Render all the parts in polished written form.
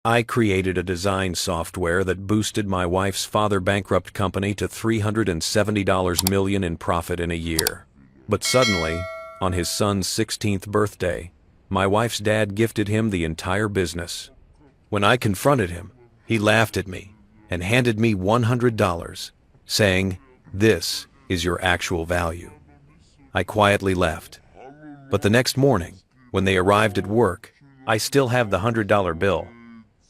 I created a design software that boosted my wife's father bankrupt company to $370 million in profit in a year. But suddenly, on his son's 16th birthday, my wife's dad gifted him the entire business. When I confronted him, he laughed at me and handed me $100, saying, "This is your actual value." I quietly left. But the next morning, when they arrived at work, I still have the $100 bill.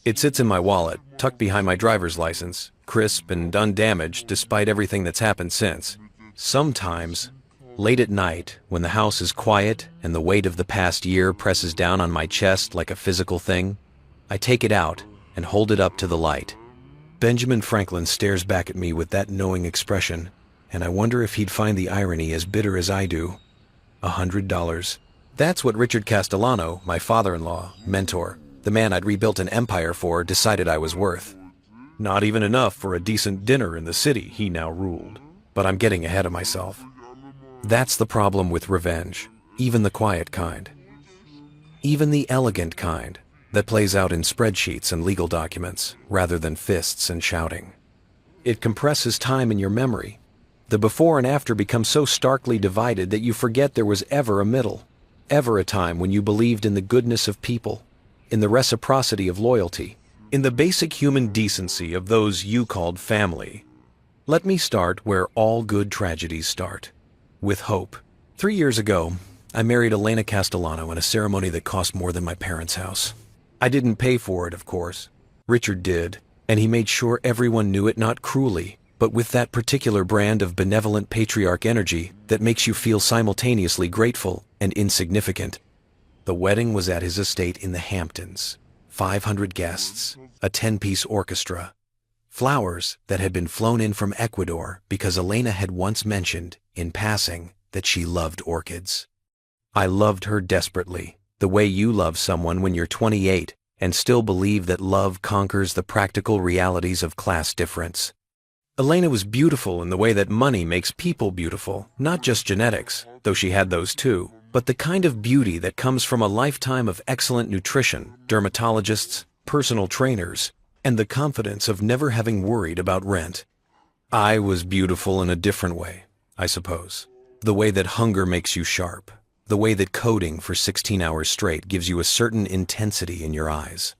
It sits in my wallet, tucked behind my driver's license, crisp and undamaged despite everything that's happened since. Sometimes, late at night, when the house is quiet and the weight of the past year presses down on my chest like a physical thing, I take it out and hold it up to the light. Benjamin Franklin stares back at me with that knowing expression, and I wonder if he'd find the irony as bitter as I do. $100. That's what Richard Castellano, my father-in-law, mentor, the man I'd rebuilt an empire for, decided I was worth. Not even enough for a decent dinner in the city, he now ruled. But I'm getting ahead of myself. That's the problem with revenge, even the quiet kind. Even the elegant kind, that plays out in spreadsheets and legal documents, rather than fists and shouting. It compresses time in your memory. The before and after become so starkly divided that you forget there was ever a middle, ever a time when you believed in the goodness of people, in the reciprocity of loyalty, in the basic human decency of those you called family. Let me start where all good tragedies start, with hope. 3 years ago, I married Elena Castellano in a ceremony that cost more than my parents' house. I didn't pay for it, of course. Richard did, and he made sure everyone knew it, not cruelly, but with that particular brand of benevolent patriarch energy that makes you feel simultaneously grateful and insignificant. The wedding was at his estate in the Hamptons. 500 guests, a 10-piece orchestra. Flowers that had been flown in from Ecuador because Elena had once mentioned, in passing, that she loved orchids. I loved her desperately, the way you love someone when you're 28 and still believe that love conquers the practical realities of class difference. Elena was beautiful in the way that money makes people beautiful, not just genetics, though she had those too, but the kind of beauty that comes from a lifetime of excellent nutrition, dermatologists, personal trainers, and the confidence of never having worried about rent. I was beautiful in a different way, I suppose. The way that hunger makes you sharp. The way that coding for 16 hours straight gives you a certain intensity in your eyes.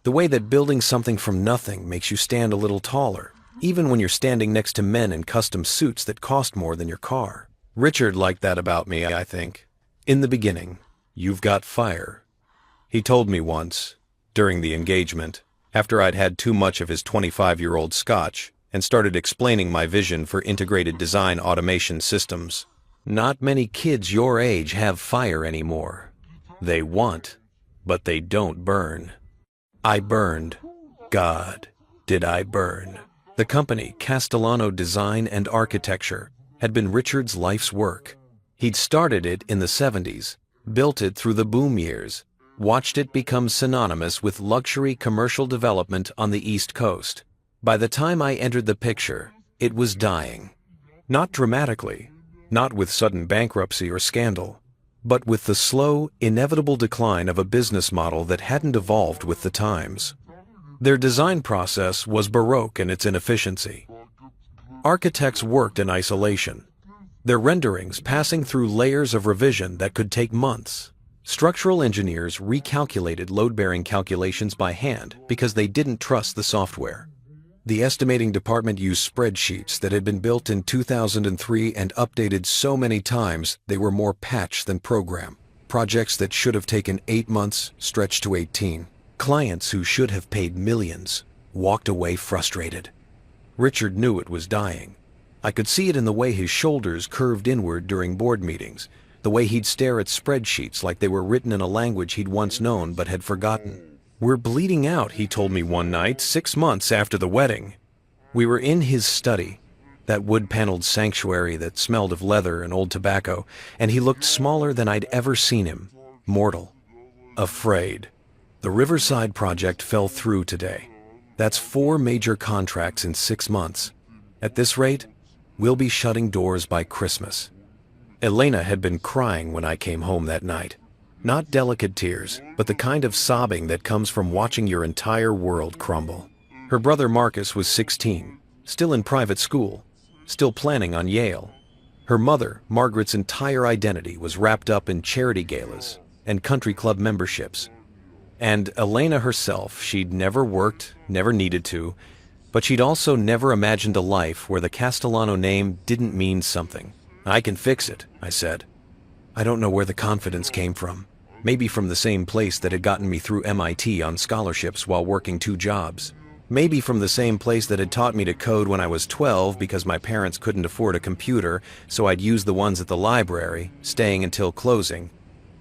The way that building something from nothing makes you stand a little taller, even when you're standing next to men in custom suits that cost more than your car. Richard liked that about me, I think. In the beginning, "You've got fire," he told me once, during the engagement, after I'd had too much of his 25-year-old scotch and started explaining my vision for integrated design automation systems. Not many kids your age have fire anymore. They want, but they don't burn. I burned. God, did I burn. The company, Castellano Design and Architecture, had been Richard's life's work. He'd started it in the 70s, built it through the boom years, watched it become synonymous with luxury commercial development on the East Coast. By the time I entered the picture, it was dying. Not dramatically, not with sudden bankruptcy or scandal, but with the slow, inevitable decline of a business model that hadn't evolved with the times. Their design process was baroque in its inefficiency. Architects worked in isolation, their renderings passing through layers of revision that could take months. Structural engineers recalculated load-bearing calculations by hand because they didn't trust the software. The estimating department used spreadsheets that had been built in 2003 and updated so many times they were more patch than program. Projects that should have taken 8 months stretched to 18. Clients who should have paid millions walked away frustrated. Richard knew it was dying. I could see it in the way his shoulders curved inward during board meetings, the way he'd stare at spreadsheets like they were written in a language he'd once known but had forgotten. "We're bleeding out," he told me one night, 6 months after the wedding. We were in his study, that wood-paneled sanctuary that smelled of leather and old tobacco, and he looked smaller than I'd ever seen him, mortal, afraid. The Riverside project fell through today. That's 4 major contracts in 6 months. At this rate, we'll be shutting doors by Christmas. Elena had been crying when I came home that night. Not delicate tears, but the kind of sobbing that comes from watching your entire world crumble. Her brother Marcus was 16, still in private school, still planning on Yale. Her mother, Margaret's entire identity was wrapped up in charity galas and country club memberships. And Elena herself, she'd never worked, never needed to, but she'd also never imagined a life where the Castellano name didn't mean something. "I can fix it," I said. I don't know where the confidence came from. Maybe from the same place that had gotten me through MIT on scholarships while working 2 jobs. Maybe from the same place that had taught me to code when I was 12 because my parents couldn't afford a computer, so I'd use the ones at the library, staying until closing,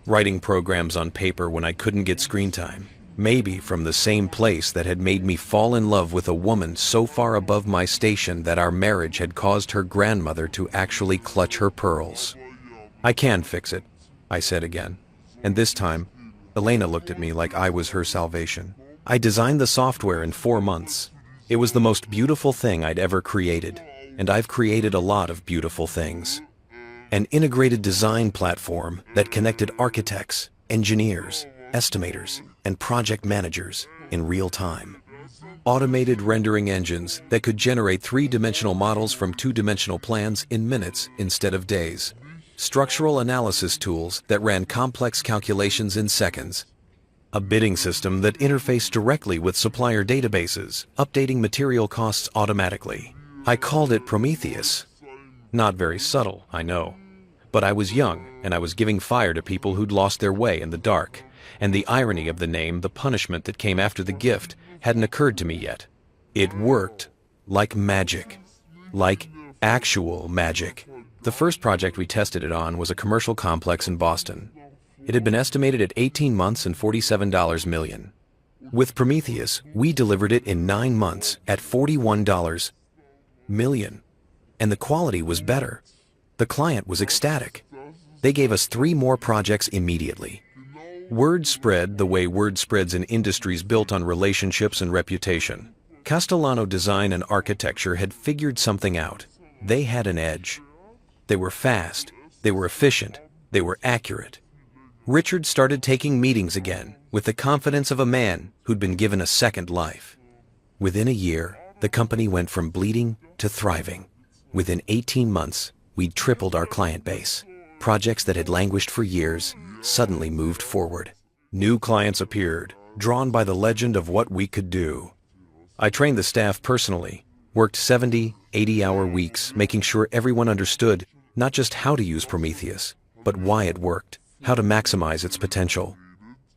writing programs on paper when I couldn't get screen time. Maybe from the same place that had made me fall in love with a woman so far above my station that our marriage had caused her grandmother to actually clutch her pearls. "I can fix it," I said again. And this time, Elena looked at me like I was her salvation. I designed the software in 4 months. It was the most beautiful thing I'd ever created, and I've created a lot of beautiful things. An integrated design platform that connected architects, engineers, estimators, and project managers in real time. Automated rendering engines that could generate 3-dimensional models from 2-dimensional plans in minutes instead of days. Structural analysis tools that ran complex calculations in seconds. A bidding system that interfaced directly with supplier databases, updating material costs automatically. I called it Prometheus. Not very subtle, I know. But I was young, and I was giving fire to people who'd lost their way in the dark. And the irony of the name, the punishment that came after the gift, hadn't occurred to me yet. It worked like magic. Like actual magic. The first project we tested it on was a commercial complex in Boston. It had been estimated at 18 months and $47 million. With Prometheus, we delivered it in 9 months at $41 million. And the quality was better. The client was ecstatic. They gave us 3 more projects immediately. Word spread the way word spreads in industries built on relationships and reputation. Castellano Design and Architecture had figured something out. They had an edge. They were fast, they were efficient, they were accurate. Richard started taking meetings again with the confidence of a man who'd been given a second life. Within a year, the company went from bleeding to thriving. Within 18 months, we'd tripled our client base. Projects that had languished for years suddenly moved forward. New clients appeared, drawn by the legend of what we could do. I trained the staff personally, worked 70, 80-hour weeks, making sure everyone understood not just how to use Prometheus, but why it worked, how to maximize its potential.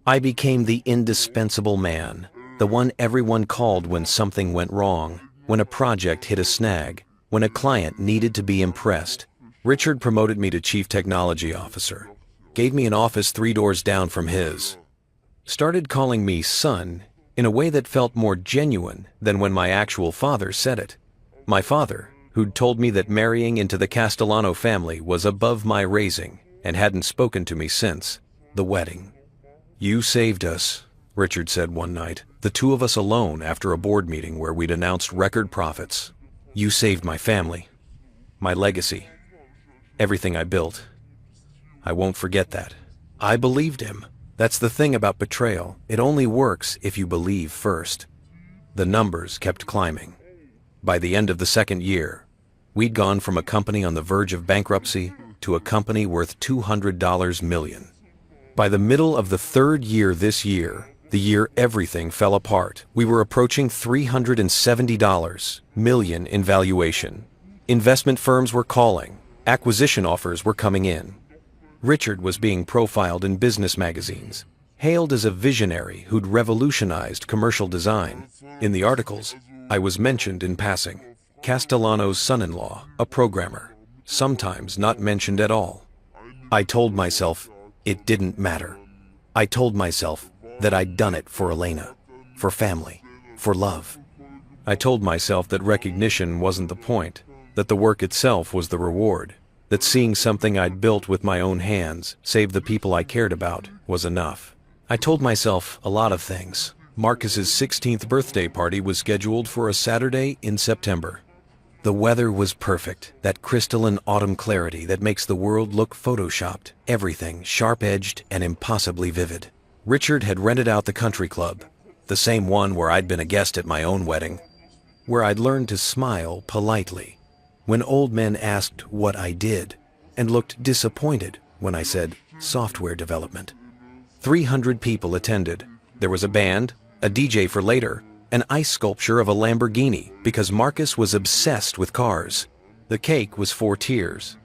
I became the indispensable man, the one everyone called when something went wrong, when a project hit a snag, when a client needed to be impressed. Richard promoted me to Chief Technology Officer, gave me an office 3 doors down from his, started calling me son in a way that felt more genuine than when my actual father said it. My father, who'd told me that marrying into the Castellano family was above my raising and hadn't spoken to me since the wedding. "You saved us," Richard said one night, the 2 of us alone after a board meeting where we'd announced record profits. "You saved my family, my legacy, everything I built. I won't forget that." I believed him. That's the thing about betrayal. It only works if you believe first. The numbers kept climbing. By the end of the 2nd year, we'd gone from a company on the verge of bankruptcy to a company worth $200 million. By the middle of the 3rd year this year, the year everything fell apart, we were approaching $370 million in valuation. Investment firms were calling. Acquisition offers were coming in. Richard was being profiled in business magazines, hailed as a visionary who'd revolutionized commercial design. In the articles, I was mentioned in passing. Castellano's son-in-law, a programmer, sometimes not mentioned at all. I told myself it didn't matter. I told myself that I'd done it for Elena, for family, for love. I told myself that recognition wasn't the point, that the work itself was the reward, that seeing something I'd built with my own hands, save the people I cared about, was enough. I told myself a lot of things. Marcus's 16th birthday party was scheduled for a Saturday in September. The weather was perfect, that crystalline autumn clarity that makes the world look photoshopped, everything sharp-edged and impossibly vivid. Richard had rented out the country club, the same one where I'd been a guest at my own wedding, where I'd learned to smile politely when old men asked what I did, and looked disappointed when I said software development. 300 people attended. There was a band, a DJ for later, an ice sculpture of a Lamborghini because Marcus was obsessed with cars. The cake was 4 tiers.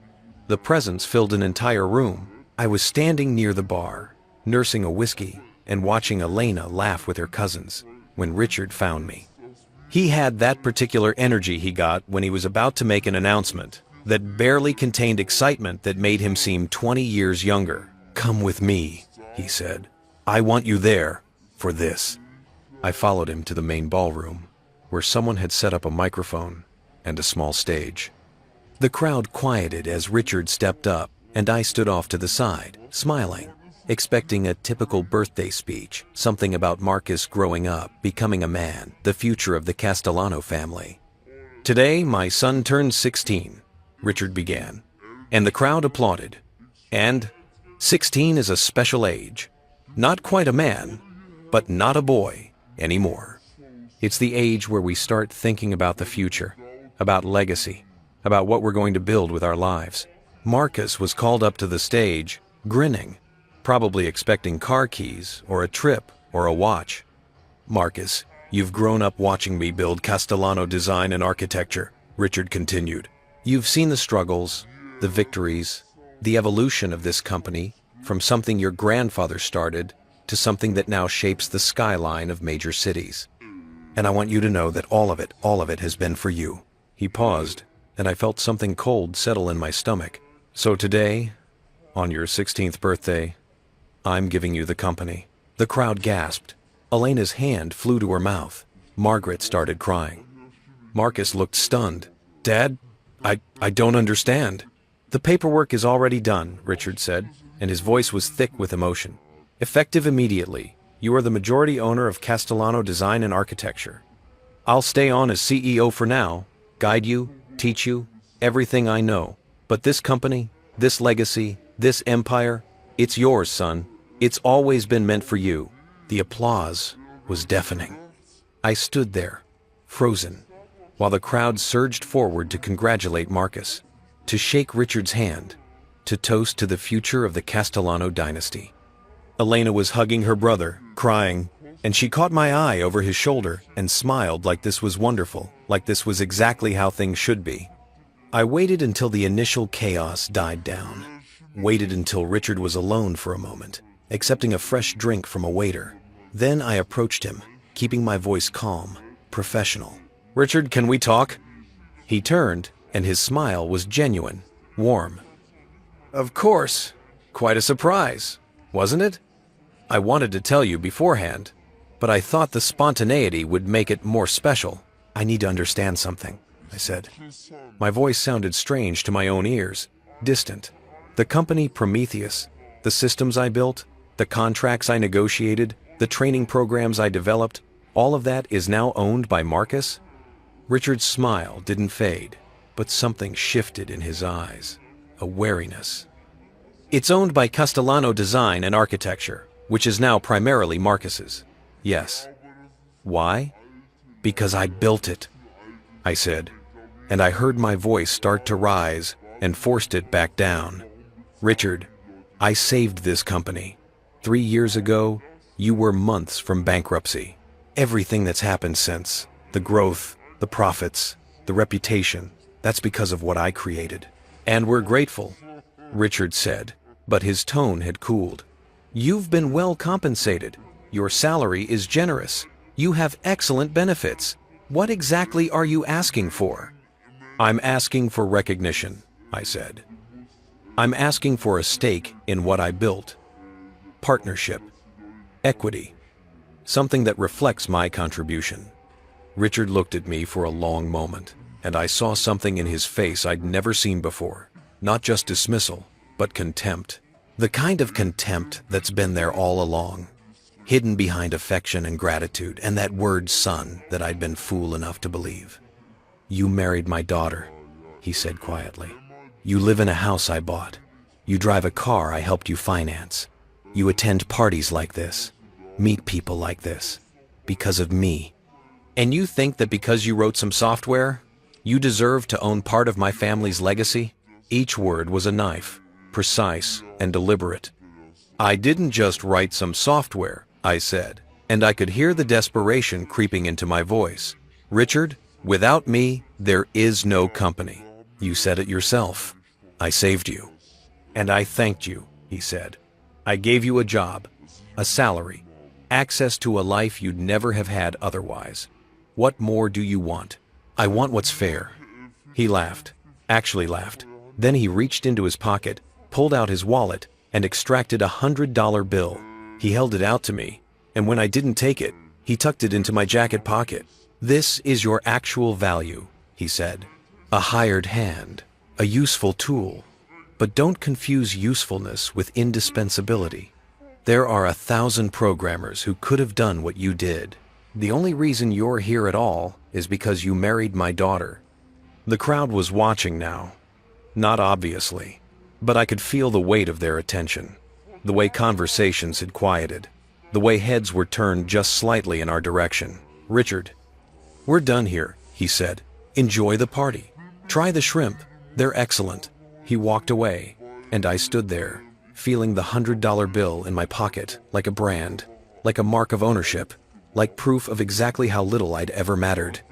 The presents filled an entire room. I was standing near the bar, nursing a whiskey and watching Elena laugh with her cousins when Richard found me. He had that particular energy he got when he was about to make an announcement that barely contained excitement that made him seem 20 years younger. "Come with me," he said. "I want you there for this." I followed him to the main ballroom, where someone had set up a microphone and a small stage. The crowd quieted as Richard stepped up, and I stood off to the side, smiling, expecting a typical birthday speech, something about Marcus growing up, becoming a man, the future of the Castellano family. "Today, my son turns 16, Richard began, and the crowd applauded. And 16 is a special age. Not quite a man, but not a boy anymore. It's the age where we start thinking about the future, about legacy, about what we're going to build with our lives." Marcus was called up to the stage, grinning, probably expecting car keys or a trip or a watch. "Marcus, you've grown up watching me build Castellano design and architecture," Richard continued. "You've seen the struggles, the victories, the evolution of this company from something your grandfather started to something that now shapes the skyline of major cities. And I want you to know that all of it has been for you." He paused, and I felt something cold settle in my stomach. "So today, on your 16th birthday, I'm giving you the company." The crowd gasped. Elena's hand flew to her mouth. Margaret started crying. Marcus looked stunned. "Dad, I don't understand." "The paperwork is already done," Richard said, and his voice was thick with emotion. "Effective immediately, you are the majority owner of Castellano Design and Architecture. I'll stay on as CEO for now, guide you, teach you, everything I know. But this company, this legacy, this empire, it's yours, son. It's always been meant for you." The applause was deafening. I stood there, frozen, while the crowd surged forward to congratulate Marcus, to shake Richard's hand, to toast to the future of the Castellano dynasty. Elena was hugging her brother, crying, and she caught my eye over his shoulder and smiled like this was wonderful, like this was exactly how things should be. I waited until the initial chaos died down, waited until Richard was alone for a moment, accepting a fresh drink from a waiter. Then I approached him, keeping my voice calm, professional. "Richard, can we talk?" He turned, and his smile was genuine, warm. "Of course. Quite a surprise, wasn't it? I wanted to tell you beforehand, but I thought the spontaneity would make it more special." "I need to understand something," I said. My voice sounded strange to my own ears, distant. "The company Prometheus, the systems I built, the contracts I negotiated, the training programs I developed, all of that is now owned by Marcus?" Richard's smile didn't fade, but something shifted in his eyes, a wariness. "It's owned by Castellano Design and Architecture, which is now primarily Marcus's. Yes." "Why?" "Because I built it," I said, and I heard my voice start to rise and forced it back down. "Richard, I saved this company. 3 years ago, you were months from bankruptcy. Everything that's happened since, the growth, the profits, the reputation, that's because of what I created. And we're grateful," Richard said, but his tone had cooled. "You've been well compensated. Your salary is generous. You have excellent benefits. What exactly are you asking for?" "I'm asking for recognition," I said. "I'm asking for a stake in what I built. Partnership. Equity. Something that reflects my contribution." Richard looked at me for a long moment, and I saw something in his face I'd never seen before. Not just dismissal, but contempt. The kind of contempt that's been there all along, hidden behind affection and gratitude and that word son that I'd been fool enough to believe. "You married my daughter," he said quietly. "You live in a house I bought. You drive a car I helped you finance. You attend parties like this, meet people like this, because of me. And you think that because you wrote some software, you deserve to own part of my family's legacy?" Each word was a knife, precise and deliberate. "I didn't just write some software," I said, and I could hear the desperation creeping into my voice. "Richard, without me, there is no company. You said it yourself. I saved you. And I thanked you," he said. "I gave you a job, a salary, access to a life you'd never have had otherwise. What more do you want? I want what's fair." He laughed, actually laughed. Then he reached into his pocket, pulled out his wallet, and extracted a $100 bill. He held it out to me, and when I didn't take it, he tucked it into my jacket pocket. "This is your actual value," he said. "A hired hand, a useful tool. But don't confuse usefulness with indispensability. There are 1,000 programmers who could have done what you did. The only reason you're here at all is because you married my daughter." The crowd was watching now. Not obviously, but I could feel the weight of their attention. The way conversations had quieted. The way heads were turned just slightly in our direction. "Richard, we're done here," he said. "Enjoy the party. Try the shrimp. They're excellent." He walked away, and I stood there, feeling the $100 bill in my pocket like a brand, like a mark of ownership, like proof of exactly how little I'd ever mattered.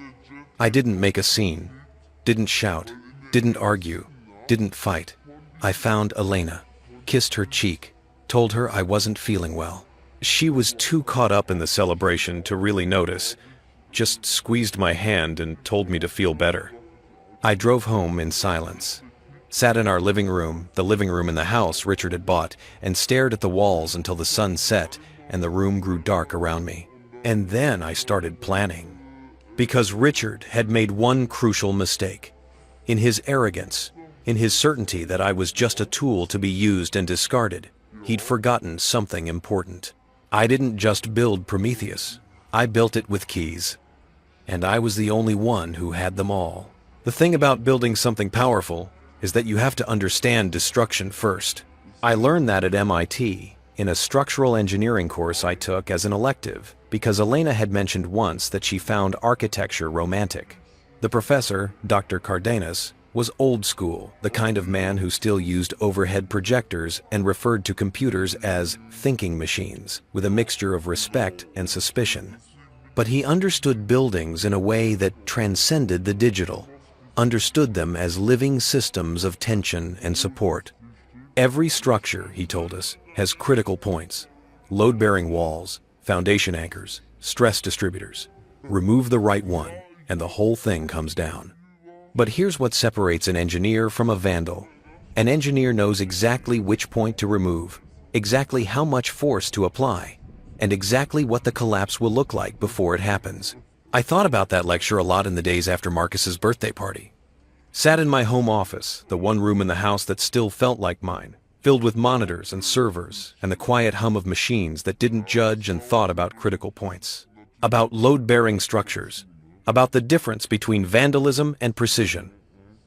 I didn't make a scene, didn't shout, didn't argue, didn't fight. I found Elena, kissed her cheek, told her I wasn't feeling well. She was too caught up in the celebration to really notice, just squeezed my hand and told me to feel better. I drove home in silence, sat in our living room, the living room in the house Richard had bought, and stared at the walls until the sun set and the room grew dark around me. And then I started planning. Because Richard had made one crucial mistake. In his arrogance, in his certainty that I was just a tool to be used and discarded, he'd forgotten something important. I didn't just build Prometheus. I built it with keys. And I was the only one who had them all. The thing about building something powerful is that you have to understand destruction first. I learned that at MIT, in a structural engineering course I took as an elective, because Elena had mentioned once that she found architecture romantic. The professor, Dr. Cardenas, was old school, the kind of man who still used overhead projectors and referred to computers as thinking machines, with a mixture of respect and suspicion. But he understood buildings in a way that transcended the digital, understood them as living systems of tension and support. Every structure, he told us, has critical points: load-bearing walls, foundation anchors, stress distributors. Remove the right one, and the whole thing comes down. But here's what separates an engineer from a vandal. An engineer knows exactly which point to remove, exactly how much force to apply, and exactly what the collapse will look like before it happens. I thought about that lecture a lot in the days after Marcus's birthday party. Sat in my home office, the one room in the house that still felt like mine, filled with monitors and servers and the quiet hum of machines that didn't judge and thought about critical points, about load-bearing structures, about the difference between vandalism and precision.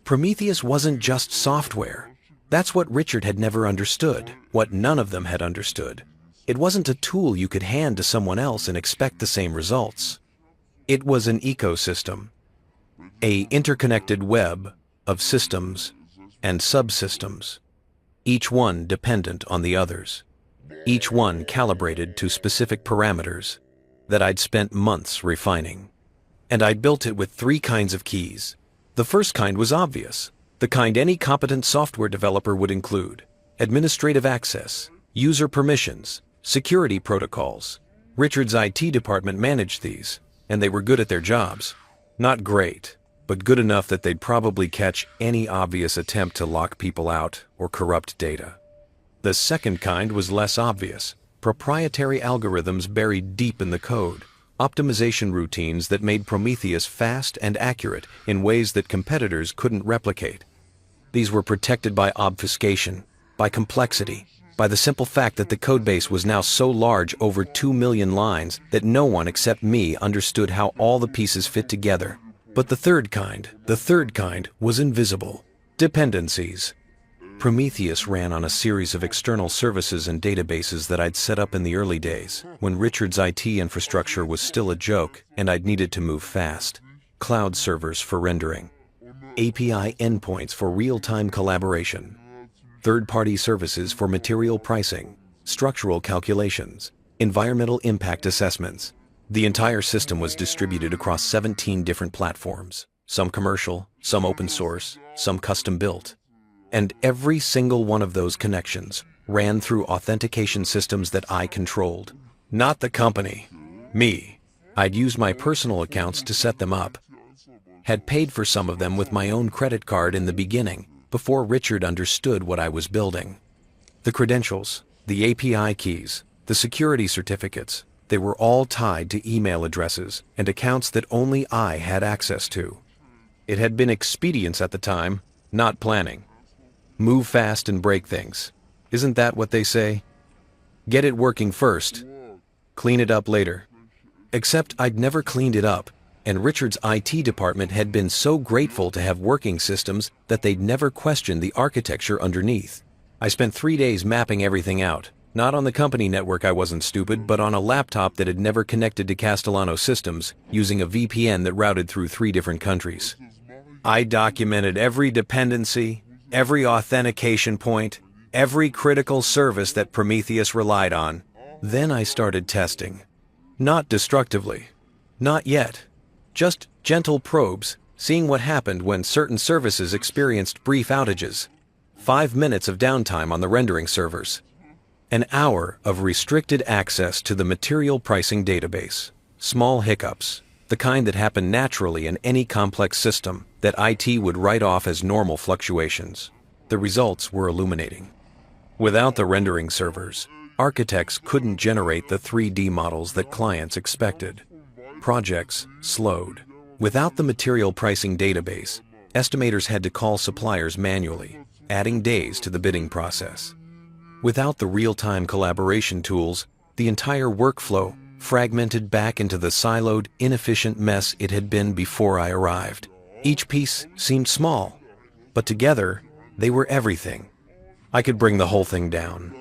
Prometheus wasn't just software. That's what Richard had never understood, what none of them had understood. It wasn't a tool you could hand to someone else and expect the same results. It was an ecosystem, an interconnected web of systems and subsystems, each one dependent on the others, each one calibrated to specific parameters that I'd spent months refining. And I built it with 3 kinds of keys. The first kind was obvious, the kind any competent software developer would include: administrative access, user permissions, security protocols. Richard's IT department managed these, and they were good at their jobs. Not great, but good enough that they'd probably catch any obvious attempt to lock people out or corrupt data. The second kind was less obvious: proprietary algorithms buried deep in the code, optimization routines that made Prometheus fast and accurate in ways that competitors couldn't replicate. These were protected by obfuscation, by complexity, by the simple fact that the codebase was now so large, over 2 million lines, that no one except me understood how all the pieces fit together. But the third kind was invisible. Dependencies. Prometheus ran on a series of external services and databases that I'd set up in the early days, when Richard's IT infrastructure was still a joke and I'd needed to move fast. Cloud servers for rendering. API endpoints for real-time collaboration. Third-party services for material pricing, structural calculations, environmental impact assessments. The entire system was distributed across 17 different platforms, some commercial, some open source, some custom-built. And every single one of those connections ran through authentication systems that I controlled. Not the company. Me. I'd used my personal accounts to set them up. Had paid for some of them with my own credit card in the beginning, before Richard understood what I was building. The credentials, the API keys, the security certificates, they were all tied to email addresses and accounts that only I had access to. It had been expedience at the time, not planning. Move fast and break things. Isn't that what they say? Get it working first. Clean it up later. Except I'd never cleaned it up, and Richard's IT department had been so grateful to have working systems that they'd never questioned the architecture underneath. I spent 3 days mapping everything out. Not on the company network, I wasn't stupid, but on a laptop that had never connected to Castellano systems, using a VPN that routed through 3 different countries. I documented every dependency, every authentication point, every critical service that Prometheus relied on. Then I started testing. Not destructively. Not yet. Just gentle probes, seeing what happened when certain services experienced brief outages. 5 minutes of downtime on the rendering servers. An hour of restricted access to the material pricing database. Small hiccups, the kind that happen naturally in any complex system that IT would write off as normal fluctuations. The results were illuminating. Without the rendering servers, architects couldn't generate the 3D models that clients expected. Projects slowed. Without the material pricing database, estimators had to call suppliers manually, adding days to the bidding process. Without the real-time collaboration tools, the entire workflow fragmented back into the siloed, inefficient mess it had been before I arrived. Each piece seemed small, but together, they were everything. I could bring the whole thing down.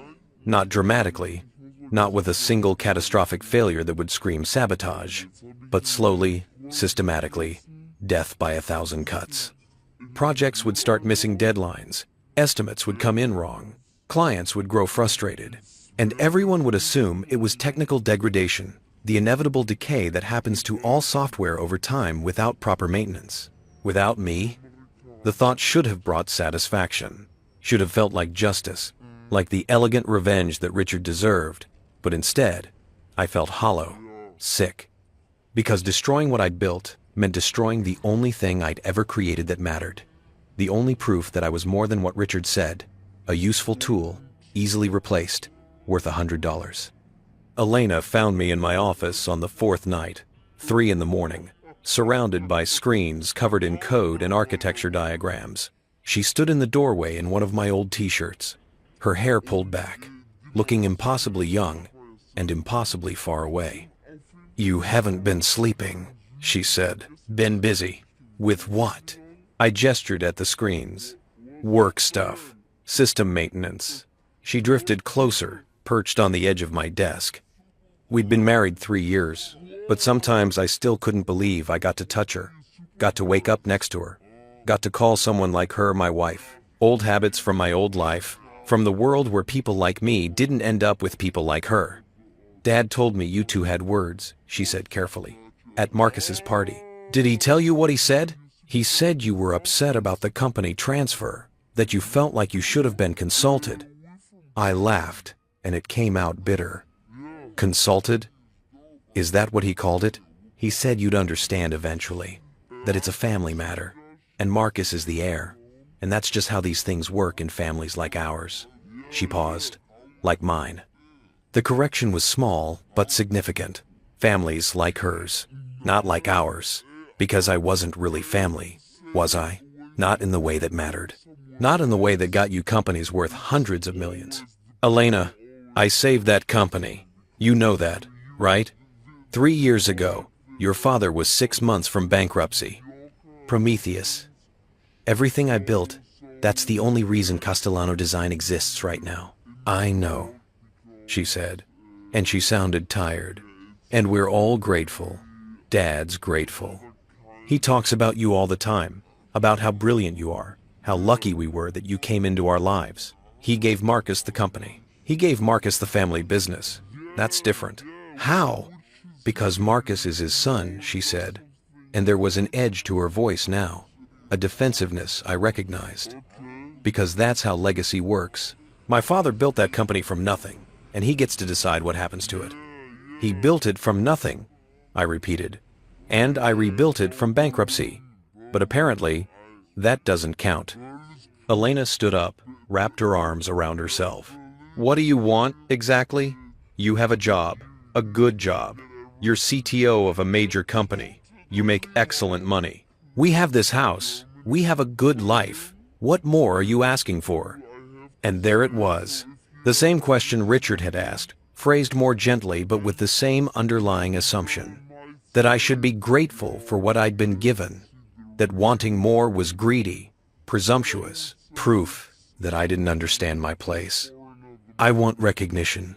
Not dramatically, not with a single catastrophic failure that would scream sabotage, but slowly, systematically, death by 1,000 cuts. Projects would start missing deadlines, estimates would come in wrong, clients would grow frustrated, and everyone would assume it was technical degradation, the inevitable decay that happens to all software over time without proper maintenance. Without me, the thought should have brought satisfaction, should have felt like justice, like the elegant revenge that Richard deserved, but instead, I felt hollow, sick, because destroying what I'd built meant destroying the only thing I'd ever created that mattered, the only proof that I was more than what Richard said, a useful tool, easily replaced, worth $100. Elena found me in my office on the 4th night, 3 in the morning, surrounded by screens covered in code and architecture diagrams. She stood in the doorway in one of my old t-shirts, her hair pulled back, looking impossibly young and impossibly far away. "You haven't been sleeping," she said. "Been busy." "With what?" I gestured at the screens. "Work stuff. System maintenance." She drifted closer, perched on the edge of my desk. We'd been married 3 years, but sometimes I still couldn't believe I got to touch her, got to wake up next to her, got to call someone like her my wife. Old habits from my old life, from the world where people like me didn't end up with people like her. "Dad told me you two had words," she said carefully, "at Marcus's party." "Did he tell you what he said?" "He said you were upset about the company transfer, that you felt like you should have been consulted." I laughed, and it came out bitter. "Consulted? Is that what he called it?" "He said you'd understand eventually, that it's a family matter, and Marcus is the heir, and that's just how these things work in families like ours." She paused. "Like mine." The correction was small, but significant. Families like hers, not like ours, because I wasn't really family, was I? Not in the way that mattered. Not in the way that got you companies worth hundreds of millions. "Elena, I saved that company. You know that, right? 3 years ago, your father was 6 months from bankruptcy. Prometheus. Everything I built, that's the only reason Castellano Design exists right now. I know, she said, and she sounded tired. And we're all grateful. Dad's grateful. He talks about you all the time, about how brilliant you are, how lucky we were that you came into our lives. He gave Marcus the company. He gave Marcus the family business. That's different. How? Because Marcus is his son, she said, and there was an edge to her voice now, a defensiveness I recognized. Because that's how legacy works. My father built that company from nothing, and he gets to decide what happens to it. He built it from nothing, I repeated, and I rebuilt it from bankruptcy. But apparently, that doesn't count. Elena stood up, wrapped her arms around herself. What do you want, exactly? You have a job, a good job. You're CTO of a major company. You make excellent money. We have this house. We have a good life. What more are you asking for? And there it was. The same question Richard had asked, phrased more gently but with the same underlying assumption. That I should be grateful for what I'd been given. That wanting more was greedy, presumptuous, proof that I didn't understand my place. I want recognition,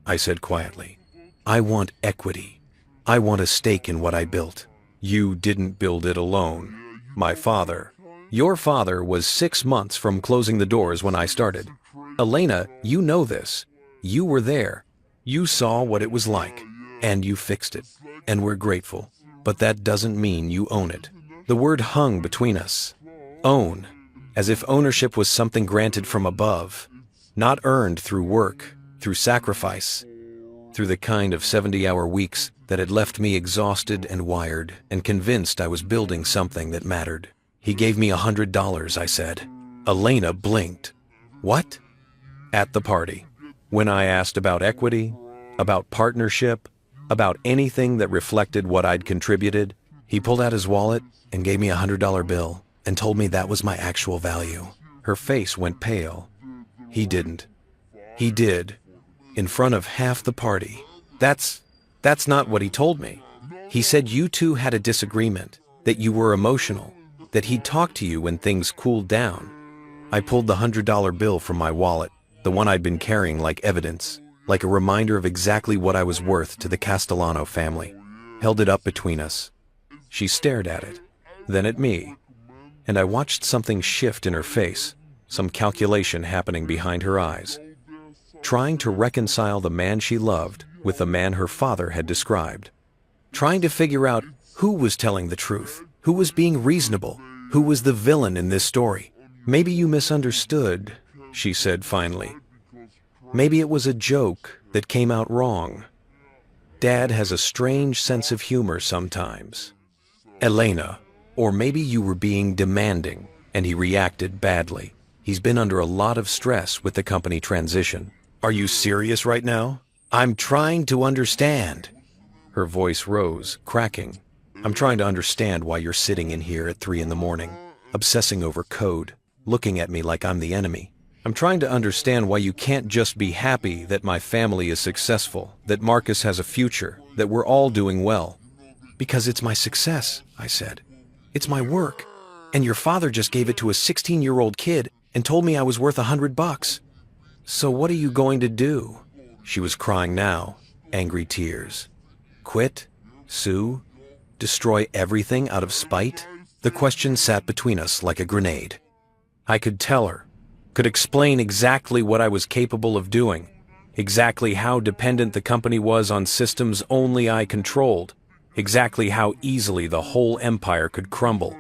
I said quietly. I want equity. I want a stake in what I built. You didn't build it alone. My father. Your father was 6 months from closing the doors when I started. Elena, you know this. You were there. You saw what it was like, and you fixed it. And we're grateful. But that doesn't mean you own it. The word hung between us. Own. As if ownership was something granted from above. Not earned through work, through sacrifice, through the kind of 70-hour weeks that had left me exhausted and wired and convinced I was building something that mattered. He gave me $100, I said. Elena blinked. What? At the party. When I asked about equity, about partnership, about anything that reflected what I'd contributed, he pulled out his wallet and gave me a $100 bill and told me that was my actual value. Her face went pale. He didn't. He did. In front of half the party. That's not what he told me. He said you two had a disagreement, that you were emotional, that he'd talk to you when things cooled down. I pulled the $100 bill from my wallet, the one I'd been carrying like evidence, like a reminder of exactly what I was worth to the Castellano family. Held it up between us. She stared at it, then at me, and I watched something shift in her face, some calculation happening behind her eyes. Trying to reconcile the man she loved with the man her father had described. Trying to figure out who was telling the truth, who was being reasonable, who was the villain in this story. Maybe you misunderstood, she said finally. Maybe it was a joke that came out wrong. Dad has a strange sense of humor sometimes. Elena, or maybe you were being demanding, and he reacted badly. He's been under a lot of stress with the company transition. Are you serious right now? I'm trying to understand. Her voice rose, cracking. I'm trying to understand why you're sitting in here at 3 a.m, obsessing over code, looking at me like I'm the enemy. I'm trying to understand why you can't just be happy that my family is successful, that Marcus has a future, that we're all doing well. Because it's my success, I said. It's my work. And your father just gave it to a 16-year-old kid and told me I was worth $100. So what are you going to do? She was crying now, angry tears. Quit? Sue? Destroy everything out of spite? The question sat between us like a grenade. I could tell her, could explain exactly what I was capable of doing, exactly how dependent the company was on systems only I controlled, exactly how easily the whole empire could crumble.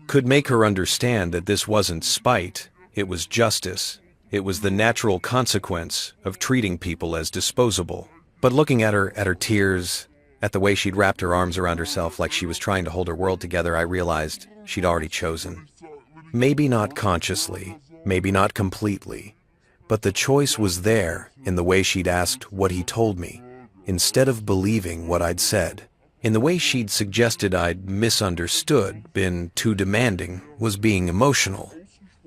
Could make her understand that this wasn't spite, it was justice. It was the natural consequence of treating people as disposable. But looking at her tears, at the way she'd wrapped her arms around herself like she was trying to hold her world together, I realized she'd already chosen. Maybe not consciously, maybe not completely, but the choice was there in the way she'd asked what he told me, instead of believing what I'd said. In the way she'd suggested I'd misunderstood, been too demanding, was being emotional.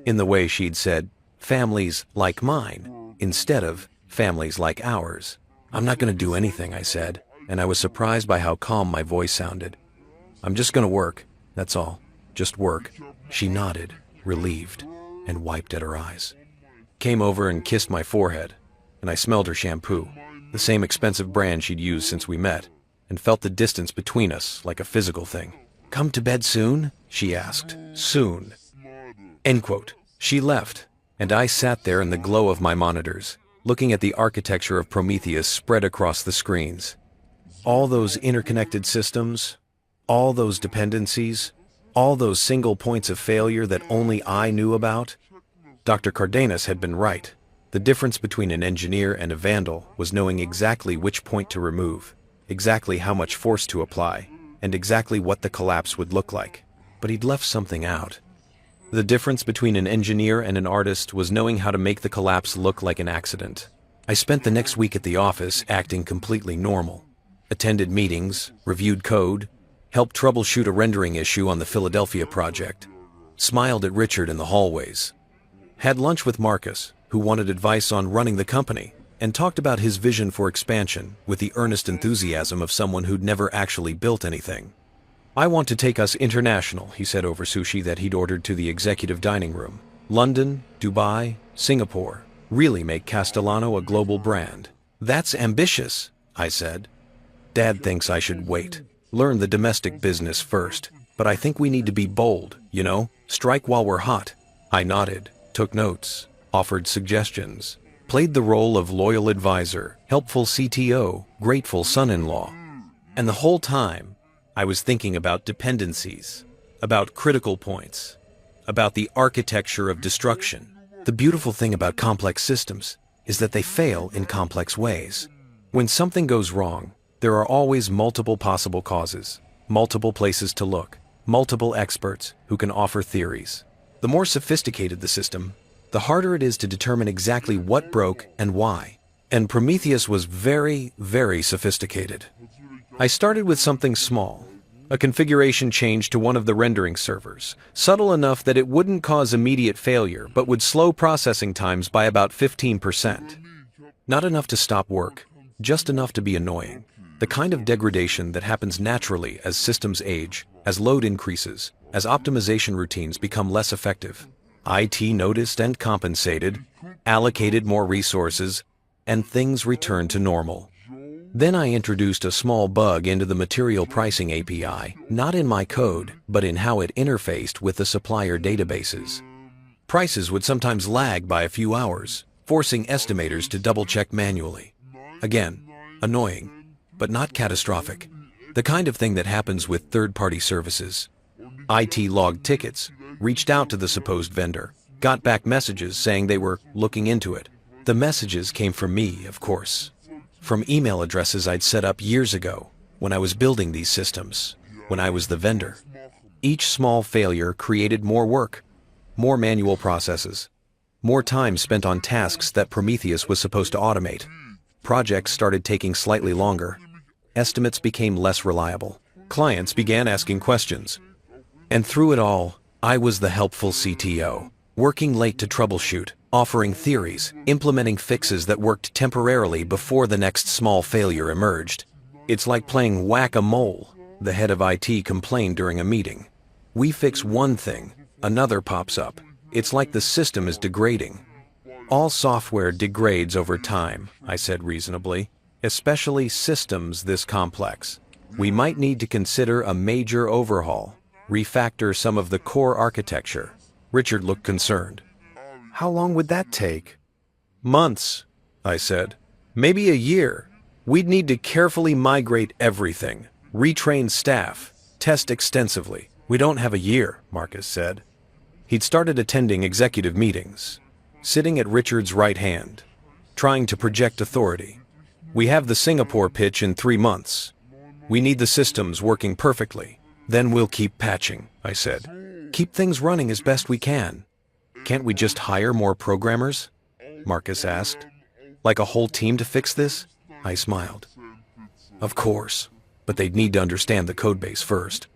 In the way she'd said, families like mine, instead of families like ours. I'm not going to do anything, I said, and I was surprised by how calm my voice sounded. I'm just going to work, that's all. Just work. She nodded, relieved, and wiped at her eyes. Came over and kissed my forehead, and I smelled her shampoo, the same expensive brand she'd used since we met, and felt the distance between us like a physical thing. "Come to bed soon?" she asked. "Soon." End quote. She left, and I sat there in the glow of my monitors, looking at the architecture of Prometheus spread across the screens. All those interconnected systems, all those dependencies, all those single points of failure that only I knew about. Dr. Cardenas had been right. The difference between an engineer and a vandal was knowing exactly which point to remove, exactly how much force to apply, and exactly what the collapse would look like. But he'd left something out. The difference between an engineer and an artist was knowing how to make the collapse look like an accident. I spent the next week at the office acting completely normal. Attended meetings, reviewed code, helped troubleshoot a rendering issue on the Philadelphia project, smiled at Richard in the hallways, had lunch with Marcus, who wanted advice on running the company, and talked about his vision for expansion with the earnest enthusiasm of someone who'd never actually built anything. "I want to take us international," he said over sushi that he'd ordered to the executive dining room. "London, Dubai, Singapore. Really make Castellano a global brand." "That's ambitious," I said. "Dad thinks I should wait. Learn the domestic business first. But I think we need to be bold, strike while we're hot." I nodded, took notes, offered suggestions, played the role of loyal advisor, helpful CTO, grateful son-in-law. And the whole time, I was thinking about dependencies, about critical points, about the architecture of destruction. The beautiful thing about complex systems is that they fail in complex ways. When something goes wrong, there are always multiple possible causes, multiple places to look, multiple experts who can offer theories. The more sophisticated the system, the harder it is to determine exactly what broke and why. And Prometheus was very, very sophisticated. I started with something small, a configuration change to one of the rendering servers, subtle enough that it wouldn't cause immediate failure but would slow processing times by about 15%. Not enough to stop work, just enough to be annoying. The kind of degradation that happens naturally as systems age, as load increases, as optimization routines become less effective. IT noticed and compensated, allocated more resources, and things returned to normal. Then I introduced a small bug into the material pricing API, not in my code, but in how it interfaced with the supplier databases. Prices would sometimes lag by a few hours, forcing estimators to double-check manually. Again, annoying, but not catastrophic. The kind of thing that happens with third-party services. IT logged tickets, reached out to the supposed vendor, got back messages saying they were looking into it. The messages came from me, of course, from email addresses I'd set up years ago when I was building these systems, when I was the vendor. Each small failure created more work, more manual processes, more time spent on tasks that Prometheus was supposed to automate. Projects started taking slightly longer. Estimates became less reliable. Clients began asking questions. And through it all, I was the helpful CTO, working late to troubleshoot, offering theories, implementing fixes that worked temporarily before the next small failure emerged. "It's like playing whack-a-mole," the head of IT complained during a meeting. "We fix one thing, another pops up. It's like the system is degrading." "All software degrades over time," I said reasonably, "especially systems this complex. We might need to consider a major overhaul, refactor some of the core architecture." Richard looked concerned. "How long would that take?" "Months," I said. "Maybe a year. We'd need to carefully migrate everything, retrain staff, test extensively." "We don't have a year," Marcus said. He'd started attending executive meetings, sitting at Richard's right hand, trying to project authority. "We have the Singapore pitch in 3 months. We need the systems working perfectly. Then we'll keep patching," I said. "Keep things running as best we can." "Can't we just hire more programmers?" Marcus asked. "Like a whole team to fix this?" I smiled. "Of course, but they'd need to understand the codebase first.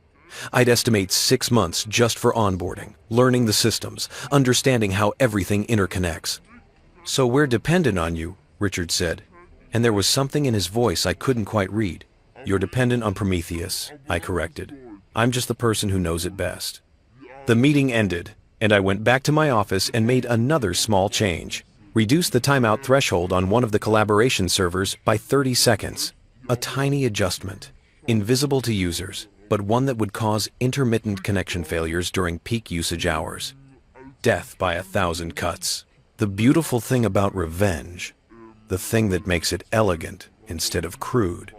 I'd estimate 6 months just for onboarding, learning the systems, understanding how everything interconnects." "So we're dependent on you," Richard said, and there was something in his voice I couldn't quite read. "You're dependent on Prometheus," I corrected. "I'm just the person who knows it best." The meeting ended, and I went back to my office and made another small change. Reduced the timeout threshold on one of the collaboration servers by 30 seconds. A tiny adjustment, invisible to users, but one that would cause intermittent connection failures during peak usage hours. Death by 1,000 cuts. The beautiful thing about revenge, the thing that makes it elegant instead of crude,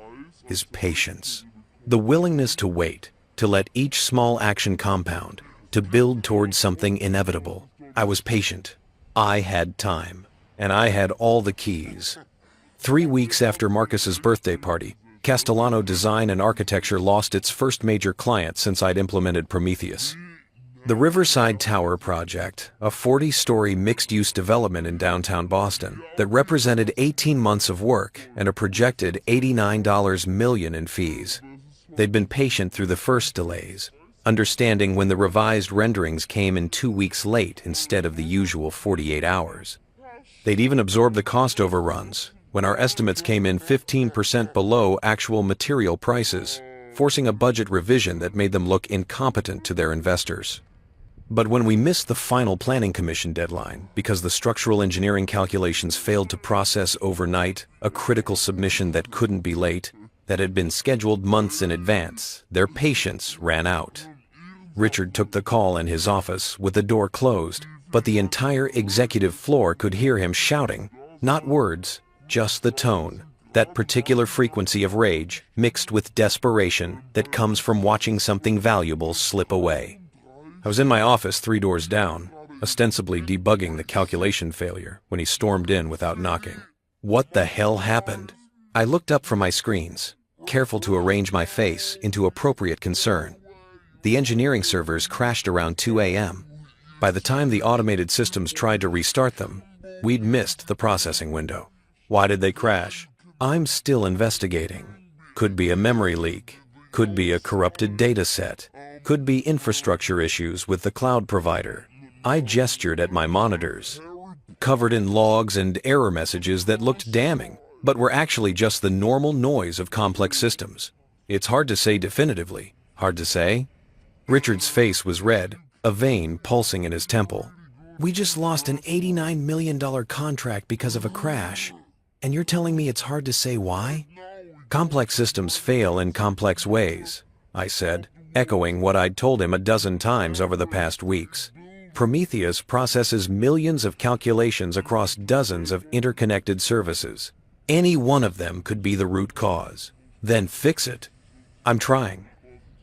is patience. The willingness to wait, to let each small action compound, to build towards something inevitable. I was patient. I had time. And I had all the keys. 3 weeks after Marcus's birthday party, Castellano Design and Architecture lost its first major client since I'd implemented Prometheus. The Riverside Tower project, a 40-story mixed-use development in downtown Boston that represented 18 months of work and a projected $89 million in fees. They'd been patient through the first delays, understanding when the revised renderings came in 2 weeks late instead of the usual 48 hours. They'd even absorbed the cost overruns when our estimates came in 15% below actual material prices, forcing a budget revision that made them look incompetent to their investors. But when we missed the final planning commission deadline because the structural engineering calculations failed to process overnight, a critical submission that couldn't be late, that had been scheduled months in advance, their patience ran out. Richard took the call in his office with the door closed, but the entire executive floor could hear him shouting, not words, just the tone, that particular frequency of rage mixed with desperation that comes from watching something valuable slip away. I was in my office 3 doors down, ostensibly debugging the calculation failure when he stormed in without knocking. What the hell happened? I looked up from my screens, careful to arrange my face into appropriate concern. The engineering servers crashed around 2 a.m. By the time the automated systems tried to restart them, we'd missed the processing window. Why did they crash? I'm still investigating. Could be a memory leak. Could be a corrupted data set. Could be infrastructure issues with the cloud provider. I gestured at my monitors, covered in logs and error messages that looked damning, but were actually just the normal noise of complex systems. It's hard to say definitively. Hard to say? Richard's face was red, a vein pulsing in his temple. We just lost an $89 million contract because of a crash. And you're telling me it's hard to say why? Complex systems fail in complex ways, I said, echoing what I'd told him a dozen times over the past weeks. Prometheus processes millions of calculations across dozens of interconnected services. Any one of them could be the root cause. Then fix it. I'm trying.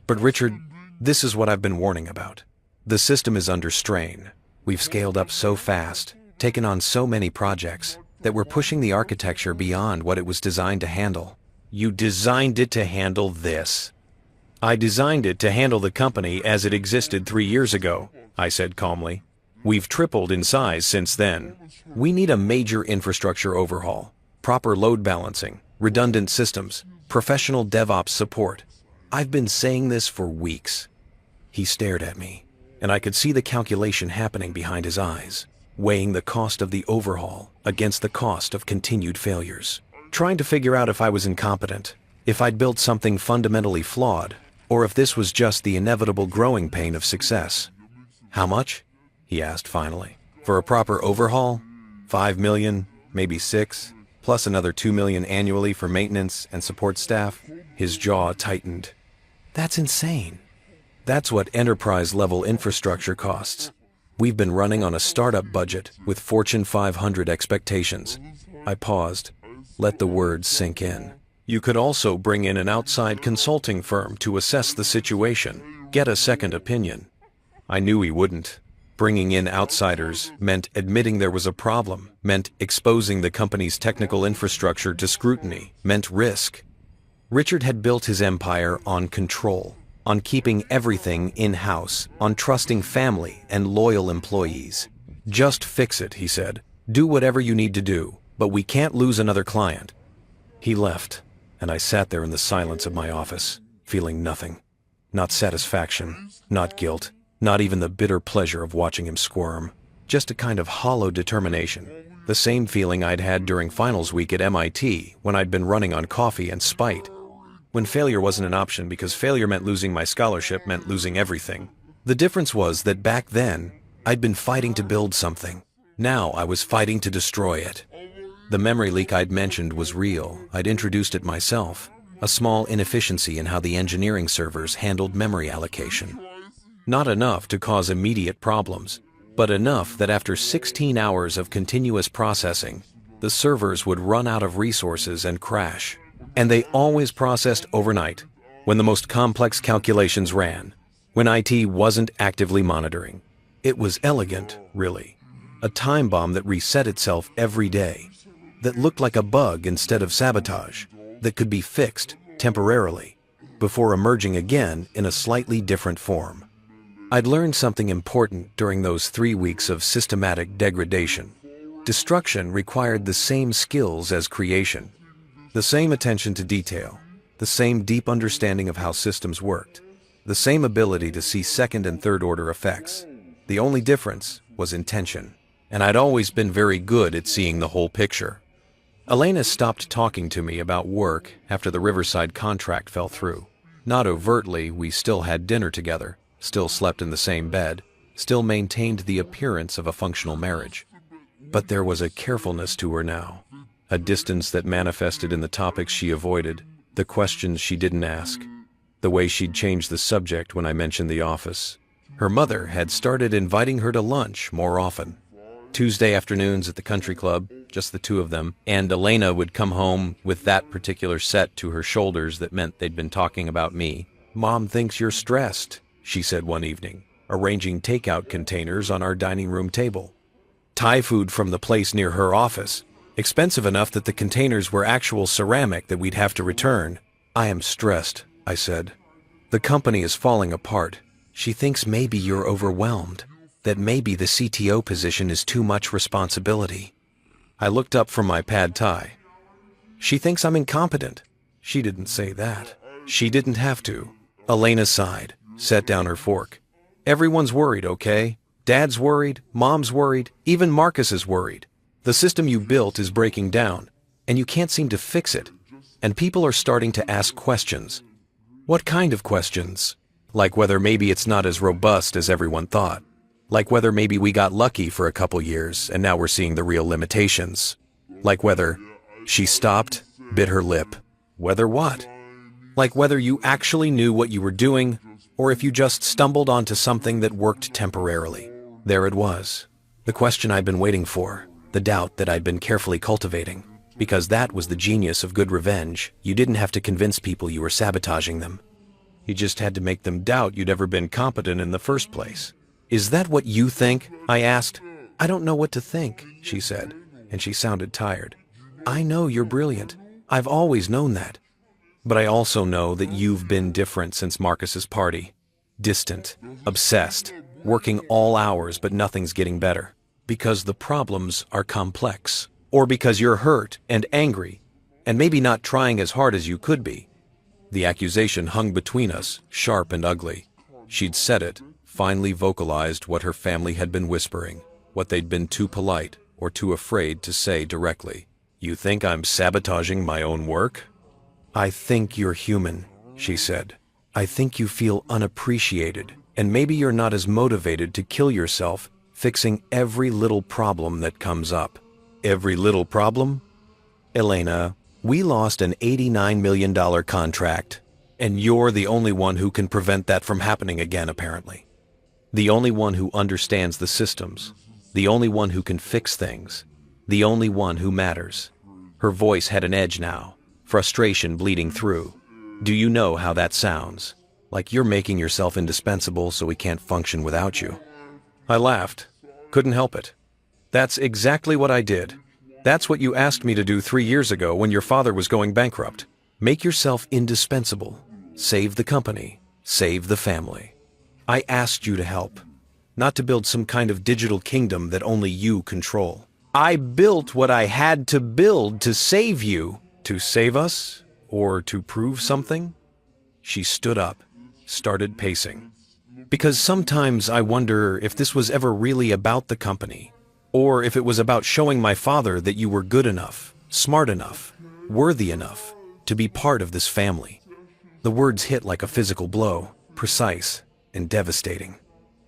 But Richard, this is what I've been warning about. The system is under strain. We've scaled up so fast, taken on so many projects, that we're pushing the architecture beyond what it was designed to handle. You designed it to handle this. I designed it to handle the company as it existed 3 years ago, I said calmly. We've tripled in size since then. We need a major infrastructure overhaul, proper load balancing, redundant systems, professional DevOps support. I've been saying this for weeks. He stared at me, and I could see the calculation happening behind his eyes, weighing the cost of the overhaul against the cost of continued failures, trying to figure out if I was incompetent, if I'd built something fundamentally flawed, or if this was just the inevitable growing pain of success. How much? He asked finally. For a proper overhaul? 5 million, maybe 6, plus another 2 million annually for maintenance and support staff. His jaw tightened. That's insane. That's what enterprise-level infrastructure costs. We've been running on a startup budget with Fortune 500 expectations. I paused, let the words sink in. You could also bring in an outside consulting firm to assess the situation, get a second opinion. I knew he wouldn't. Bringing in outsiders meant admitting there was a problem, meant exposing the company's technical infrastructure to scrutiny, meant risk. Richard had built his empire on control, on keeping everything in-house, on trusting family and loyal employees. Just fix it, he said. Do whatever you need to do, but we can't lose another client. He left, and I sat there in the silence of my office, feeling nothing. Not satisfaction, not guilt, not even the bitter pleasure of watching him squirm. Just a kind of hollow determination. The same feeling I'd had during finals week at MIT when I'd been running on coffee and spite. When failure wasn't an option because failure meant losing my scholarship, meant losing everything. The difference was that back then, I'd been fighting to build something. Now I was fighting to destroy it. The memory leak I'd mentioned was real. I'd introduced it myself. A small inefficiency in how the engineering servers handled memory allocation. Not enough to cause immediate problems, but enough that after 16 hours of continuous processing, the servers would run out of resources and crash. And they always processed overnight, when the most complex calculations ran, when IT wasn't actively monitoring. It was elegant, really. A time bomb that reset itself every day, that looked like a bug instead of sabotage, that could be fixed temporarily, before emerging again in a slightly different form. I'd learned something important during those 3 weeks of systematic degradation. Destruction required the same skills as creation, the same attention to detail, the same deep understanding of how systems worked, the same ability to see second and third order effects. The only difference was intention, and I'd always been very good at seeing the whole picture. Elena stopped talking to me about work after the Riverside contract fell through. Not overtly, we still had dinner together, still slept in the same bed, still maintained the appearance of a functional marriage. But there was a carefulness to her now, a distance that manifested in the topics she avoided, the questions she didn't ask, the way she'd changed the subject when I mentioned the office. Her mother had started inviting her to lunch more often. Tuesday afternoons at the country club, just the two of them, and Elena would come home with that particular set to her shoulders that meant they'd been talking about me. "Mom thinks you're stressed," she said one evening, arranging takeout containers on our dining room table. Thai food from the place near her office, expensive enough that the containers were actual ceramic that we'd have to return. "I am stressed," I said. "The company is falling apart. She thinks maybe you're overwhelmed, that maybe the CTO position is too much responsibility." I looked up from my pad thai. "She thinks I'm incompetent." She didn't say that. She didn't have to. Elena sighed, set down her fork. "Everyone's worried, okay? Dad's worried, Mom's worried, even Marcus is worried. The system you built is breaking down, and you can't seem to fix it. And people are starting to ask questions." "What kind of questions?" "Like whether maybe it's not as robust as everyone thought. Like whether maybe we got lucky for a couple years and now we're seeing the real limitations. Like whether..." She stopped, bit her lip. "Whether what?" "Like whether you actually knew what you were doing, or if you just stumbled onto something that worked temporarily." There it was. The question I'd been waiting for, the doubt that I'd been carefully cultivating. Because that was the genius of good revenge. You didn't have to convince people you were sabotaging them. You just had to make them doubt you'd ever been competent in the first place. "Is that what you think?" I asked. "I don't know what to think," she said, and she sounded tired. "I know you're brilliant. I've always known that. But I also know that you've been different since Marcus's party. Distant, obsessed, working all hours but nothing's getting better. Because the problems are complex. Or because you're hurt and angry, and maybe not trying as hard as you could be." The accusation hung between us, sharp and ugly. She'd said it, finally vocalized what her family had been whispering, what they'd been too polite or too afraid to say directly. "You think I'm sabotaging my own work?" "I think you're human," she said. "I think you feel unappreciated, and maybe you're not as motivated to kill yourself fixing every little problem that comes up." "Every little problem?" "Elena, we lost an $89 million contract, and you're the only one who can prevent that from happening again, apparently. The only one who understands the systems, the only one who can fix things, the only one who matters." Her voice had an edge now, frustration bleeding through. "Do you know how that sounds? Like you're making yourself indispensable so we can't function without you." I laughed. Couldn't help it. "That's exactly what I did. That's what you asked me to do 3 years ago when your father was going bankrupt. Make yourself indispensable. Save the company. Save the family. I asked you to help, not to build some kind of digital kingdom that only you control. I built what I had to build to save you." "To save us? Or to prove something?" She stood up, started pacing. "Because sometimes I wonder if this was ever really about the company, or if it was about showing my father that you were good enough, smart enough, worthy enough to be part of this family." The words hit like a physical blow, precise and devastating.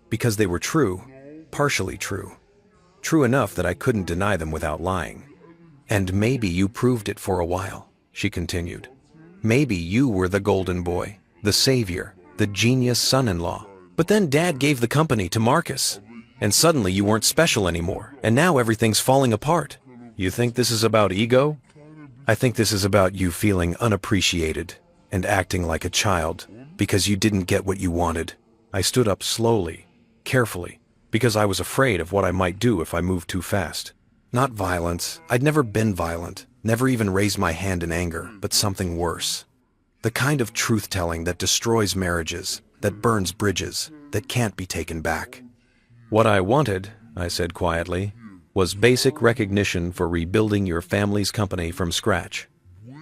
Because they were true, partially true. True enough that I couldn't deny them without lying. And maybe you proved it for a while, she continued. Maybe you were the golden boy, the savior, the genius son-in-law. But then Dad gave the company to Marcus. And suddenly you weren't special anymore, and now everything's falling apart. You think this is about ego? I think this is about you feeling unappreciated and acting like a child because you didn't get what you wanted. I stood up slowly, carefully, because I was afraid of what I might do if I moved too fast. Not violence. I'd never been violent, never even raised my hand in anger, but something worse. The kind of truth-telling that destroys marriages, that burns bridges, that can't be taken back. What I wanted, I said quietly, was basic recognition for rebuilding your family's company from scratch.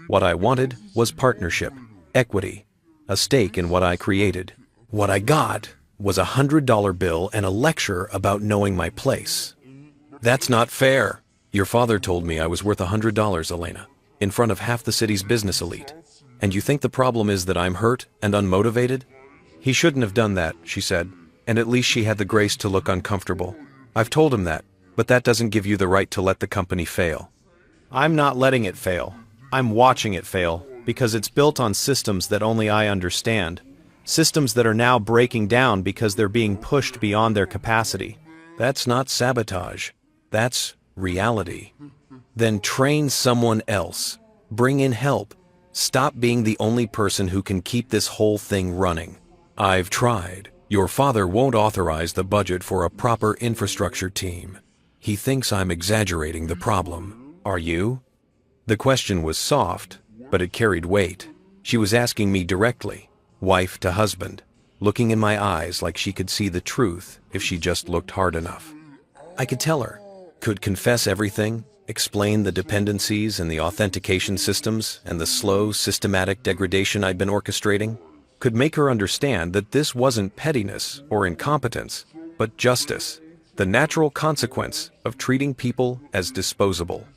What I wanted was partnership, equity, a stake in what I created. What I got was a $100 bill and a lecture about knowing my place. That's not fair. Your father told me I was worth $100, Elena, in front of half the city's business elite. And you think the problem is that I'm hurt and unmotivated? He shouldn't have done that, she said, and at least she had the grace to look uncomfortable. I've told him that, but that doesn't give you the right to let the company fail. I'm not letting it fail. I'm watching it fail, because it's built on systems that only I understand. Systems that are now breaking down because they're being pushed beyond their capacity. That's not sabotage. That's reality. Then train someone else. Bring in help. Stop being the only person who can keep this whole thing running. I've tried. Your father won't authorize the budget for a proper infrastructure team. He thinks I'm exaggerating the problem. Are you? The question was soft, but it carried weight. She was asking me directly, wife to husband, looking in my eyes like she could see the truth if she just looked hard enough. I could tell her, could confess everything, explain the dependencies and the authentication systems and the slow, systematic degradation I'd been orchestrating. Could make her understand that this wasn't pettiness or incompetence, but justice, the natural consequence of treating people as disposable.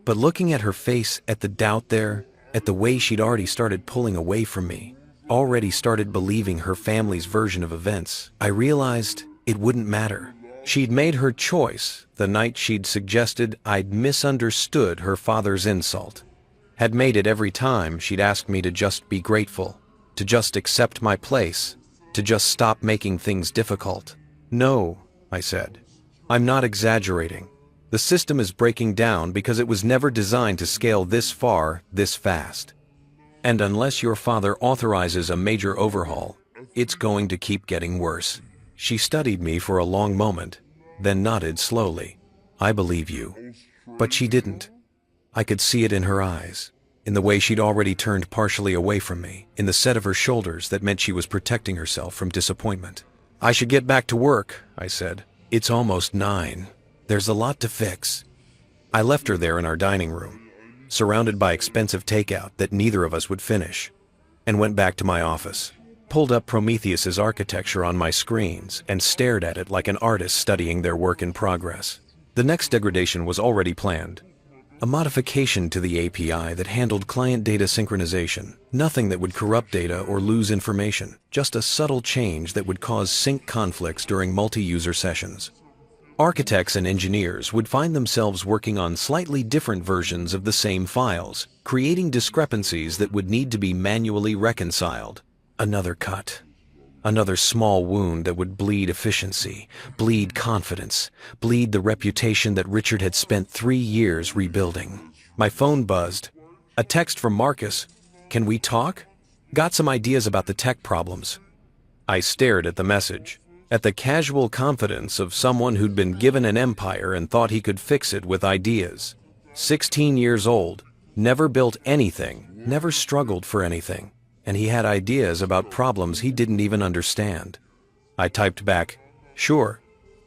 But looking at her face, at the doubt there, at the way she'd already started pulling away from me, already started believing her family's version of events, I realized it wouldn't matter. She'd made her choice the night she'd suggested I'd misunderstood her father's insult. Had made it every time she'd asked me to just be grateful, to just accept my place, to just stop making things difficult. No, I said. I'm not exaggerating. The system is breaking down because it was never designed to scale this far, this fast. And unless your father authorizes a major overhaul, it's going to keep getting worse. She studied me for a long moment, then nodded slowly. I believe you. But she didn't. I could see it in her eyes, in the way she'd already turned partially away from me, in the set of her shoulders that meant she was protecting herself from disappointment. I should get back to work, I said. It's almost 9. There's a lot to fix. I left her there in our dining room, surrounded by expensive takeout that neither of us would finish, and went back to my office. Pulled up Prometheus's architecture on my screens and stared at it like an artist studying their work in progress. The next degradation was already planned. A modification to the API that handled client data synchronization. Nothing that would corrupt data or lose information. Just a subtle change that would cause sync conflicts during multi-user sessions. Architects and engineers would find themselves working on slightly different versions of the same files, creating discrepancies that would need to be manually reconciled. Another cut. Another small wound that would bleed efficiency, bleed confidence, bleed the reputation that Richard had spent 3 years rebuilding. My phone buzzed. A text from Marcus. Can we talk? Got some ideas about the tech problems. I stared at the message, at the casual confidence of someone who'd been given an empire and thought he could fix it with ideas. 16 years old, never built anything, never struggled for anything. And he had ideas about problems he didn't even understand. I typed back, sure,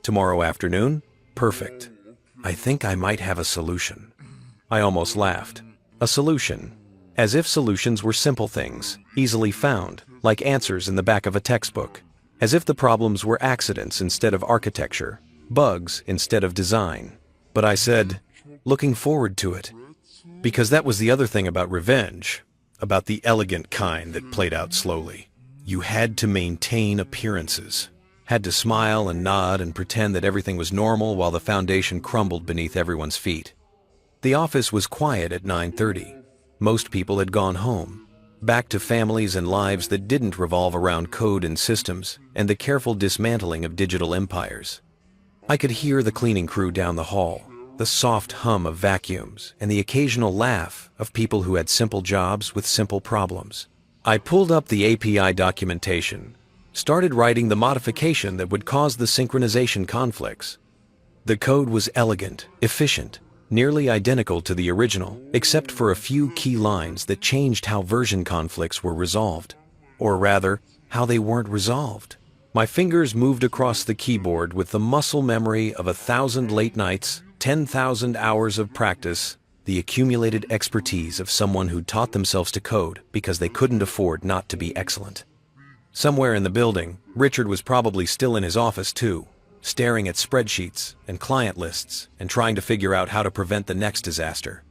tomorrow afternoon, perfect. I think I might have a solution. I almost laughed. A solution. As if solutions were simple things, easily found, like answers in the back of a textbook. As if the problems were accidents instead of architecture, bugs instead of design. But I said, looking forward to it. Because that was the other thing about revenge. About the elegant kind that played out slowly. You had to maintain appearances. Had to smile and nod and pretend that everything was normal while the foundation crumbled beneath everyone's feet. The office was quiet at 9:30. Most people had gone home, back to families and lives that didn't revolve around code and systems and the careful dismantling of digital empires. I could hear the cleaning crew down the hall, the soft hum of vacuums, and the occasional laugh of people who had simple jobs with simple problems. I pulled up the API documentation, started writing the modification that would cause the synchronization conflicts. The code was elegant, efficient, nearly identical to the original, except for a few key lines that changed how version conflicts were resolved. Or rather, how they weren't resolved. My fingers moved across the keyboard with the muscle memory of 1,000 late nights, 10,000 hours of practice, the accumulated expertise of someone who taught themselves to code because they couldn't afford not to be excellent. Somewhere in the building, Richard was probably still in his office too, staring at spreadsheets and client lists and trying to figure out how to prevent the next disaster.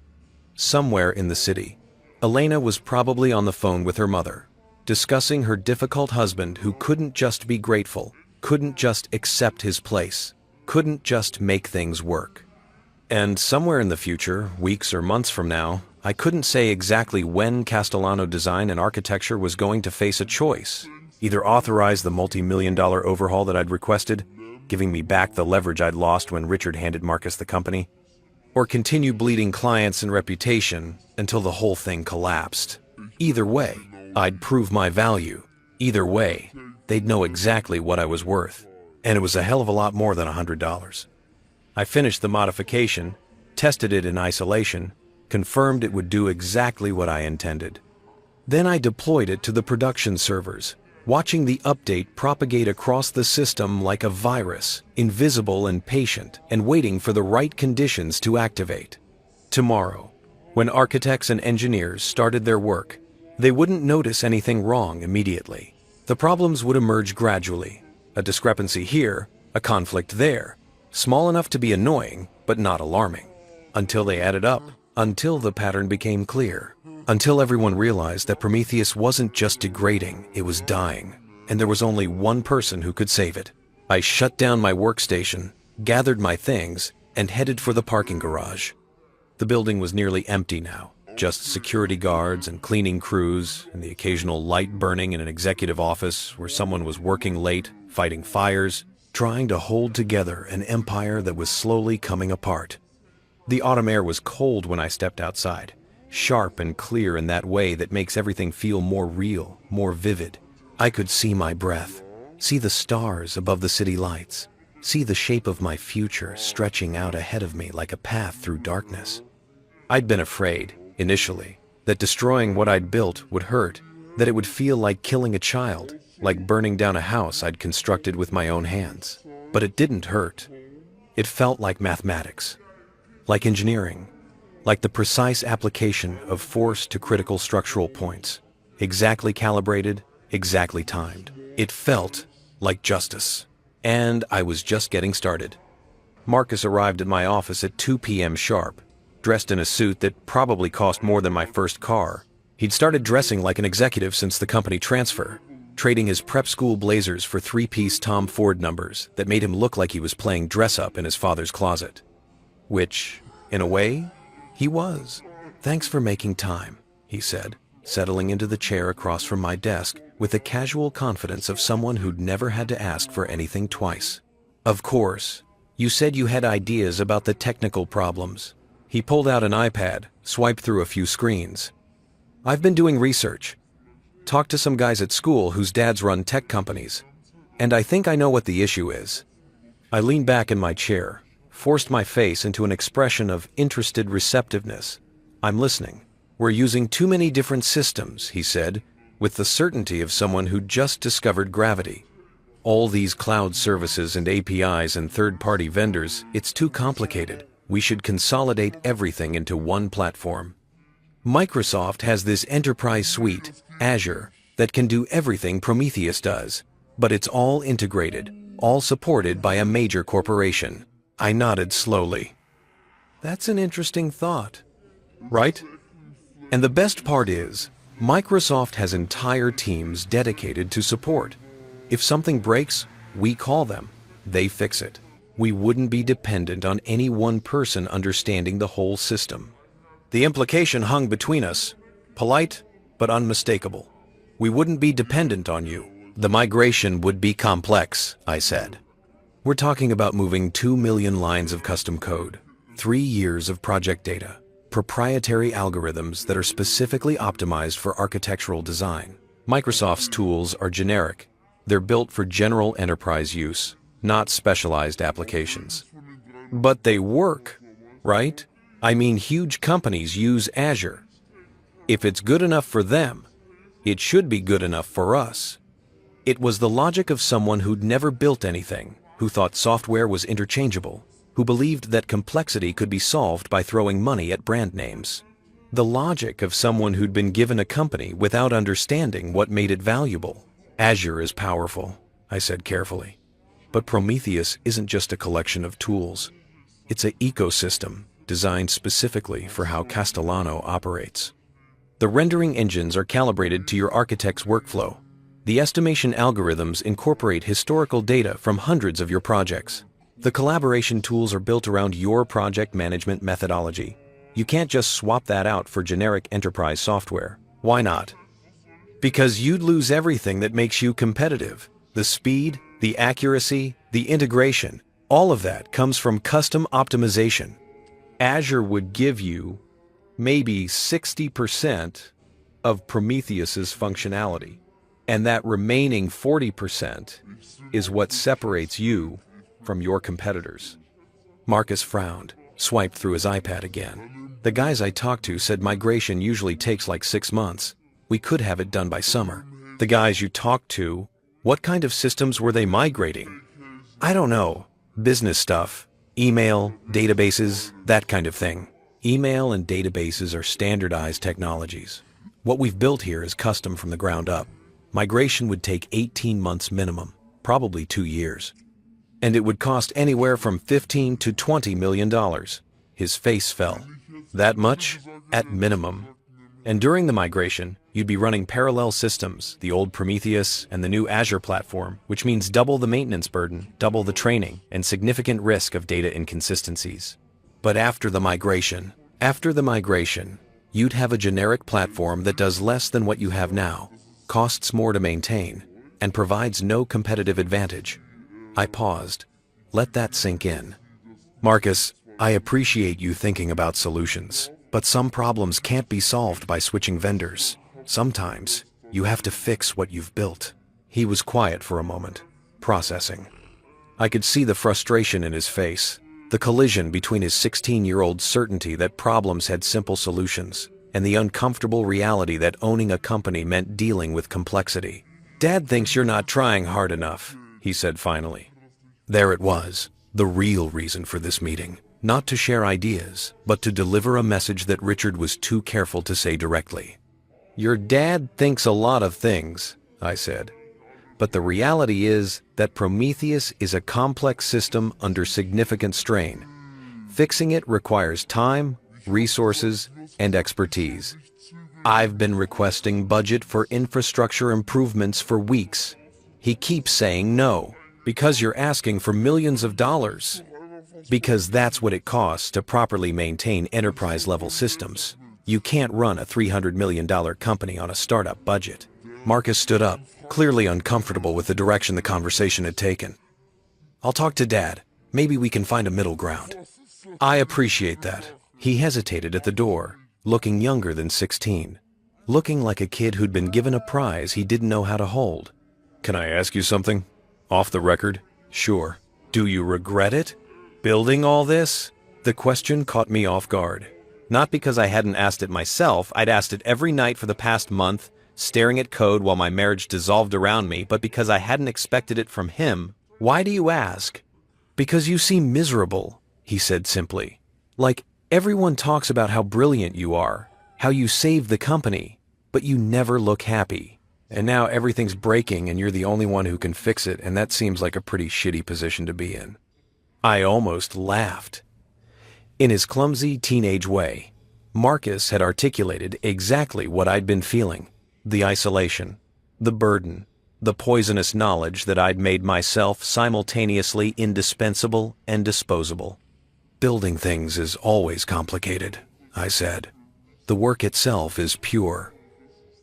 Somewhere in the city, Elena was probably on the phone with her mother, discussing her difficult husband who couldn't just be grateful, couldn't just accept his place, couldn't just make things work. And somewhere in the future, weeks or months from now, I couldn't say exactly when Castellano Design and Architecture was going to face a choice. Either authorize the multi-million-dollar overhaul that I'd requested, giving me back the leverage I'd lost when Richard handed Marcus the company, or continue bleeding clients and reputation until the whole thing collapsed. Either way, I'd prove my value. Either way, they'd know exactly what I was worth. And it was a hell of a lot more than $100. I finished the modification, tested it in isolation, confirmed it would do exactly what I intended. Then I deployed it to the production servers, watching the update propagate across the system like a virus, invisible and patient, and waiting for the right conditions to activate. Tomorrow, when architects and engineers started their work, they wouldn't notice anything wrong immediately. The problems would emerge gradually. A discrepancy here, a conflict there, small enough to be annoying, but not alarming. Until they added up, until the pattern became clear. Until everyone realized that Prometheus wasn't just degrading, it was dying, and there was only one person who could save it. I shut down my workstation, gathered my things, and headed for the parking garage. The building was nearly empty now, just security guards and cleaning crews, and the occasional light burning in an executive office where someone was working late, fighting fires, trying to hold together an empire that was slowly coming apart. The autumn air was cold when I stepped outside. Sharp and clear in that way that makes everything feel more real, more vivid. I could see my breath, see the stars above the city lights, see the shape of my future stretching out ahead of me like a path through darkness. I'd been afraid, initially, that destroying what I'd built would hurt, that it would feel like killing a child, like burning down a house I'd constructed with my own hands. But it didn't hurt. It felt like mathematics, like engineering, like the precise application of force to critical structural points, exactly calibrated, exactly timed. It felt like justice. And I was just getting started. Marcus arrived at my office at 2 p.m. sharp, dressed in a suit that probably cost more than my first car. He'd started dressing like an executive since the company transfer, trading his prep school blazers for 3-piece Tom Ford numbers that made him look like he was playing dress-up in his father's closet. Which, in a way, he was. "Thanks for making time," he said, settling into the chair across from my desk with the casual confidence of someone who'd never had to ask for anything twice. "Of course, you said you had ideas about the technical problems." He pulled out an iPad, swiped through a few screens. "I've been doing research. Talked to some guys at school whose dads run tech companies, and I think I know what the issue is." I leaned back in my chair, forced my face into an expression of interested receptiveness. "I'm listening." "We're using too many different systems," he said, with the certainty of someone who'd just discovered gravity. "All these cloud services and APIs and third-party vendors, it's too complicated. We should consolidate everything into one platform. Microsoft has this enterprise suite, Azure, that can do everything Prometheus does, but it's all integrated, all supported by a major corporation." I nodded slowly. "That's an interesting thought, right? And the best part is, Microsoft has entire teams dedicated to support. If something breaks, We call them, they fix it. We wouldn't be dependent on any one person understanding the whole system. The implication hung between us, polite but unmistakable. We wouldn't be dependent on you. The migration would be complex, I said. We're talking about moving 2 million lines of custom code, 3 years of project data, proprietary algorithms that are specifically optimized for architectural design. Microsoft's tools are generic. They're built for general enterprise use, not specialized applications. But they work, right? I mean, huge companies use Azure. If it's good enough for them, it should be good enough for us. It was the logic of someone who'd never built anything, who thought software was interchangeable, who believed that complexity could be solved by throwing money at brand names. The logic of someone who'd been given a company without understanding what made it valuable. Azure is powerful, I said carefully. But Prometheus isn't just a collection of tools. It's an ecosystem designed specifically for how Castellano operates. The rendering engines are calibrated to your architect's workflow. The estimation algorithms incorporate historical data from hundreds of your projects. The collaboration tools are built around your project management methodology. You can't just swap that out for generic enterprise software. Why not? Because you'd lose everything that makes you competitive. The speed, the accuracy, the integration, all of that comes from custom optimization. Azure would give you maybe 60% of Prometheus's functionality, and that remaining 40% is what separates you from your competitors. Marcus frowned, swiped through his iPad again. The guys I talked to said migration usually takes like 6 months. We could have it done by summer. The guys you talked to, what kind of systems were they migrating? I don't know. Business stuff. Email, databases, that kind of thing. Email and databases are standardized technologies. What we've built here is custom from the ground up. Migration would take 18 months minimum, probably 2 years. And it would cost anywhere from $15 to $20 million. His face fell. That much? At minimum. And during the migration, you'd be running parallel systems, the old Prometheus and the new Azure platform, which means double the maintenance burden, double the training, and significant risk of data inconsistencies. But after the migration, you'd have a generic platform that does less than what you have now, costs more to maintain, and provides no competitive advantage. I paused. Let that sink in. Marcus, I appreciate you thinking about solutions, but some problems can't be solved by switching vendors. Sometimes, you have to fix what you've built. He was quiet for a moment, processing. I could see the frustration in his face, the collision between his 16-year-old certainty that problems had simple solutions, and the uncomfortable reality that owning a company meant dealing with complexity. Dad thinks you're not trying hard enough, he said finally. There it was, the real reason for this meeting. Not to share ideas, but to deliver a message that Richard was too careful to say directly. Your dad thinks a lot of things, I said. But the reality is that Prometheus is a complex system under significant strain. Fixing it requires time, resources, and expertise. I've been requesting budget for infrastructure improvements for weeks. He keeps saying no, because you're asking for millions of dollars. Because that's what it costs to properly maintain enterprise-level systems. You can't run a $300 million company on a startup budget. Marcus stood up, clearly uncomfortable with the direction the conversation had taken. I'll talk to Dad. Maybe we can find a middle ground. I appreciate that. He hesitated at the door, looking younger than 16. Looking like a kid who'd been given a prize he didn't know how to hold. Can I ask you something? Off the record? Sure. Do you regret it? Building all this? The question caught me off guard. Not because I hadn't asked it myself, I'd asked it every night for the past month, staring at code while my marriage dissolved around me, but because I hadn't expected it from him. Why do you ask? Because you seem miserable, he said simply. Like, everyone talks about how brilliant you are, how you saved the company, but you never look happy. And now everything's breaking and you're the only one who can fix it, and that seems like a pretty shitty position to be in. I almost laughed. In his clumsy teenage way, Marcus had articulated exactly what I'd been feeling. The isolation, the burden, The poisonous knowledge that I'd made myself simultaneously indispensable and disposable. Building things is always complicated, I said. The work itself is pure.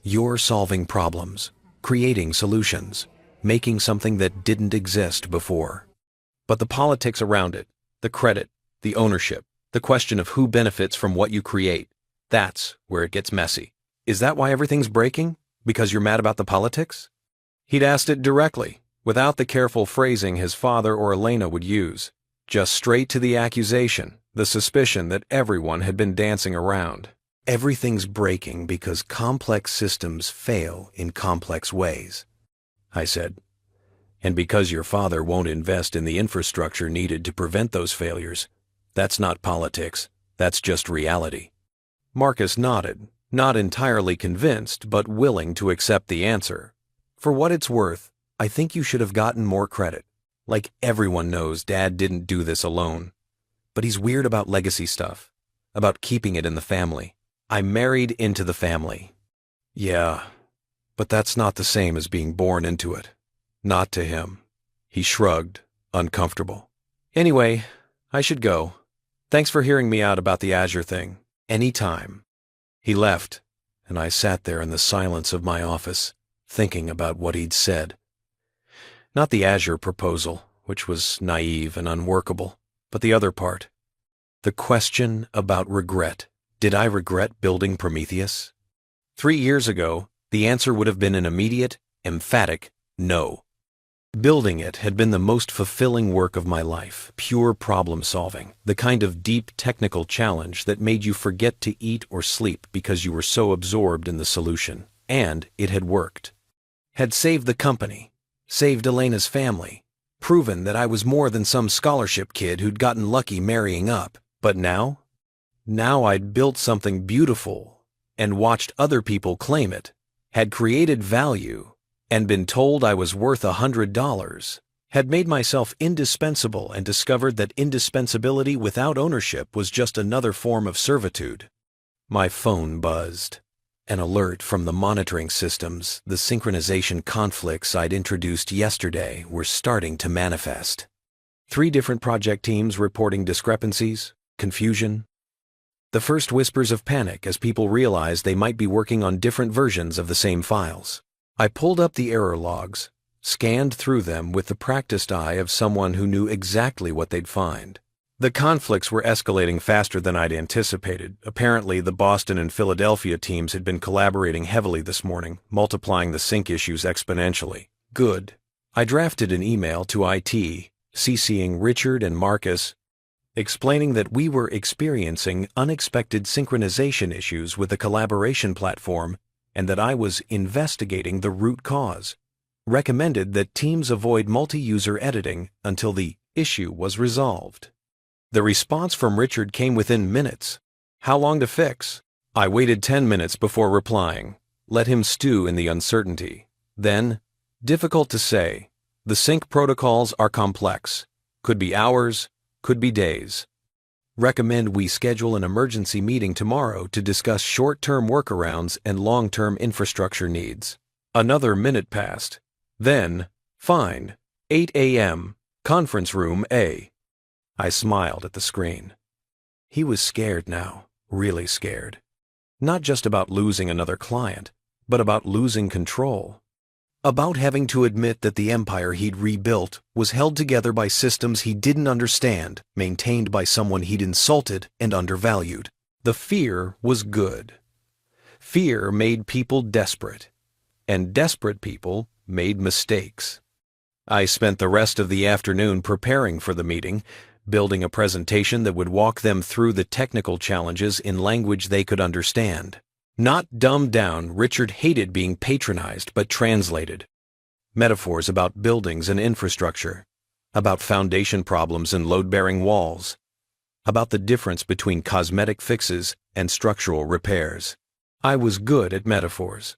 You're solving problems, creating solutions, making something that didn't exist before. But the politics around it, the credit, the ownership, the question of who benefits from what you create, that's where it gets messy. Is that why everything's breaking? Because you're mad about the politics? He'd asked it directly, without the careful phrasing his father or Elena would use. Just straight to the accusation, the suspicion that everyone had been dancing around. Everything's breaking because complex systems fail in complex ways, I said. And because your father won't invest in the infrastructure needed to prevent those failures. That's not politics, that's just reality. Marcus nodded, not entirely convinced, but willing to accept the answer. For what it's worth, I think you should have gotten more credit. Like everyone knows Dad didn't do this alone. But he's weird about legacy stuff, about keeping it in the family. I married into the family. Yeah, but that's not the same as being born into it. Not to him. He shrugged, uncomfortable. Anyway, I should go. Thanks for hearing me out about the Azure thing. Anytime. He left, and I sat there in the silence of my office, thinking about what he'd said. Not the Azure proposal, which was naive and unworkable, but the other part. The question about regret. Did I regret building Prometheus? 3 years ago, the answer would have been an immediate, emphatic no. Building it had been the most fulfilling work of my life, pure problem solving, the kind of deep technical challenge that made you forget to eat or sleep because you were so absorbed in the solution. And it had worked. Had saved the company, saved Elena's family, proven that I was more than some scholarship kid who'd gotten lucky marrying up. But now? Now I'd built something beautiful and watched other people claim it, had created value, and been told I was worth $100, had made myself indispensable and discovered that indispensability without ownership was just another form of servitude. My phone buzzed. An alert from the monitoring systems, the synchronization conflicts I'd introduced yesterday were starting to manifest. 3 different project teams reporting discrepancies, confusion. The first whispers of panic as people realized they might be working on different versions of the same files. I pulled up the error logs, scanned through them with the practiced eye of someone who knew exactly what they'd find. The conflicts were escalating faster than I'd anticipated. Apparently, the Boston and Philadelphia teams had been collaborating heavily this morning, multiplying the sync issues exponentially. Good. I drafted an email to IT, CCing Richard and Marcus, explaining that we were experiencing unexpected synchronization issues with the collaboration platform and that I was investigating the root cause. Recommended that teams avoid multi-user editing until the issue was resolved. The response from Richard came within minutes. How long to fix? I waited 10 minutes before replying. Let him stew in the uncertainty. Then, difficult to say. The sync protocols are complex. Could be hours, could be days. Recommend we schedule an emergency meeting tomorrow to discuss short-term workarounds and long-term infrastructure needs. Another minute passed. Then, fine, 8 a.m., conference room A. I smiled at the screen. He was scared now, really scared. Not just about losing another client, but about losing control. About having to admit that the empire he'd rebuilt was held together by systems he didn't understand, maintained by someone he'd insulted and undervalued. The fear was good. Fear made people desperate, and desperate people made mistakes. I spent the rest of the afternoon preparing for the meeting, building a presentation that would walk them through the technical challenges in language they could understand. Not dumbed down, Richard hated being patronized but translated. Metaphors about buildings and infrastructure, about foundation problems and load-bearing walls, about the difference between cosmetic fixes and structural repairs. I was good at metaphors.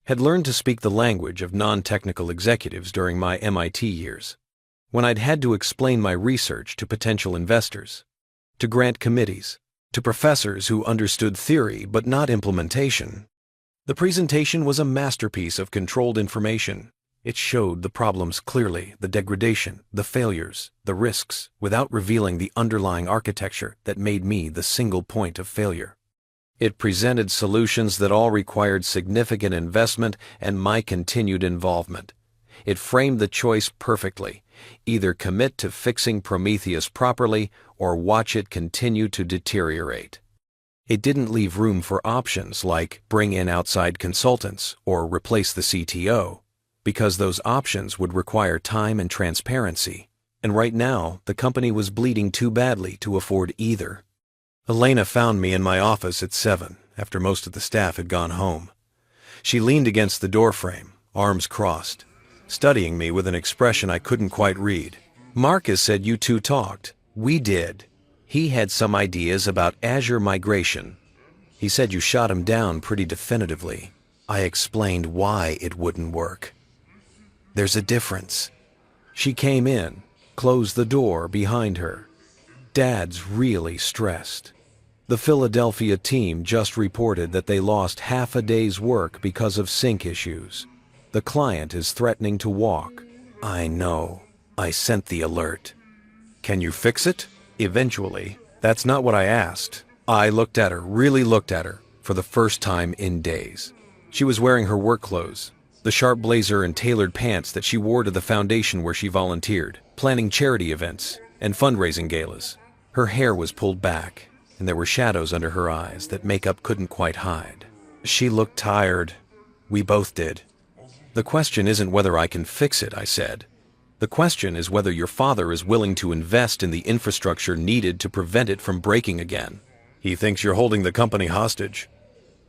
Had learned to speak the language of non-technical executives during my MIT years, when I'd had to explain my research to potential investors, to grant committees, to professors who understood theory but not implementation. The presentation was a masterpiece of controlled information, It showed the problems clearly, the degradation, the failures, the risks, without revealing the underlying architecture that made me the single point of failure. It presented solutions that all required significant investment and my continued involvement. It framed the choice perfectly: either commit to fixing Prometheus properly or watch it continue to deteriorate. It didn't leave room for options like bring in outside consultants or replace the CTO, because those options would require time and transparency, and right now the company was bleeding too badly to afford either. Elena found me in my office at 7, after most of the staff had gone home. She leaned against the doorframe, arms crossed, studying me with an expression I couldn't quite read. "Marcus said you two talked." "We did. He had some ideas about Azure migration. He said you shot him down pretty definitively." I explained why it wouldn't work. "There's a difference." She came in, closed the door behind her. "Dad's really stressed. The Philadelphia team just reported that they lost half a day's work because of sync issues. The client is threatening to walk." "I know. I sent the alert." "Can you fix it?" "Eventually." That's not what I asked. I looked at her, really looked at her, for the first time in days. She was wearing her work clothes, the sharp blazer and tailored pants that she wore to the foundation where she volunteered, planning charity events and fundraising galas. Her hair was pulled back, and there were shadows under her eyes that makeup couldn't quite hide. She looked tired. We both did. "The question isn't whether I can fix it," I said. "The question is whether your father is willing to invest in the infrastructure needed to prevent it from breaking again." "He thinks you're holding the company hostage."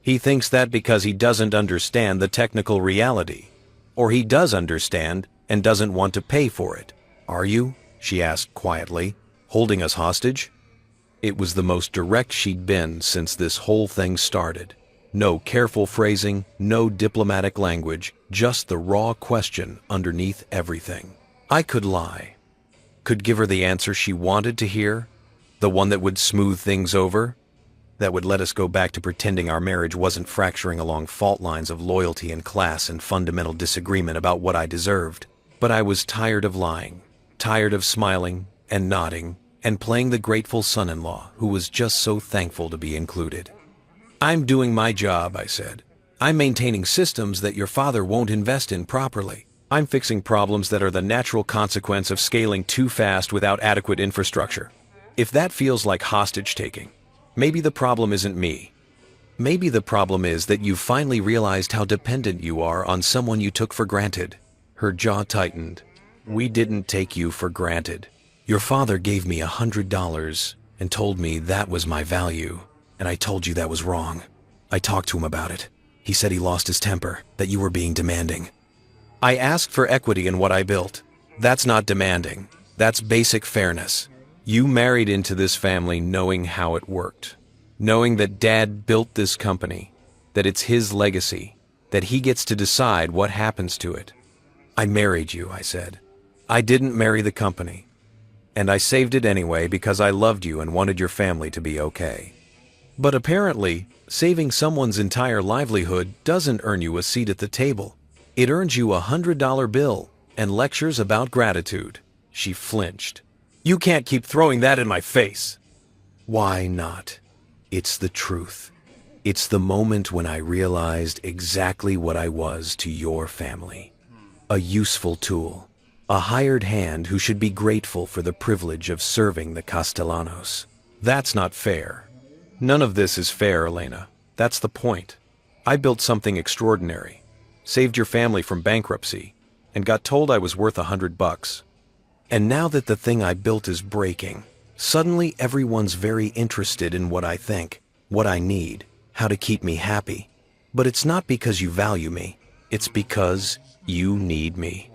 "He thinks that because he doesn't understand the technical reality. Or he does understand and doesn't want to pay for it." "Are you?" she asked quietly. "Holding us hostage?" It was the most direct she'd been since this whole thing started. No careful phrasing, no diplomatic language, just the raw question underneath everything. I could lie. Could give her the answer she wanted to hear, the one that would smooth things over, that would let us go back to pretending our marriage wasn't fracturing along fault lines of loyalty and class and fundamental disagreement about what I deserved. But I was tired of lying, tired of smiling and nodding and playing the grateful son-in-law who was just so thankful to be included. "I'm doing my job," I said. "I'm maintaining systems that your father won't invest in properly. I'm fixing problems that are the natural consequence of scaling too fast without adequate infrastructure. If that feels like hostage-taking, maybe the problem isn't me. Maybe the problem is that you've finally realized how dependent you are on someone you took for granted." Her jaw tightened. "We didn't take you for granted. Your father gave me $100 and told me that was my value, and I told you that was wrong. I talked to him about it. He said he lost his temper, that you were being demanding. I asked for equity in what I built. That's not demanding. That's basic fairness. You married into this family knowing how it worked, knowing that Dad built this company, that it's his legacy, that he gets to decide what happens to it. I married you," I said. "I didn't marry the company. And I saved it anyway because I loved you and wanted your family to be okay. But apparently, saving someone's entire livelihood doesn't earn you a seat at the table. It earns you a $100 bill and lectures about gratitude." She flinched. "You can't keep throwing that in my face." "Why not? It's the truth. It's the moment when I realized exactly what I was to your family. A useful tool. A hired hand who should be grateful for the privilege of serving the Castellanos. That's not fair. None of this is fair, Elena. That's the point. I built something extraordinary, saved your family from bankruptcy, and got told I was worth $100. And now that the thing I built is breaking, suddenly everyone's very interested in what I think, what I need, how to keep me happy. But it's not because you value me. It's because you need me."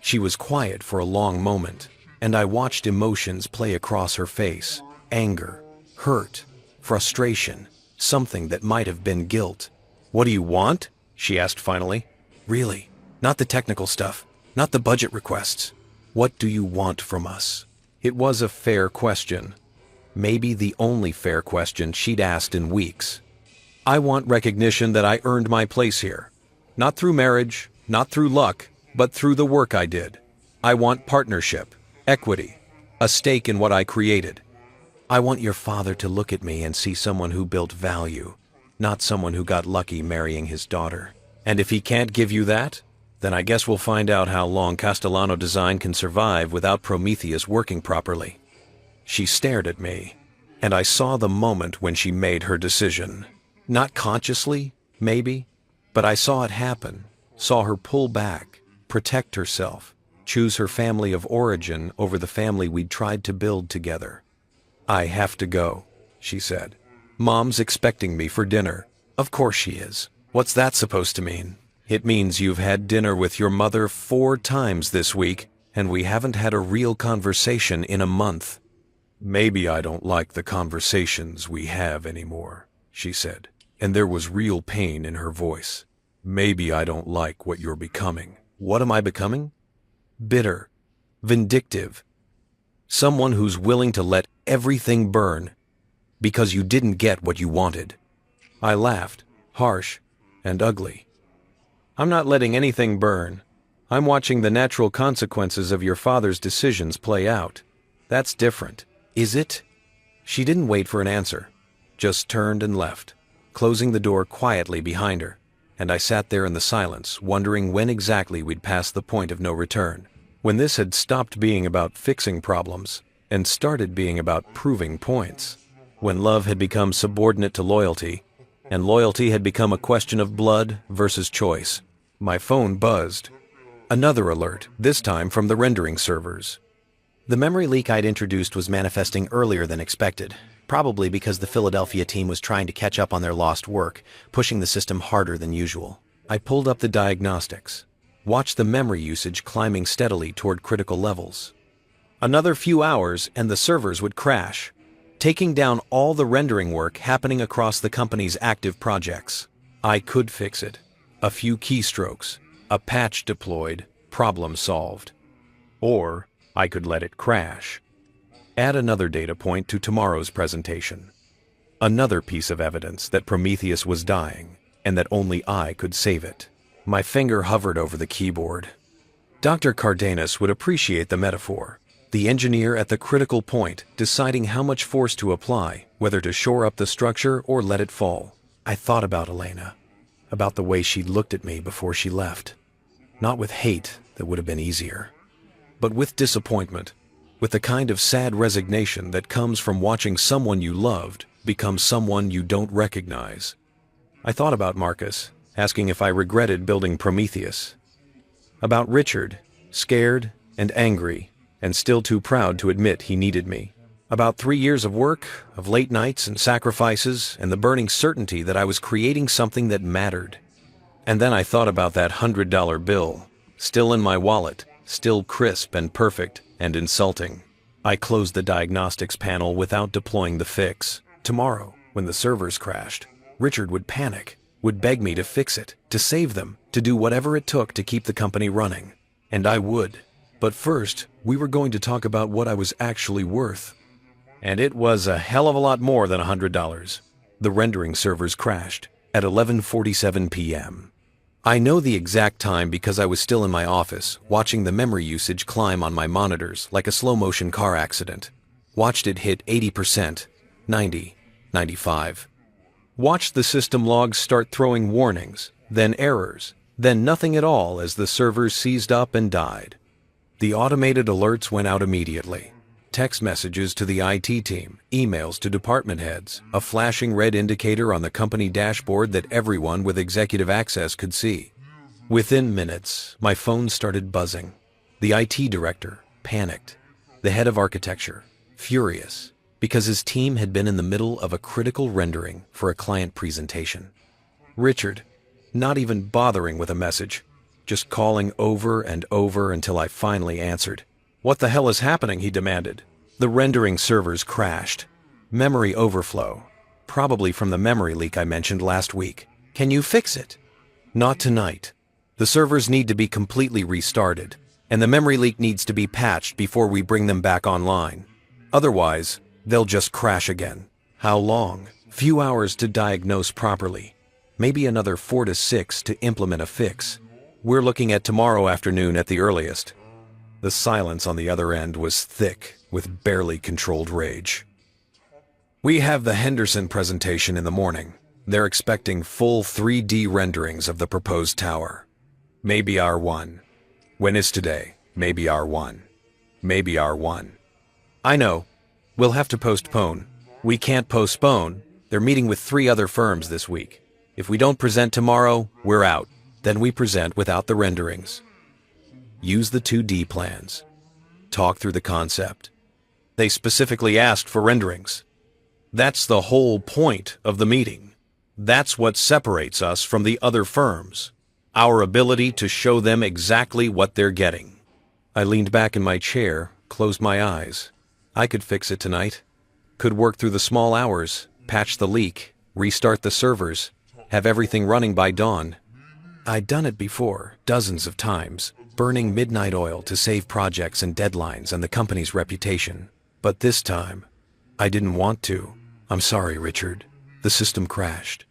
She was quiet for a long moment, and I watched emotions play across her face. Anger, hurt, frustration, something that might have been guilt. "What do you want?" she asked finally. "Really, not the technical stuff, not the budget requests. What do you want from us?" It was a fair question. Maybe the only fair question she'd asked in weeks. "I want recognition that I earned my place here. Not through marriage, not through luck, but through the work I did. I want partnership, equity, a stake in what I created. I want your father to look at me and see someone who built value, not someone who got lucky marrying his daughter. And if he can't give you that, then I guess we'll find out how long Castellano Design can survive without Prometheus working properly. She stared at me, and I saw the moment when she made her decision. Not consciously, maybe, but I saw it happen, saw her pull back, protect herself, choose her family of origin over the family we'd tried to build together. "I have to go," she said. "Mom's expecting me for dinner." "Of course she is. What's that supposed to mean?" "It means you've had dinner with your mother 4 times this week, and we haven't had a real conversation in a month." "Maybe I don't like the conversations we have anymore," she said, and there was real pain in her voice. "Maybe I don't like what you're becoming." "What am I becoming?" "Bitter, vindictive, someone who's willing to let everything burn because you didn't get what you wanted." I laughed, harsh and ugly. "I'm not letting anything burn. I'm watching the natural consequences of your father's decisions play out. That's different." "Is it?" She didn't wait for an answer, just turned and left, closing the door quietly behind her, and I sat there in the silence, wondering when exactly we'd pass the point of no return, when this had stopped being about fixing problems and started being about proving points, when love had become subordinate to loyalty, and loyalty had become a question of blood versus choice. My phone buzzed. Another alert, this time from the rendering servers. The memory leak I'd introduced was manifesting earlier than expected, probably because the Philadelphia team was trying to catch up on their lost work, pushing the system harder than usual. I pulled up the diagnostics, watched the memory usage climbing steadily toward critical levels. Another few hours and the servers would crash, taking down all the rendering work happening across the company's active projects. I could fix it. A few keystrokes, a patch deployed, problem solved. Or I could let it crash. Add another data point to tomorrow's presentation. Another piece of evidence that Prometheus was dying, and that only I could save it. My finger hovered over the keyboard. Dr. Cardenas would appreciate the metaphor. The engineer at the critical point, deciding how much force to apply, whether to shore up the structure or let it fall. I thought about Elena, about the way she'd looked at me before she left. Not with hate, that would have been easier, but with disappointment, with the kind of sad resignation that comes from watching someone you loved become someone you don't recognize. I thought about Marcus, asking if I regretted building Prometheus. About Richard, scared and angry, and still too proud to admit he needed me. About 3 years of work, of late nights and sacrifices, and the burning certainty that I was creating something that mattered. And then I thought about that $100 bill, still in my wallet, still crisp and perfect and insulting. I closed the diagnostics panel without deploying the fix. Tomorrow, when the servers crashed, Richard would panic, would beg me to fix it, to save them, to do whatever it took to keep the company running. And I would. But first, we were going to talk about what I was actually worth. And it was a hell of a lot more than $100. The rendering servers crashed at 11:47 p.m. I know the exact time because I was still in my office, watching the memory usage climb on my monitors like a slow-motion car accident. Watched it hit 80%, 90, 95. Watched the system logs start throwing warnings, then errors, then nothing at all as the servers seized up and died. The automated alerts went out immediately. Text messages to the IT team, emails to department heads, a flashing red indicator on the company dashboard that everyone with executive access could see. Within minutes, my phone started buzzing. The IT director, panicked. The head of architecture, furious, because his team had been in the middle of a critical rendering for a client presentation. Richard, not even bothering with a message, just calling over and over until I finally answered. "What the hell is happening?" he demanded. The rendering servers crashed. Memory overflow, probably from the memory leak I mentioned last week. "Can you fix it?" "Not tonight. The servers need to be completely restarted, and the memory leak needs to be patched before we bring them back online. Otherwise, they'll just crash again." "How long?" "Few hours to diagnose properly. Maybe another 4 to 6 to implement a fix. We're looking at tomorrow afternoon at the earliest. The silence on the other end was thick with barely controlled rage. We have the Henderson presentation in the morning. They're expecting full 3D renderings of the proposed tower. Maybe R1. When is today? Maybe R1. Maybe R1. I know. We'll have to postpone. We can't postpone. They're meeting with 3 other firms this week. If we don't present tomorrow, we're out. Then we present without the renderings. Use the 2D plans. Talk through the concept. They specifically asked for renderings. That's the whole point of the meeting. That's what separates us from the other firms. Our ability to show them exactly what they're getting. I leaned back in my chair, closed my eyes. I could fix it tonight. Could work through the small hours, patch the leak, restart the servers, have everything running by dawn. I'd done it before, dozens of times, burning midnight oil to save projects and deadlines and the company's reputation. But this time, I didn't want to. I'm sorry, Richard. The system crashed.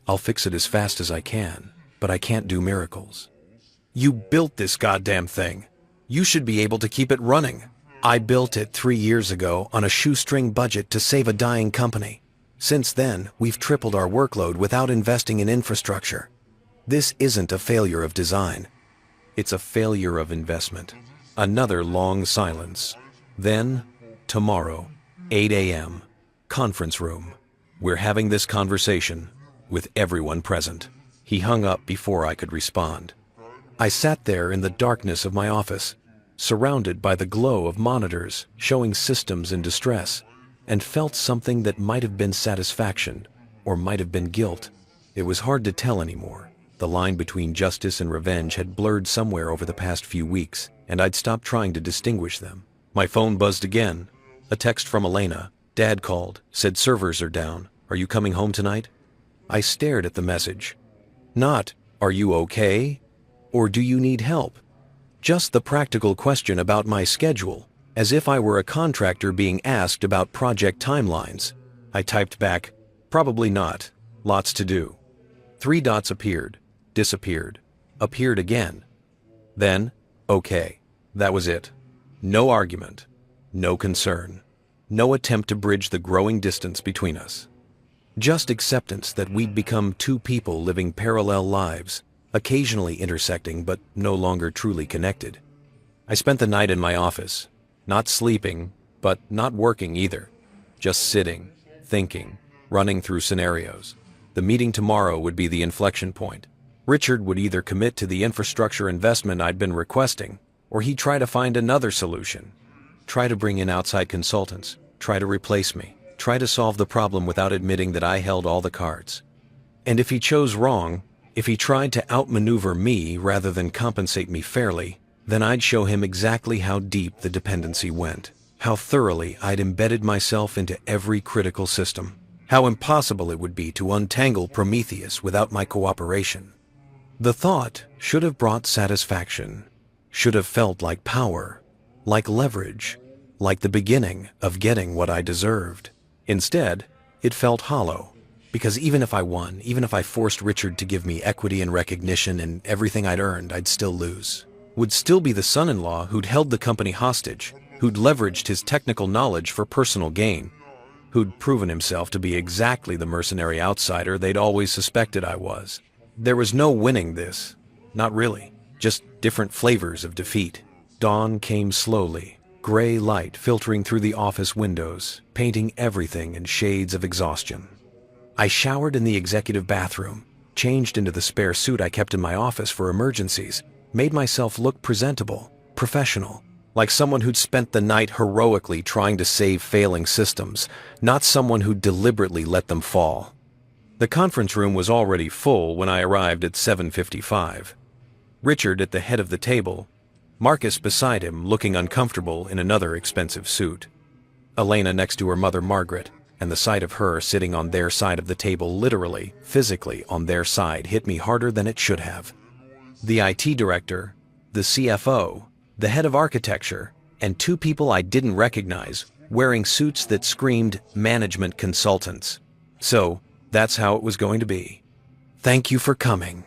I'll fix it as fast as I can, but I can't do miracles. You built this goddamn thing. You should be able to keep it running. I built it 3 years ago on a shoestring budget to save a dying company. Since then, we've tripled our workload without investing in infrastructure. This isn't a failure of design. It's a failure of investment. Another long silence. Then, tomorrow, 8 a.m., conference room. We're having this conversation with everyone present. He hung up before I could respond. I sat there in the darkness of my office, surrounded by the glow of monitors showing systems in distress, and felt something that might have been satisfaction or might have been guilt. It was hard to tell anymore. The line between justice and revenge had blurred somewhere over the past few weeks, and I'd stopped trying to distinguish them. My phone buzzed again. A text from Elena. Dad called, said servers are down. Are you coming home tonight? I stared at the message. Not, are you okay? Or do you need help? Just the practical question about my schedule, as if I were a contractor being asked about project timelines. I typed back, probably not. Lots to do. 3 dots appeared, disappeared, appeared again. Then, okay. That was it. No argument. No concern. No attempt to bridge the growing distance between us. Just acceptance that we'd become 2 people living parallel lives, occasionally intersecting but no longer truly connected. I spent the night in my office, not sleeping, but not working either. Just sitting, thinking, running through scenarios. The meeting tomorrow would be the inflection point. Richard would either commit to the infrastructure investment I'd been requesting, or he'd try to find another solution. Try to bring in outside consultants, try to replace me, try to solve the problem without admitting that I held all the cards. And if he chose wrong, if he tried to outmaneuver me rather than compensate me fairly, then I'd show him exactly how deep the dependency went, how thoroughly I'd embedded myself into every critical system, how impossible it would be to untangle Prometheus without my cooperation. The thought should have brought satisfaction, should have felt like power, like leverage, like the beginning of getting what I deserved. Instead, it felt hollow, because even if I won, even if I forced Richard to give me equity and recognition and everything I'd earned, I'd still lose. Would still be the son-in-law who'd held the company hostage, who'd leveraged his technical knowledge for personal gain, who'd proven himself to be exactly the mercenary outsider they'd always suspected I was. There was no winning this. Not really. Just different flavors of defeat. Dawn came slowly, gray light filtering through the office windows, painting everything in shades of exhaustion. I showered in the executive bathroom, changed into the spare suit I kept in my office for emergencies, made myself look presentable, professional, like someone who'd spent the night heroically trying to save failing systems, not someone who'd deliberately let them fall. The conference room was already full when I arrived at 7:55. Richard at the head of the table, Marcus beside him looking uncomfortable in another expensive suit. Elena next to her mother Margaret, and the sight of her sitting on their side of the table literally, physically on their side hit me harder than it should have. The IT director, the CFO, the head of architecture, and 2 people I didn't recognize wearing suits that screamed management consultants. So, that's how it was going to be. "Thank you for coming,"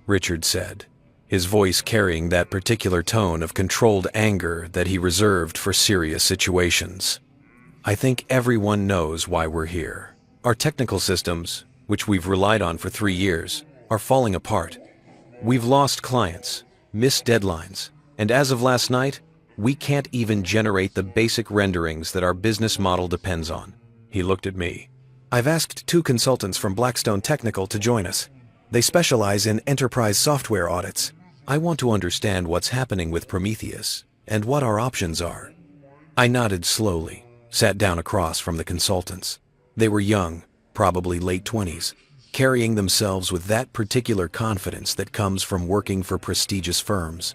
Richard said. his voice carrying that particular tone of controlled anger that he reserved for serious situations. "I think everyone knows why we're here. Our technical systems, which we've relied on for 3 years, are falling apart. We've lost clients, missed deadlines, and as of last night, we can't even generate the basic renderings that our business model depends on." He looked at me. "I've asked 2 consultants from Blackstone Technical to join us. They specialize in enterprise software audits. I want to understand what's happening with Prometheus and what our options are." I nodded slowly, sat down across from the consultants. They were young, probably late 20s, carrying themselves with that particular confidence that comes from working for prestigious firms.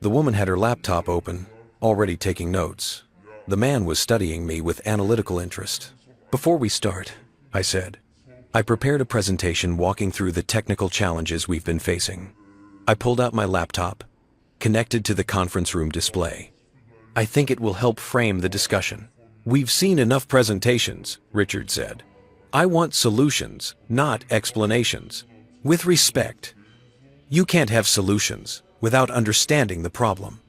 The woman had her laptop open, already taking notes. The man was studying me with analytical interest. "Before we start," I said, "I prepared a presentation walking through the technical challenges we've been facing." I pulled out my laptop, connected to the conference room display. "I think it will help frame the discussion." "We've seen enough presentations," Richard said. "I want solutions, not explanations. With respect, you can't have solutions without understanding the problem."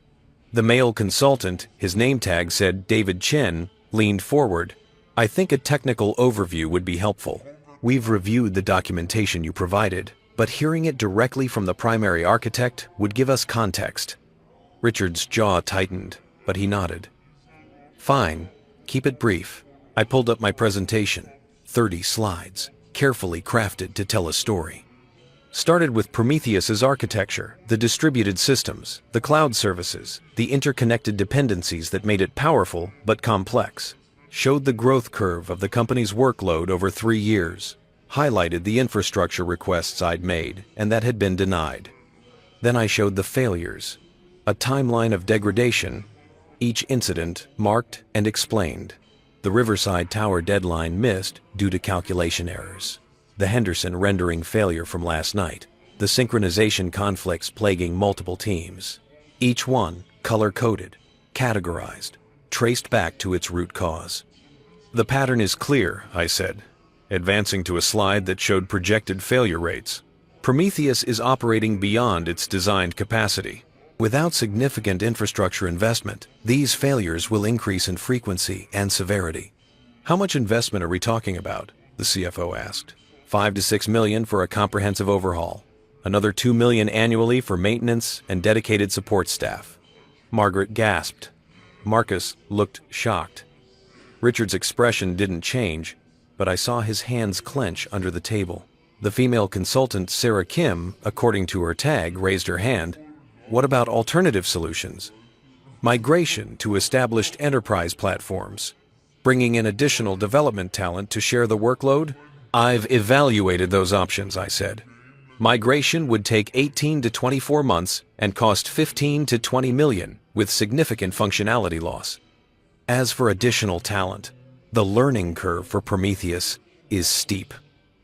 The male consultant, his name tag said David Chen, leaned forward. "I think a technical overview would be helpful. We've reviewed the documentation you provided, but hearing it directly from the primary architect would give us context." Richard's jaw tightened, but he nodded. "Fine, keep it brief." I pulled up my presentation, 30 slides, carefully crafted to tell a story. Started with Prometheus's architecture, the distributed systems, the cloud services, the interconnected dependencies that made it powerful but complex. Showed the growth curve of the company's workload over 3 years. Highlighted the infrastructure requests I'd made and that had been denied. Then I showed the failures, a timeline of degradation, each incident marked and explained. The Riverside Tower deadline missed due to calculation errors. The Henderson rendering failure from last night. The synchronization conflicts plaguing multiple teams. Each one color-coded, categorized, traced back to its root cause. "The pattern is clear," I said, advancing to a slide that showed projected failure rates. "Prometheus is operating beyond its designed capacity. Without significant infrastructure investment, these failures will increase in frequency and severity." "How much investment are we talking about?" the CFO asked. "5 to 6 million for a comprehensive overhaul. Another 2 million annually for maintenance and dedicated support staff." Margaret gasped. Marcus looked shocked. Richard's expression didn't change, but I saw his hands clench under the table. The female consultant, Sarah Kim, according to her tag, raised her hand. "What about alternative solutions? Migration to established enterprise platforms? Bringing in additional development talent to share the workload?" "I've evaluated those options," I said. "Migration would take 18 to 24 months and cost 15 to 20 million, with significant functionality loss. As for additional talent, the learning curve for Prometheus is steep.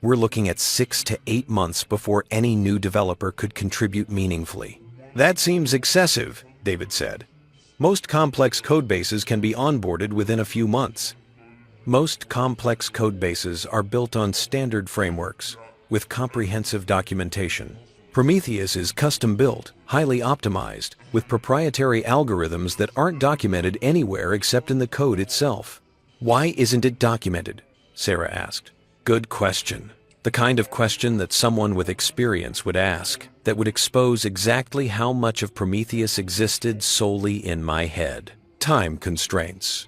We're looking at 6 to 8 months before any new developer could contribute meaningfully." "That seems excessive," David said. "Most complex codebases can be onboarded within a few months." "Most complex codebases are built on standard frameworks, with comprehensive documentation. Prometheus is custom-built, highly optimized, with proprietary algorithms that aren't documented anywhere except in the code itself." "Why isn't it documented?" Sarah asked. "Good question. The kind of question that someone with experience would ask, that would expose exactly how much of Prometheus existed solely in my head. Time constraints."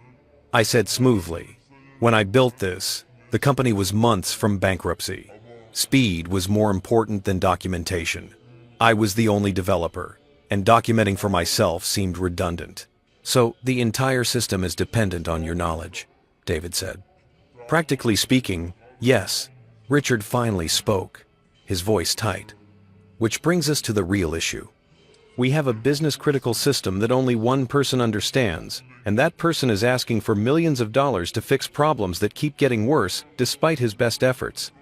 I said smoothly, "When I built this, the company was months from bankruptcy. Speed was more important than documentation. I was the only developer, and documenting for myself seemed redundant. So the entire system is dependent on your knowledge," David said. "Practically speaking, yes." Richard finally spoke, his voice tight. "Which brings us to the real issue. We have a business-critical system that only one person understands, and that person is asking for millions of dollars to fix problems that keep getting worse despite his best efforts."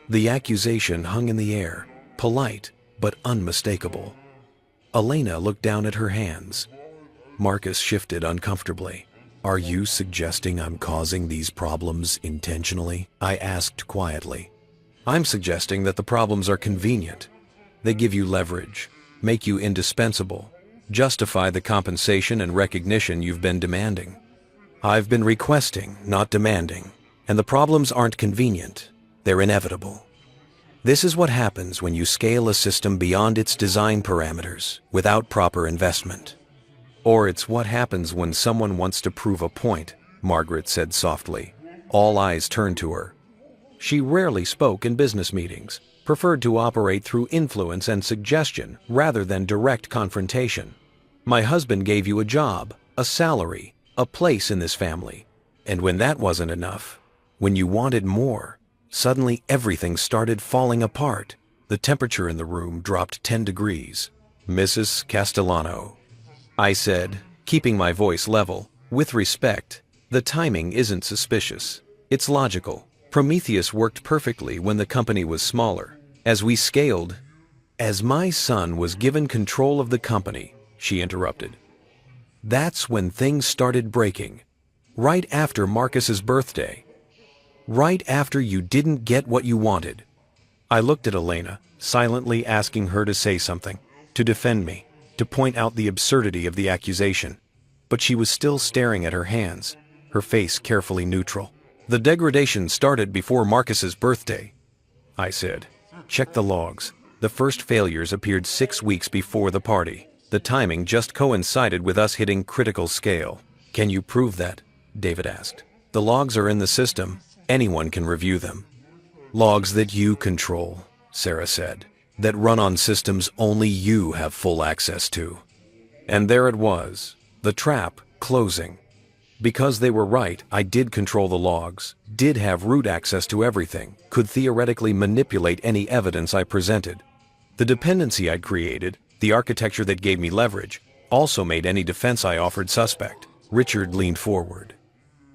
The accusation hung in the air, polite but unmistakable. Elena looked down at her hands. Marcus shifted uncomfortably. "Are you suggesting I'm causing these problems intentionally?" I asked quietly. "I'm suggesting that the problems are convenient. They give you leverage, make you indispensable, justify the compensation and recognition you've been demanding. I've been requesting, not demanding, and the problems aren't convenient, they're inevitable. This is what happens when you scale a system beyond its design parameters without proper investment. Or it's what happens when someone wants to prove a point, Margaret said softly. All eyes turned to her. She rarely spoke in business meetings, preferred to operate through influence and suggestion rather than direct confrontation. My husband gave you a job, a salary, a place in this family. And when that wasn't enough, when you wanted more, suddenly everything started falling apart. The temperature in the room dropped 10 degrees. Mrs. Castellano, I said, keeping my voice level, with respect, the timing isn't suspicious. It's logical. Prometheus worked perfectly when the company was smaller. As we scaled, as my son was given control of the company, she interrupted. That's when things started breaking. Right after Marcus's birthday. Right after you didn't get what you wanted. I looked at Elena, silently asking her to say something, to defend me, to point out the absurdity of the accusation. But she was still staring at her hands, her face carefully neutral. The degradation started before Marcus's birthday, I said. Check the logs. The first failures appeared 6 weeks before the party. The timing just coincided with us hitting critical scale. Can you prove that? David asked. The logs are in the system. Anyone can review them. Logs that you control, Sarah said, that run on systems only you have full access to. And there it was, the trap closing. Because they were right, I did control the logs, did have root access to everything, could theoretically manipulate any evidence I presented. The dependency I'd created, the architecture that gave me leverage, also made any defense I offered suspect. Richard leaned forward.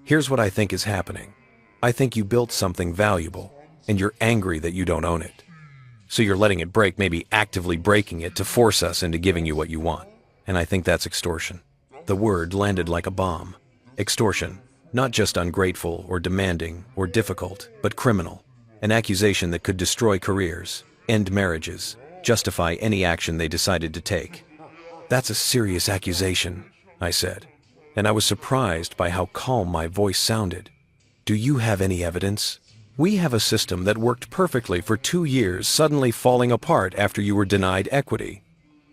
Here's what I think is happening. I think you built something valuable, and you're angry that you don't own it. So you're letting it break, maybe actively breaking it to force us into giving you what you want. And I think that's extortion. The word landed like a bomb. Extortion, not just ungrateful or demanding or difficult, but criminal. An accusation that could destroy careers, end marriages, justify any action they decided to take. That's a serious accusation, I said, and I was surprised by how calm my voice sounded. Do you have any evidence? We have a system that worked perfectly for 2 years suddenly falling apart after you were denied equity.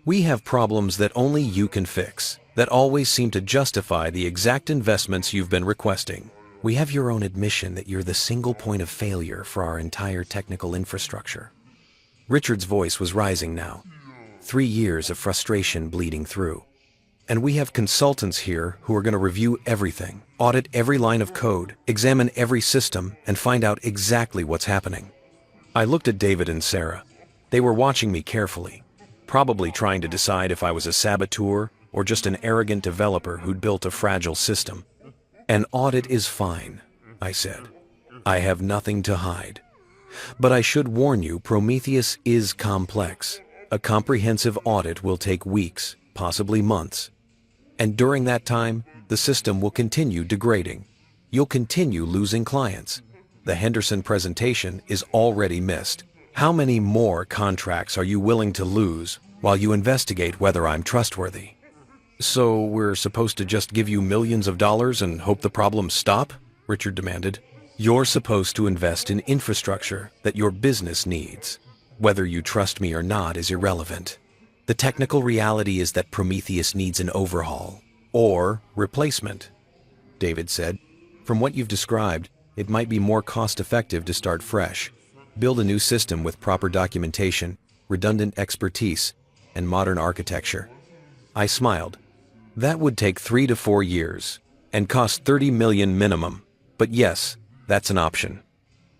We have problems that only you can fix, that always seem to justify the exact investments you've been requesting. We have your own admission that you're the single point of failure for our entire technical infrastructure. Richard's voice was rising now. 3 years of frustration bleeding through. And we have consultants here who are going to review everything, audit every line of code, examine every system, and find out exactly what's happening. I looked at David and Sarah. They were watching me carefully, probably trying to decide if I was a saboteur or just an arrogant developer who'd built a fragile system. An audit is fine, I said. I have nothing to hide. But I should warn you, Prometheus is complex. A comprehensive audit will take weeks, possibly months. And during that time, the system will continue degrading. You'll continue losing clients. The Henderson presentation is already missed. How many more contracts are you willing to lose while you investigate whether I'm trustworthy? So we're supposed to just give you millions of dollars and hope the problems stop? Richard demanded. You're supposed to invest in infrastructure that your business needs. Whether you trust me or not is irrelevant. The technical reality is that Prometheus needs an overhaul, or replacement, David said. From what you've described, it might be more cost-effective to start fresh. Build a new system with proper documentation, redundant expertise, and modern architecture. I smiled. That would take 3 to 4 years, and cost $30 million minimum. But yes, that's an option.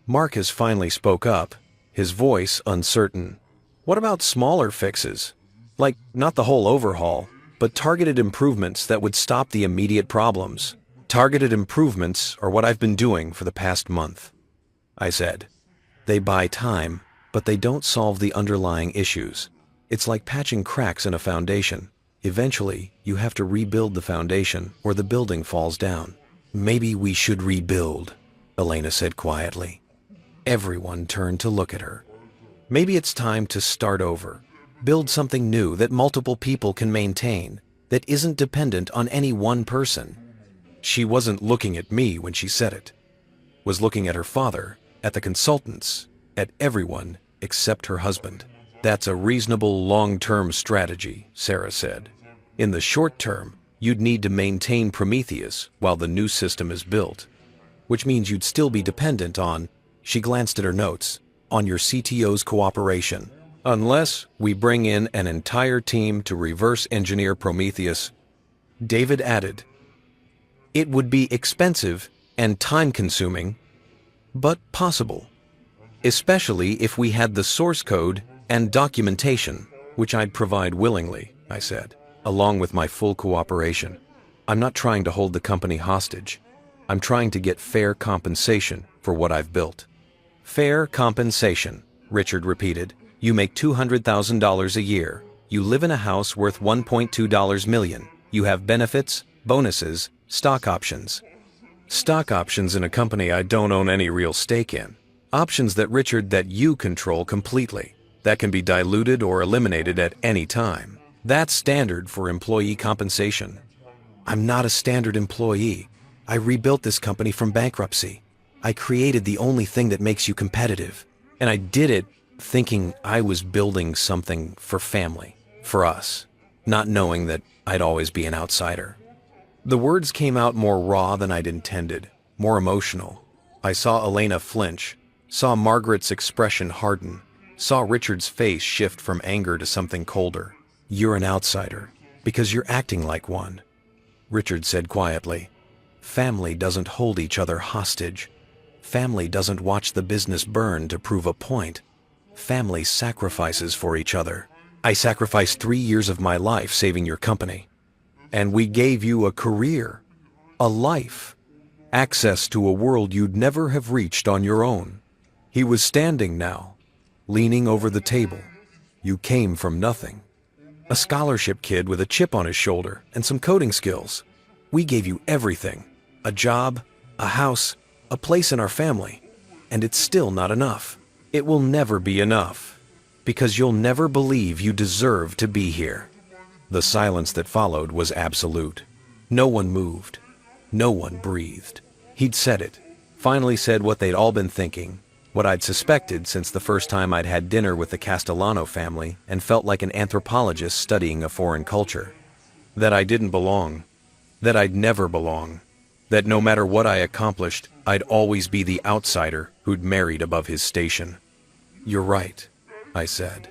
Marcus finally spoke up, his voice uncertain. What about smaller fixes? Like, not the whole overhaul, but targeted improvements that would stop the immediate problems. Targeted improvements are what I've been doing for the past month, I said. They buy time, but they don't solve the underlying issues. It's like patching cracks in a foundation. Eventually, you have to rebuild the foundation or the building falls down. Maybe we should rebuild, Elena said quietly. Everyone turned to look at her. Maybe it's time to start over. Build something new that multiple people can maintain, that isn't dependent on any one person. She wasn't looking at me when she said it. Was looking at her father, at the consultants, at everyone except her husband. That's a reasonable long-term strategy, Sarah said. In the short term, you'd need to maintain Prometheus while the new system is built, which means you'd still be dependent on, she glanced at her notes, on your CTO's cooperation. Unless we bring in an entire team to reverse engineer Prometheus, David added. It would be expensive and time-consuming, but possible. Especially if we had the source code and documentation, which I'd provide willingly, I said, along with my full cooperation. I'm not trying to hold the company hostage. I'm trying to get fair compensation for what I've built. Fair compensation, Richard repeated. You make $200,000 a year. You live in a house worth $1.2 million. You have benefits, bonuses, stock options. Stock options in a company I don't own any real stake in. Options that you control completely. That can be diluted or eliminated at any time. That's standard for employee compensation. I'm not a standard employee. I rebuilt this company from bankruptcy. I created the only thing that makes you competitive. And I did it thinking I was building something for family, for us, not knowing that I'd always be an outsider. The words came out more raw than I'd intended, more emotional. I saw Elena flinch, saw Margaret's expression harden, saw Richard's face shift from anger to something colder. You're an outsider, because you're acting like one, Richard said quietly. Family doesn't hold each other hostage. Family doesn't watch the business burn to prove a point. Family sacrifices for each other. I sacrificed 3 years of my life saving your company. And we gave you a career, a life, access to a world you'd never have reached on your own. He was standing now, leaning over the table. You came from nothing. A scholarship kid with a chip on his shoulder and some coding skills. We gave you everything. A job, a house, a place in our family. And it's still not enough. It will never be enough. Because you'll never believe you deserve to be here. The silence that followed was absolute. No one moved. No one breathed. He'd said it. Finally said what they'd all been thinking. What I'd suspected since the first time I'd had dinner with the Castellano family and felt like an anthropologist studying a foreign culture. That I didn't belong. That I'd never belong. That no matter what I accomplished, I'd always be the outsider who'd married above his station. You're right, I said.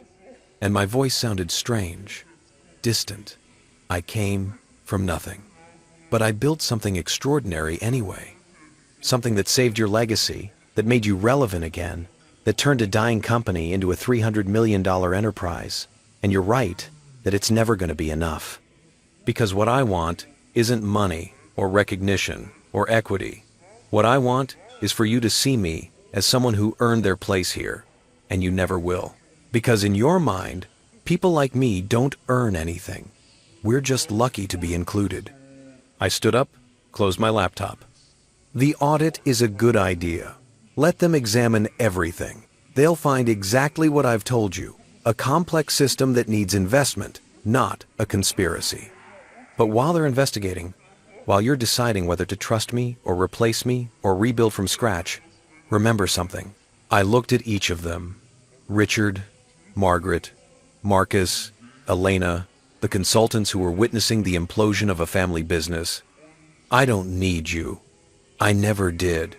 And my voice sounded strange, distant. I came from nothing. But I built something extraordinary anyway. Something that saved your legacy, that made you relevant again, that turned a dying company into a $300 million enterprise. And you're right that it's never going to be enough. Because what I want isn't money or recognition or equity. What I want is for you to see me as someone who earned their place here, and you never will. Because in your mind, people like me don't earn anything. We're just lucky to be included. I stood up, closed my laptop. The audit is a good idea. Let them examine everything. They'll find exactly what I've told you, a complex system that needs investment, not a conspiracy. But while they're investigating, while you're deciding whether to trust me or replace me or rebuild from scratch, remember something. I looked at each of them. Richard, Margaret, Marcus, Elena, the consultants who were witnessing the implosion of a family business. I don't need you. I never did.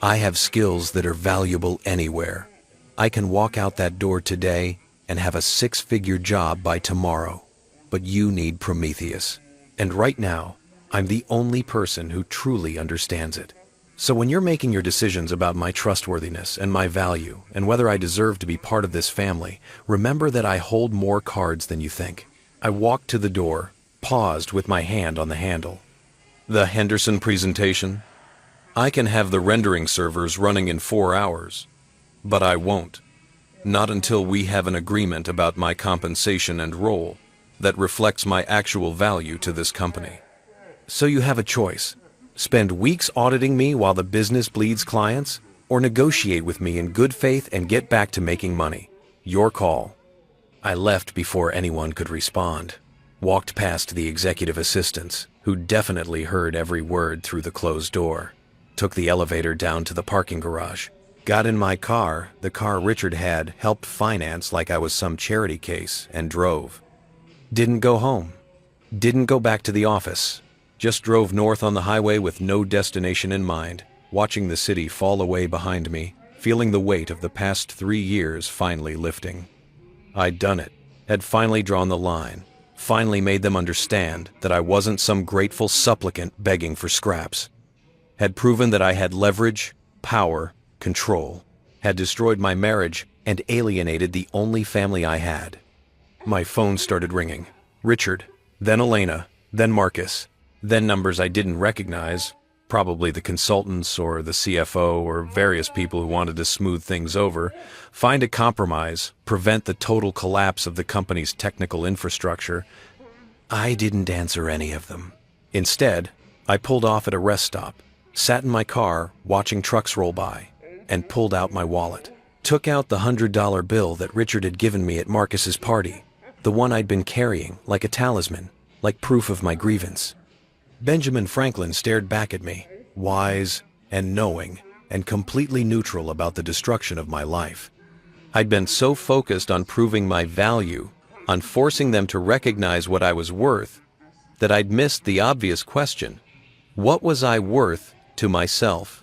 I have skills that are valuable anywhere. I can walk out that door today and have a 6-figure job by tomorrow. But you need Prometheus. And right now, I'm the only person who truly understands it. So when you're making your decisions about my trustworthiness and my value and whether I deserve to be part of this family, remember that I hold more cards than you think. I walked to the door, paused with my hand on the handle. The Henderson presentation? I can have the rendering servers running in 4 hours, but I won't. Not until we have an agreement about my compensation and role that reflects my actual value to this company. So you have a choice. Spend weeks auditing me while the business bleeds clients, or negotiate with me in good faith and get back to making money. Your call. I left before anyone could respond, walked past the executive assistants, who definitely heard every word through the closed door, took the elevator down to the parking garage, got in my car, the car Richard had helped finance like I was some charity case, and drove. Didn't go home. Didn't go back to the office. Just drove north on the highway with no destination in mind, watching the city fall away behind me, feeling the weight of the past 3 years finally lifting. I'd done it, had finally drawn the line, finally made them understand that I wasn't some grateful supplicant begging for scraps. Had proven that I had leverage, power, control, had destroyed my marriage and alienated the only family I had. My phone started ringing. Richard, then Elena, then Marcus, then numbers I didn't recognize, probably the consultants or the CFO or various people who wanted to smooth things over, find a compromise, prevent the total collapse of the company's technical infrastructure. I didn't answer any of them. Instead, I pulled off at a rest stop, sat in my car watching trucks roll by, and pulled out my wallet. Took out the $100 bill that Richard had given me at Marcus's party, the one I'd been carrying like a talisman, like proof of my grievance. Benjamin Franklin stared back at me, wise and knowing and completely neutral about the destruction of my life. I'd been so focused on proving my value, on forcing them to recognize what I was worth, that I'd missed the obvious question. What was I worth to myself?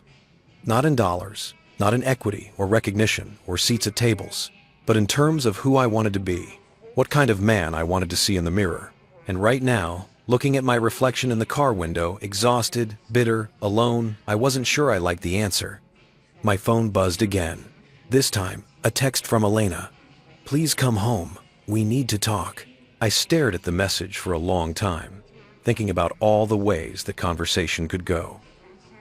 Not in dollars, not in equity or recognition or seats at tables, but in terms of who I wanted to be, what kind of man I wanted to see in the mirror. And right now, looking at my reflection in the car window, exhausted, bitter, alone, I wasn't sure I liked the answer. My phone buzzed again. This time, a text from Elena. "Please come home. We need to talk." I stared at the message for a long time, thinking about all the ways the conversation could go.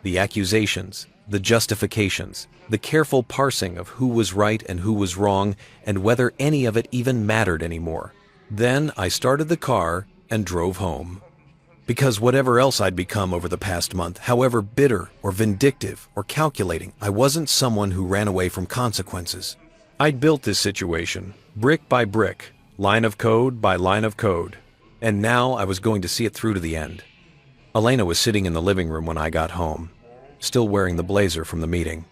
The accusations, the justifications, the careful parsing of who was right and who was wrong, and whether any of it even mattered anymore. Then I started the car and drove home. Because whatever else I'd become over the past month, however bitter or vindictive or calculating, I wasn't someone who ran away from consequences. I'd built this situation, brick by brick, line of code by line of code, and now I was going to see it through to the end. Elena was sitting in the living room when I got home, still wearing the blazer from the meeting.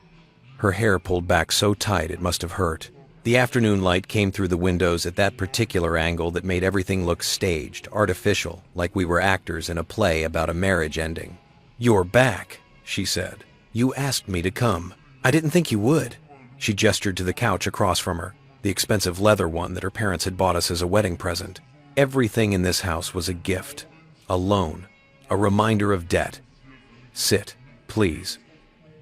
Her hair pulled back so tight it must have hurt. The afternoon light came through the windows at that particular angle that made everything look staged, artificial, like we were actors in a play about a marriage ending. "You're back," she said. "You asked me to come. I didn't think you would." She gestured to the couch across from her, the expensive leather one that her parents had bought us as a wedding present. Everything in this house was a gift, a loan, a reminder of debt. "Sit, please."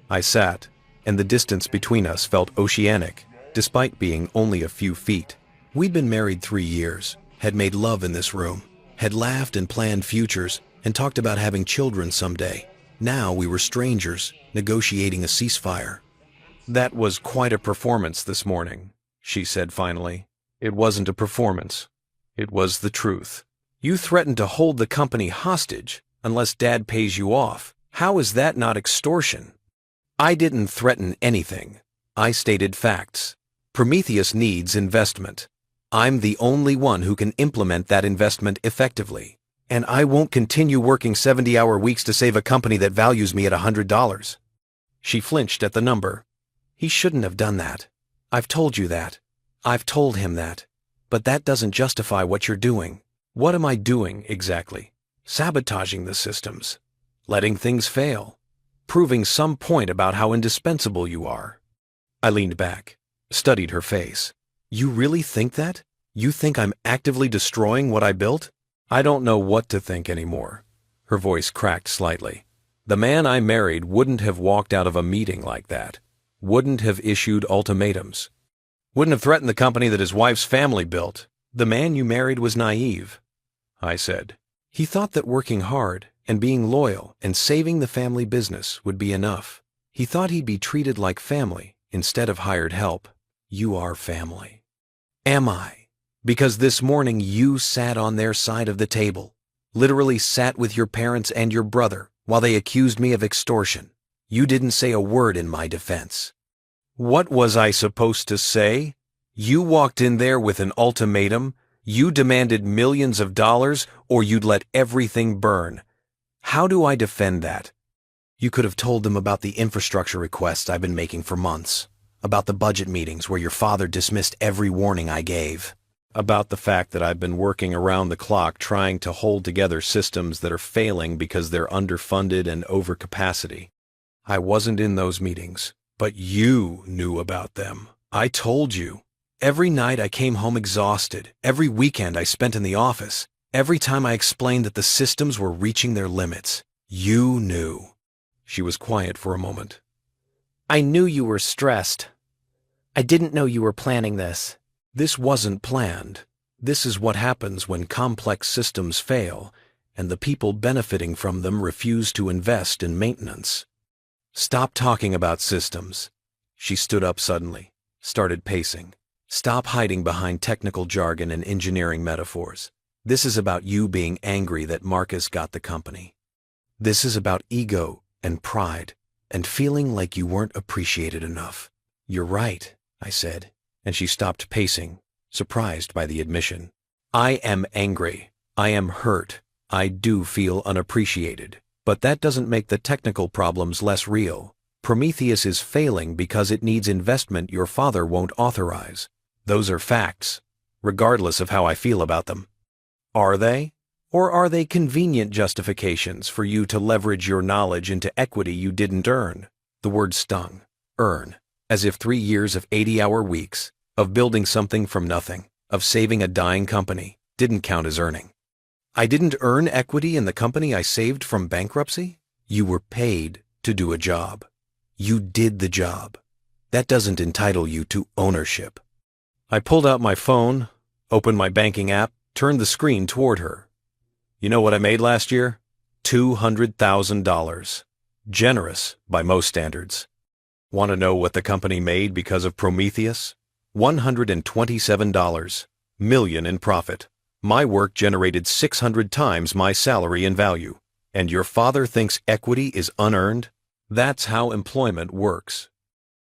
I sat, and the distance between us felt oceanic, despite being only a few feet. We'd been married 3 years, had made love in this room, had laughed and planned futures, and talked about having children someday. Now we were strangers, negotiating a ceasefire. "That was quite a performance this morning," she said finally. "It wasn't a performance. It was the truth. You threatened to hold the company hostage unless Dad pays you off. How is that not extortion?" "I didn't threaten anything. I stated facts. Prometheus needs investment. I'm the only one who can implement that investment effectively. And I won't continue working 70-hour weeks to save a company that values me at $100. She flinched at the number. "He shouldn't have done that. I've told you that. I've told him that. But that doesn't justify what you're doing." "What am I doing exactly?" "Sabotaging the systems. Letting things fail. Proving some point about how indispensable you are." I leaned back, studied her face. "You really think that? You think I'm actively destroying what I built?" "I don't know what to think anymore." Her voice cracked slightly. "The man I married wouldn't have walked out of a meeting like that. Wouldn't have issued ultimatums. Wouldn't have threatened the company that his wife's family built. The man you married was naive," I said. "He thought that working hard and being loyal and saving the family business would be enough. He thought he'd be treated like family instead of hired help. You are family." "Am I? Because this morning you sat on their side of the table, literally sat with your parents and your brother while they accused me of extortion. You didn't say a word in my defense." "What was I supposed to say?" You walked in there with an ultimatum. You demanded millions of dollars, or you'd let everything burn. How do I defend that? You could have told them about the infrastructure requests I've been making for months, about the budget meetings where your father dismissed every warning I gave, about the fact that I've been working around the clock trying to hold together systems that are failing because they're underfunded and over capacity. I wasn't in those meetings, but you knew about them. I told you. Every night I came home exhausted. Every weekend I spent in the office. Every time I explained that the systems were reaching their limits. You knew. She was quiet for a moment. I knew you were stressed. I didn't know you were planning this. This wasn't planned. This is what happens when complex systems fail and the people benefiting from them refuse to invest in maintenance. Stop talking about systems. She stood up suddenly, started pacing. Stop hiding behind technical jargon and engineering metaphors. This is about you being angry that Marcus got the company. This is about ego and pride and feeling like you weren't appreciated enough. You're right, I said, and she stopped pacing, surprised by the admission. I am angry. I am hurt. I do feel unappreciated. But that doesn't make the technical problems less real. Prometheus is failing because it needs investment your father won't authorize. Those are facts, regardless of how I feel about them. Are they? Or are they convenient justifications for you to leverage your knowledge into equity you didn't earn? The word stung. Earn. As if 3 years of 80-hour weeks, of building something from nothing, of saving a dying company, didn't count as earning. I didn't earn equity in the company I saved from bankruptcy? You were paid to do a job. You did the job. That doesn't entitle you to ownership. I pulled out my phone, opened my banking app, turned the screen toward her. You know what I made last year? $200,000. Generous by most standards. Want to know what the company made because of Prometheus? $127 million in profit. My work generated 600 times my salary in value. And your father thinks equity is unearned? That's how employment works.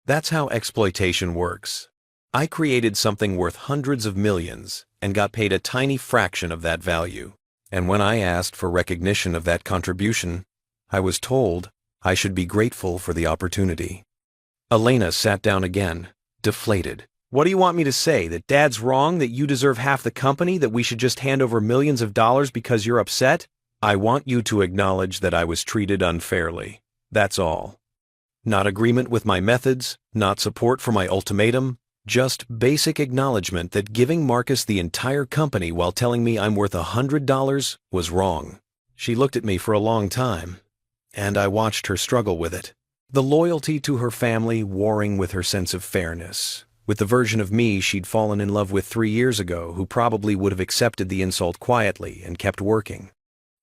That's how exploitation works. I created something worth hundreds of millions and got paid a tiny fraction of that value. And when I asked for recognition of that contribution, I was told I should be grateful for the opportunity. Elena sat down again, deflated. What do you want me to say, that Dad's wrong, that you deserve half the company, that we should just hand over millions of dollars because you're upset? I want you to acknowledge that I was treated unfairly. That's all. Not agreement with my methods, not support for my ultimatum, just basic acknowledgement that giving Marcus the entire company while telling me I'm worth $100 was wrong. She looked at me for a long time, and I watched her struggle with it. The loyalty to her family warring with her sense of fairness, with the version of me she'd fallen in love with 3 years ago who probably would have accepted the insult quietly and kept working.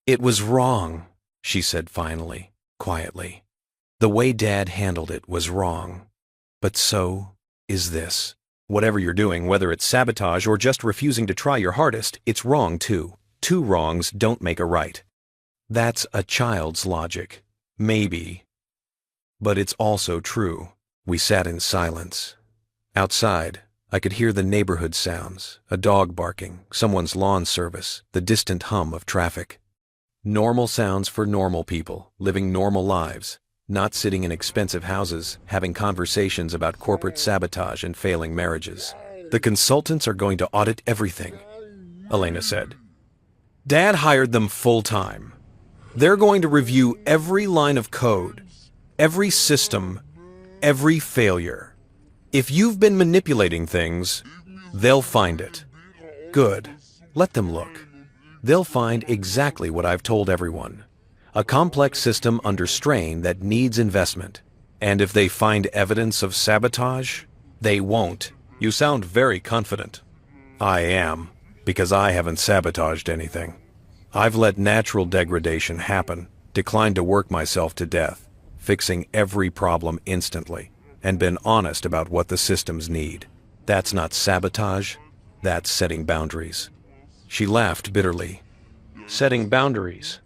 It was wrong, she said finally, quietly. The way Dad handled it was wrong. But so is this. Whatever you're doing, whether it's sabotage or just refusing to try your hardest, it's wrong too. 2 wrongs don't make a right. That's a child's logic. Maybe. But it's also true. We sat in silence. Outside, I could hear the neighborhood sounds, a dog barking, someone's lawn service, the distant hum of traffic. Normal sounds for normal people, living normal lives. Not sitting in expensive houses, having conversations about corporate sabotage and failing marriages. The consultants are going to audit everything, Elena said. Dad hired them full-time. They're going to review every line of code, every system, every failure. If you've been manipulating things, they'll find it. Good. Let them look. They'll find exactly what I've told everyone. A complex system under strain that needs investment. And if they find evidence of sabotage, they won't. You sound very confident. I am, because I haven't sabotaged anything. I've let natural degradation happen, declined to work myself to death, fixing every problem instantly, and been honest about what the systems need. That's not sabotage, that's setting boundaries. She laughed bitterly. Setting boundaries.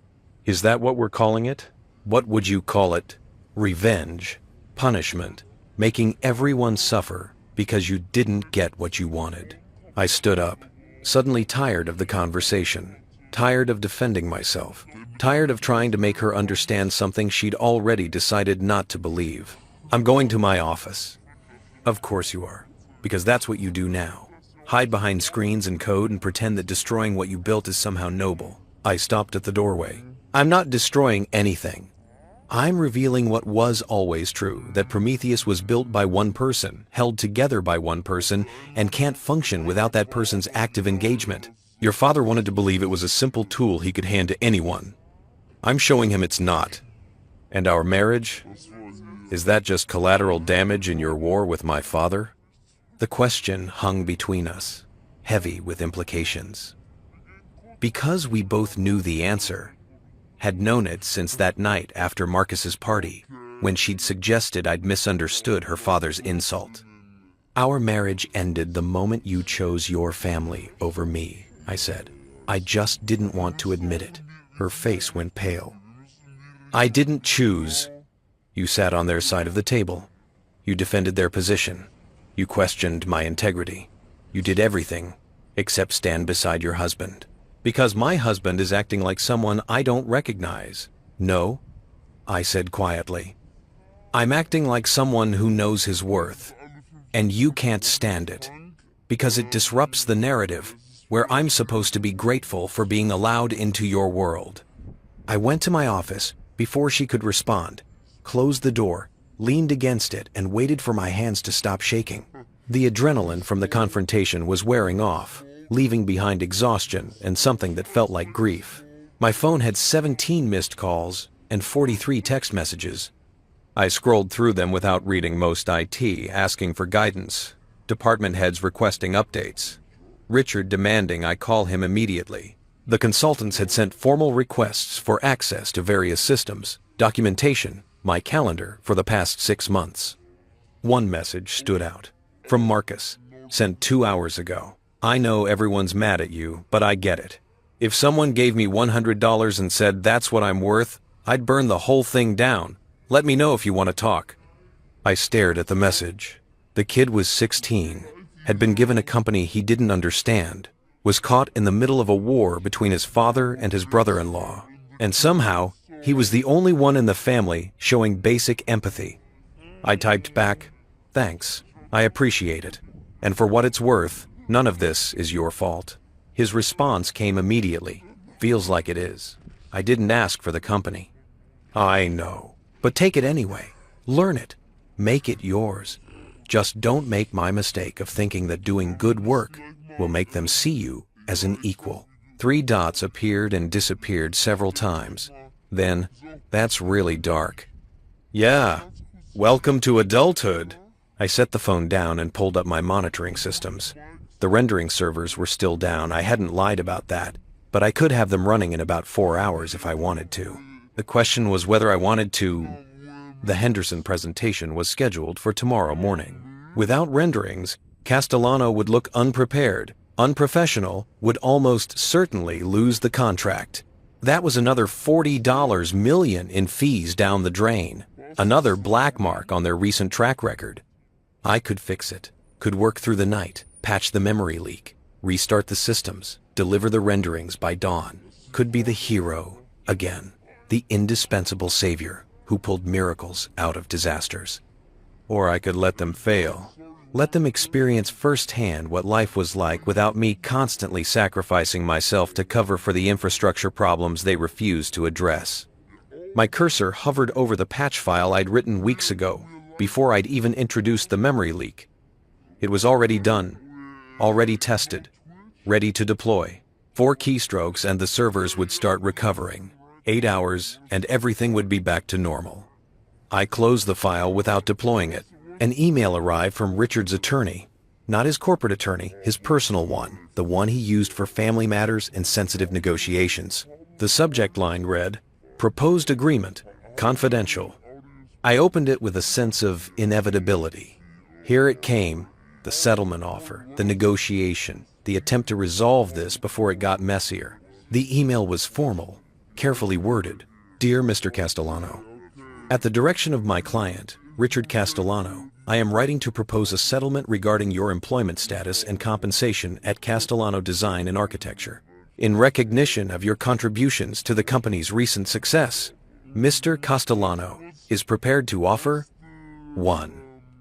Is that what we're calling it? What would you call it? Revenge, punishment, making everyone suffer Because you didn't get what you wanted. I stood up, suddenly tired of the conversation, tired of defending myself, tired of trying to make her understand something she'd already decided not to believe. I'm going to my office. Of course you are, because that's what you do now. Hide behind screens and code and pretend that destroying what you built is somehow noble. I stopped at the doorway. I'm not destroying anything. I'm revealing what was always true, that Prometheus was built by one person, held together by one person, and can't function without that person's active engagement. Your father wanted to believe it was a simple tool he could hand to anyone. I'm showing him it's not. And our marriage? Is that just collateral damage in your war with my father? The question hung between us, heavy with implications. Because we both knew the answer, had known it since that night after Marcus's party, when she'd suggested I'd misunderstood her father's insult. Our marriage ended the moment you chose your family over me, I said. I just didn't want to admit it. Her face went pale. I didn't choose. You sat on their side of the table. You defended their position. You questioned my integrity. You did everything except stand beside your husband. Because my husband is acting like someone I don't recognize. No, I said quietly. I'm acting like someone who knows his worth. And you can't stand it. Because it disrupts the narrative, where I'm supposed to be grateful for being allowed into your world. I went to my office before she could respond, closed the door, leaned against it, and waited for my hands to stop shaking. The adrenaline from the confrontation was wearing off, leaving behind exhaustion and something that felt like grief. My phone had 17 missed calls and 43 text messages. I scrolled through them without reading most IT, asking for guidance, department heads requesting updates, Richard demanding I call him immediately. The consultants had sent formal requests for access to various systems, documentation, my calendar for the past 6 months. One message stood out, from Marcus, sent 2 hours ago. I know everyone's mad at you, but I get it. If someone gave me $100 and said that's what I'm worth, I'd burn the whole thing down. Let me know if you want to talk. I stared at the message. The kid was 16, had been given a company he didn't understand, was caught in the middle of a war between his father and his brother-in-law, and somehow he was the only one in the family showing basic empathy. I typed back, "Thanks, I appreciate it, and for what it's worth, none of this is your fault." His response came immediately. "Feels like it is. I didn't ask for the company." I know, but take it anyway. Learn it. Make it yours. Just don't make my mistake of thinking that doing good work will make them see you as an equal. 3 dots appeared and disappeared several times. Then, "That's really dark." "Yeah, welcome to adulthood." I set the phone down and pulled up my monitoring systems. The rendering servers were still down. I hadn't lied about that, but I could have them running in about 4 hours if I wanted to. The question was whether I wanted to. The Henderson presentation was scheduled for tomorrow morning. Without renderings, Castellano would look unprepared, unprofessional, would almost certainly lose the contract. That was another $40 million in fees down the drain, another black mark on their recent track record. I could fix it, could work through the night, patch the memory leak, restart the systems, deliver the renderings by dawn, could be the hero again, the indispensable savior who pulled miracles out of disasters. Or I could let them fail, let them experience firsthand what life was like without me constantly sacrificing myself to cover for the infrastructure problems they refused to address. My cursor hovered over the patch file I'd written weeks ago, before I'd even introduced the memory leak. It was already done, already tested, ready to deploy. 4 keystrokes and the servers would start recovering. 8 hours and everything would be back to normal. I closed the file without deploying it. An email arrived from Richard's attorney, not his corporate attorney, his personal one, the one he used for family matters and sensitive negotiations. The subject line read, "Proposed agreement, confidential." I opened it with a sense of inevitability. Here it came, the settlement offer, the negotiation, the attempt to resolve this before it got messier. The email was formal, carefully worded. "Dear Mr. Castellano, at the direction of my client, Richard Castellano, I am writing to propose a settlement regarding your employment status and compensation at Castellano Design and Architecture. In recognition of your contributions to the company's recent success, Mr. Castellano is prepared to offer 1.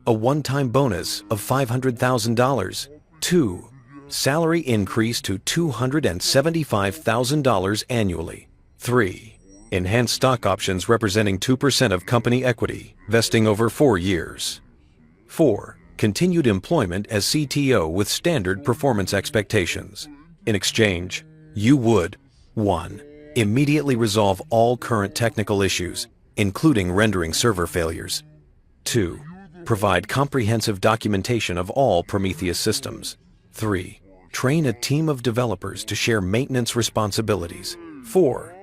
A one-time bonus of $500,000. 2. Salary increase to $275,000 annually. 3. Enhanced stock options representing 2% of company equity, vesting over 4 years. 4. Continued employment as CTO with standard performance expectations. In exchange, you would 1. Immediately resolve all current technical issues, including rendering server failures. 2. Provide comprehensive documentation of all Prometheus systems. 3. Train a team of developers to share maintenance responsibilities. 4.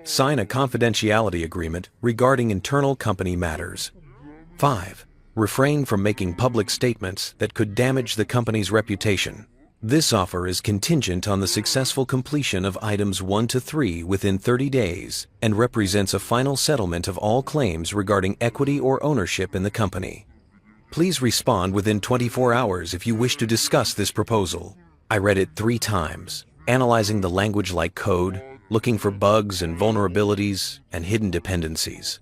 Sign a confidentiality agreement regarding internal company matters. 5. Refrain from making public statements that could damage the company's reputation. This offer is contingent on the successful completion of items 1 to 3 within 30 days and represents a final settlement of all claims regarding equity or ownership in the company. Please respond within 24 hours if you wish to discuss this proposal. I read it 3 times, analyzing the language like code, looking for bugs and vulnerabilities and hidden dependencies.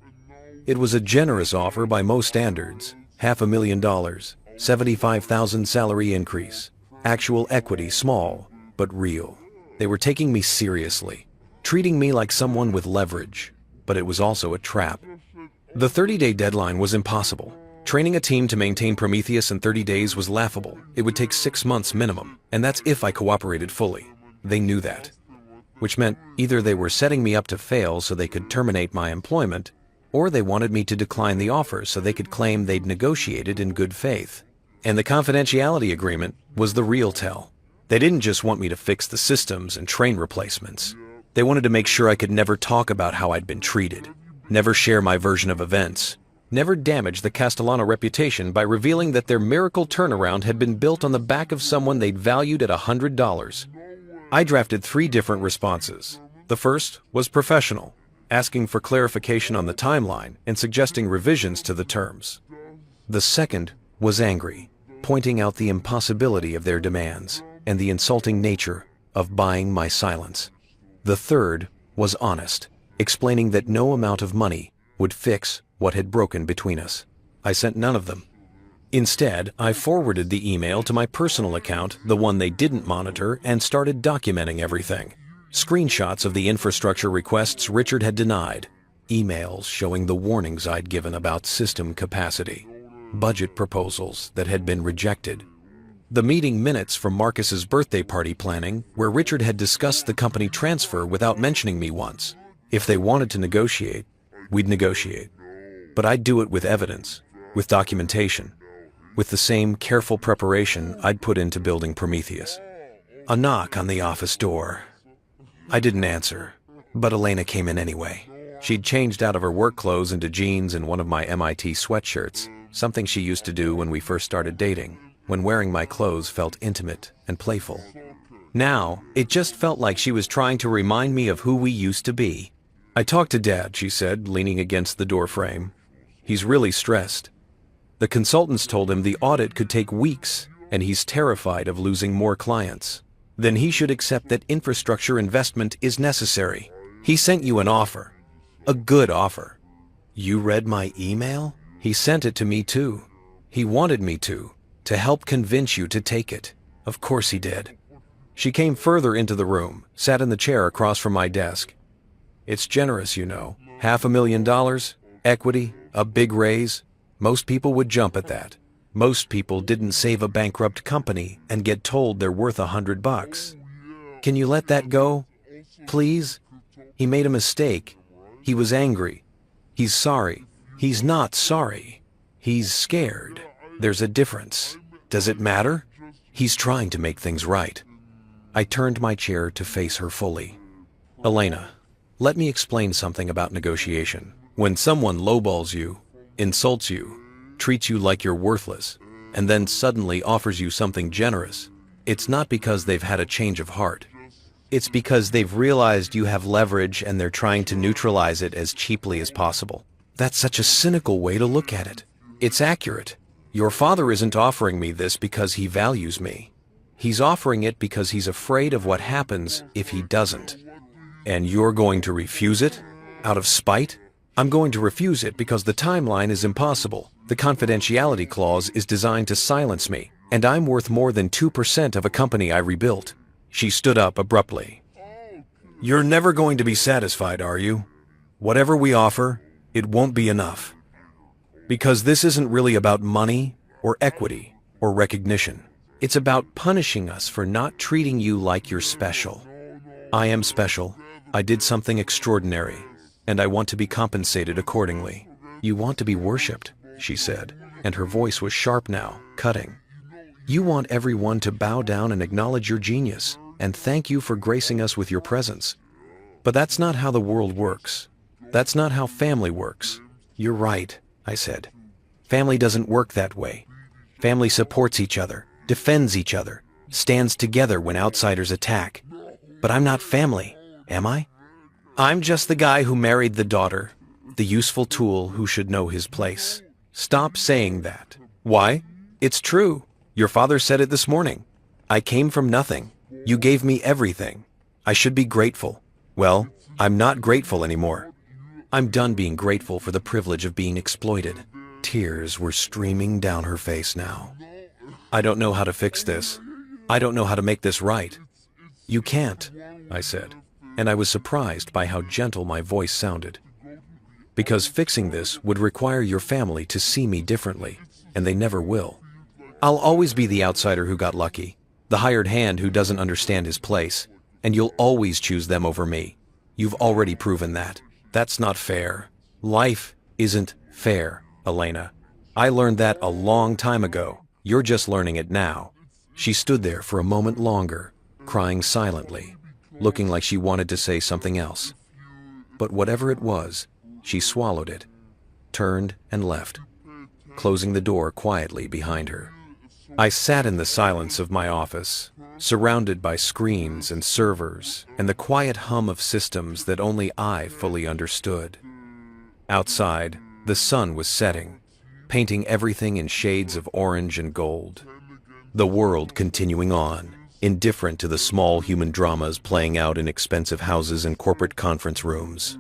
It was a generous offer by most standards. $500,000, 75,000 salary increase. Actual equity small, but real. They were taking me seriously, treating me like someone with leverage, but it was also a trap. The 30-day deadline was impossible. Training a team to maintain Prometheus in 30 days was laughable. It would take 6 months minimum, and that's if I cooperated fully. They knew that. Which meant either they were setting me up to fail so they could terminate my employment, or they wanted me to decline the offer so they could claim they'd negotiated in good faith. And the confidentiality agreement was the real tell. They didn't just want me to fix the systems and train replacements. They wanted to make sure I could never talk about how I'd been treated, never share my version of events, never damage the Castellano reputation by revealing that their miracle turnaround had been built on the back of someone they'd valued at $100. I drafted 3 different responses. The first was professional, asking for clarification on the timeline and suggesting revisions to the terms. The second was angry, pointing out the impossibility of their demands and the insulting nature of buying my silence. The third was honest, explaining that no amount of money would fix what had broken between us. I sent none of them. Instead, I forwarded the email to my personal account, the one they didn't monitor, and started documenting everything. Screenshots of the infrastructure requests Richard had denied, emails showing the warnings I'd given about system capacity, budget proposals that had been rejected, the meeting minutes from Marcus's birthday party planning where Richard had discussed the company transfer without mentioning me once. If they wanted to negotiate, we'd negotiate. But I'd do it with evidence, with documentation, with the same careful preparation I'd put into building Prometheus. A knock on the office door. I didn't answer, but Elena came in anyway. She'd changed out of her work clothes into jeans and one of my MIT sweatshirts, something she used to do when we first started dating, when wearing my clothes felt intimate and playful. Now, it just felt like she was trying to remind me of who we used to be. I talked to Dad, she said, leaning against the door frame. He's really stressed. The consultants told him the audit could take weeks, and he's terrified of losing more clients. Then he should accept that infrastructure investment is necessary. He sent you an offer. A good offer. You read my email? He sent it to me too. He wanted me to help convince you to take it. Of course he did. She came further into the room, sat in the chair across from my desk. It's generous, you know. $500,000, equity, a big raise. Most people would jump at that. Most people didn't save a bankrupt company and get told they're worth $100. Can you let that go? Please? He made a mistake. He was angry. He's sorry. He's not sorry. He's scared. There's a difference. Does it matter? He's trying to make things right. I turned my chair to face her fully. Elena, let me explain something about negotiation. When someone lowballs you, insults you, treats you like you're worthless, and then suddenly offers you something generous, it's not because they've had a change of heart. It's because they've realized you have leverage and they're trying to neutralize it as cheaply as possible. That's such a cynical way to look at it. It's accurate. Your father isn't offering me this because he values me. He's offering it because he's afraid of what happens if he doesn't. And you're going to refuse it? Out of spite? I'm going to refuse it because the timeline is impossible. The confidentiality clause is designed to silence me, and I'm worth more than 2% of a company I rebuilt. She stood up abruptly. You're never going to be satisfied, are you? Whatever we offer, it won't be enough. Because this isn't really about money or equity or recognition. It's about punishing us for not treating you like you're special. I am special. I did something extraordinary, and I want to be compensated accordingly. You want to be worshipped, she said, and her voice was sharp now, cutting. You want everyone to bow down and acknowledge your genius, and thank you for gracing us with your presence. But that's not how the world works. That's not how family works. You're right, I said. Family doesn't work that way. Family supports each other, defends each other, stands together when outsiders attack. But I'm not family, am I? I'm just the guy who married the daughter, the useful tool who should know his place. Stop saying that. Why? It's true. Your father said it this morning. I came from nothing. You gave me everything. I should be grateful. Well, I'm not grateful anymore. I'm done being grateful for the privilege of being exploited. Tears were streaming down her face now. I don't know how to fix this. I don't know how to make this right. You can't, I said, and I was surprised by how gentle my voice sounded. Because fixing this would require your family to see me differently, and they never will. I'll always be the outsider who got lucky, the hired hand who doesn't understand his place, and you'll always choose them over me. You've already proven that. That's not fair. Life isn't fair, Elena. I learned that a long time ago. You're just learning it now. She stood there for a moment longer, crying silently, looking like she wanted to say something else. But whatever it was, she swallowed it, turned and left, closing the door quietly behind her. I sat in the silence of my office, surrounded by screens and servers and the quiet hum of systems that only I fully understood. Outside, the sun was setting, painting everything in shades of orange and gold. The world continuing on, indifferent to the small human dramas playing out in expensive houses and corporate conference rooms.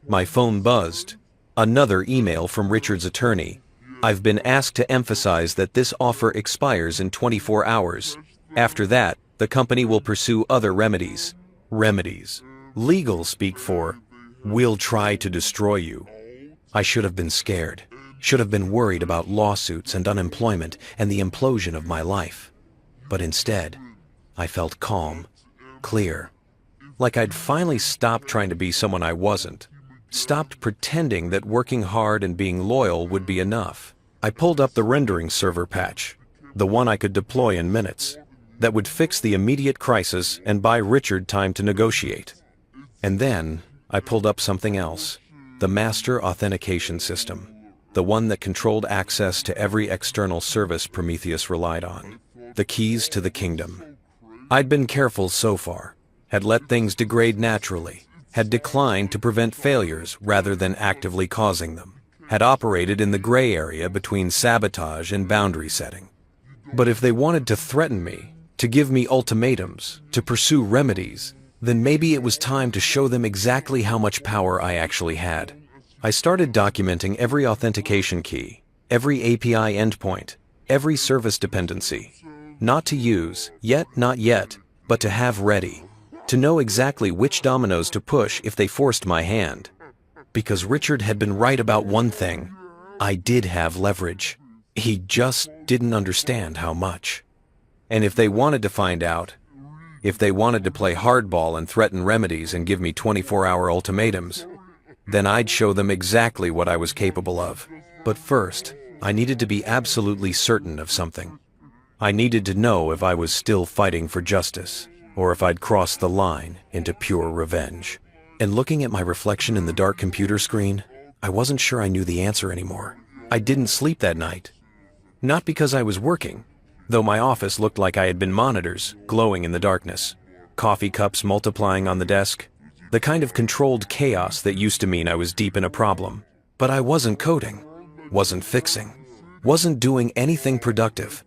My phone buzzed. Another email from Richard's attorney. I've been asked to emphasize that this offer expires in 24 hours. After that, the company will pursue other remedies. Remedies. Legal speak for, we'll try to destroy you. I should have been scared. Should have been worried about lawsuits and unemployment and the implosion of my life. But instead, I felt calm, clear. Like I'd finally stopped trying to be someone I wasn't. Stopped pretending that working hard and being loyal would be enough. I pulled up the rendering server patch, the one I could deploy in minutes, that would fix the immediate crisis and buy Richard time to negotiate. And then I pulled up something else, the master authentication system, the one that controlled access to every external service Prometheus relied on, the keys to the kingdom. I'd been careful so far, had let things degrade naturally, had declined to prevent failures rather than actively causing them, had operated in the gray area between sabotage and boundary setting. But if they wanted to threaten me, to give me ultimatums, to pursue remedies, then maybe it was time to show them exactly how much power I actually had. I started documenting every authentication key, every API endpoint, every service dependency. Not to use, yet not yet, but to have ready. To know exactly which dominoes to push if they forced my hand. Because Richard had been right about one thing. I did have leverage. He just didn't understand how much. And if they wanted to find out, if they wanted to play hardball and threaten remedies and give me 24-hour ultimatums, then I'd show them exactly what I was capable of. But first, I needed to be absolutely certain of something. I needed to know if I was still fighting for justice, or if I'd crossed the line into pure revenge. And looking at my reflection in the dark computer screen, I wasn't sure I knew the answer anymore. I didn't sleep that night. Not because I was working, though my office looked like I had been monitors, glowing in the darkness. Coffee cups multiplying on the desk. The kind of controlled chaos that used to mean I was deep in a problem. But I wasn't coding, wasn't fixing, wasn't doing anything productive.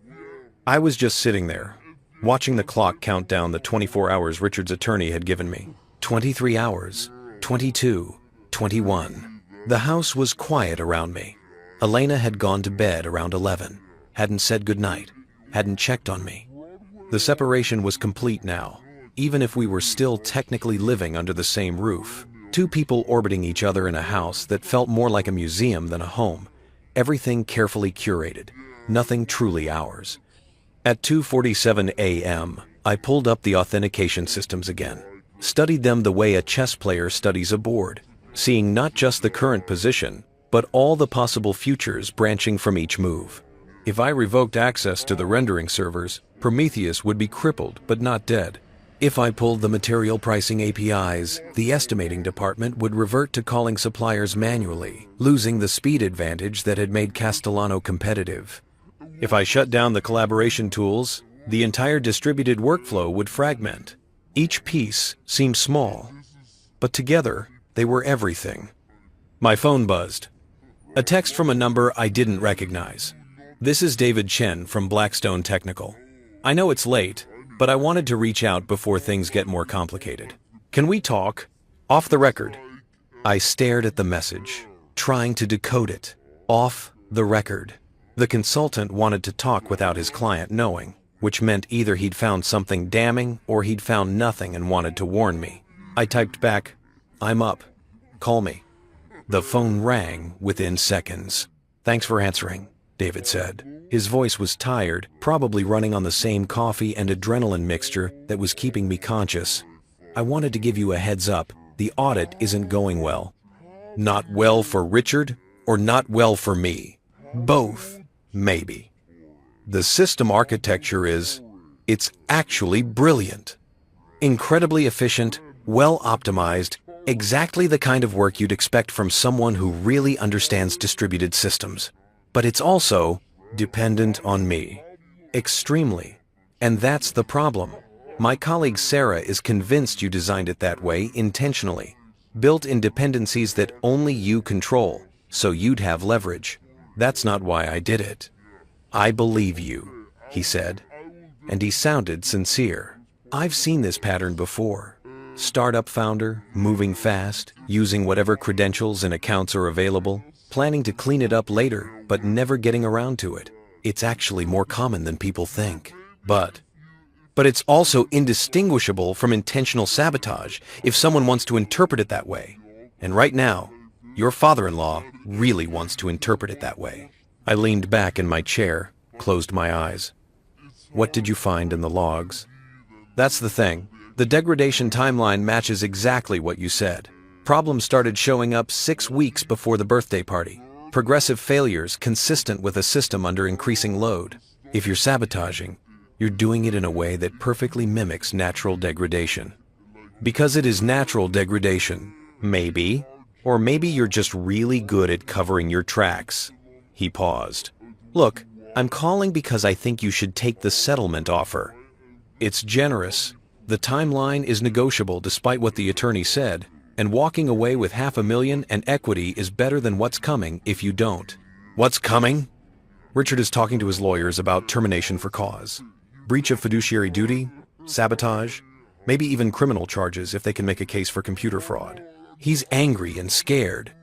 I was just sitting there, watching the clock count down the 24 hours Richard's attorney had given me. 23 hours, 22, 21. The house was quiet around me. Elena had gone to bed around 11, hadn't said goodnight, hadn't checked on me. The separation was complete now, even if we were still technically living under the same roof. Two people orbiting each other in a house that felt more like a museum than a home. Everything carefully curated, nothing truly ours. At 2:47 a.m., I pulled up the authentication systems again, studied them the way a chess player studies a board, seeing not just the current position, but all the possible futures branching from each move. If I revoked access to the rendering servers, Prometheus would be crippled but not dead. If I pulled the material pricing APIs, the estimating department would revert to calling suppliers manually, losing the speed advantage that had made Castellano competitive. If I shut down the collaboration tools, the entire distributed workflow would fragment. Each piece seemed small, but together they were everything. My phone buzzed. A text from a number I didn't recognize. "This is David Chen from Blackstone Technical. I know it's late, but I wanted to reach out before things get more complicated. Can we talk? Off the record." I stared at the message, trying to decode it. Off the record. The consultant wanted to talk without his client knowing, which meant either he'd found something damning or he'd found nothing and wanted to warn me. I typed back, "I'm up. Call me." The phone rang within seconds. "Thanks for answering," David said. His voice was tired, probably running on the same coffee and adrenaline mixture that was keeping me conscious. "I wanted to give you a heads up. The audit isn't going well." Not well for Richard or not well for me? Both, maybe. The system architecture it's actually brilliant. Incredibly efficient, well optimized, exactly the kind of work you'd expect from someone who really understands distributed systems. But it's also dependent on me. Extremely. And that's the problem. My colleague Sarah is convinced you designed it that way intentionally. Built in dependencies that only you control, so you'd have leverage. That's not why I did it. "I believe you," he said. And he sounded sincere. I've seen this pattern before. Startup founder, moving fast, using whatever credentials and accounts are available, planning to clean it up later, but never getting around to it. It's actually more common than people think. But it's also indistinguishable from intentional sabotage if someone wants to interpret it that way. And right now, your father-in-law really wants to interpret it that way. I leaned back in my chair, closed my eyes. "What did you find in the logs?" "That's the thing. The degradation timeline matches exactly what you said. Problems started showing up 6 weeks before the birthday party. Progressive failures consistent with a system under increasing load. If you're sabotaging, you're doing it in a way that perfectly mimics natural degradation. Because it is natural degradation, maybe, or maybe you're just really good at covering your tracks." He paused. "Look, I'm calling because I think you should take the settlement offer. It's generous. The timeline is negotiable despite what the attorney said, and walking away with $500,000 and equity is better than what's coming if you don't." "What's coming?" Richard is talking to his lawyers about termination for cause. Breach of fiduciary duty, sabotage, maybe even criminal charges if they can make a case for computer fraud. He's angry and scared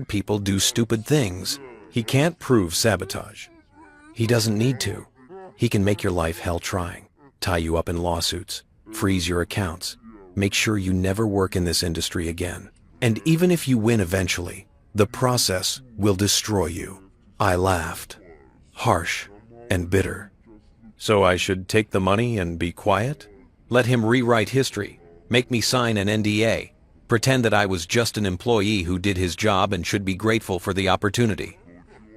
people do stupid things. He can't prove sabotage. He doesn't need to. He can make your life hell trying, tie you up in lawsuits, freeze your accounts, make sure you never work in this industry again. And even if you win eventually, the process will destroy you. I laughed, harsh and bitter. "So I should take the money and be quiet? Let him rewrite history, make me sign an NDA, pretend that I was just an employee who did his job and should be grateful for the opportunity?"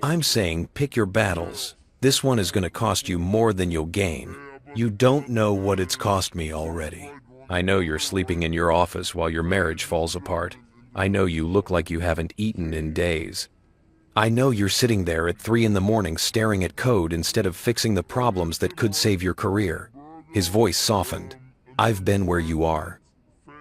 I'm saying pick your battles. This one is going to cost you more than you'll gain. You don't know what it's cost me already. I know you're sleeping in your office while your marriage falls apart. I know you look like you haven't eaten in days. I know you're sitting there at 3 in the morning staring at code instead of fixing the problems that could save your career. His voice softened. I've been where you are.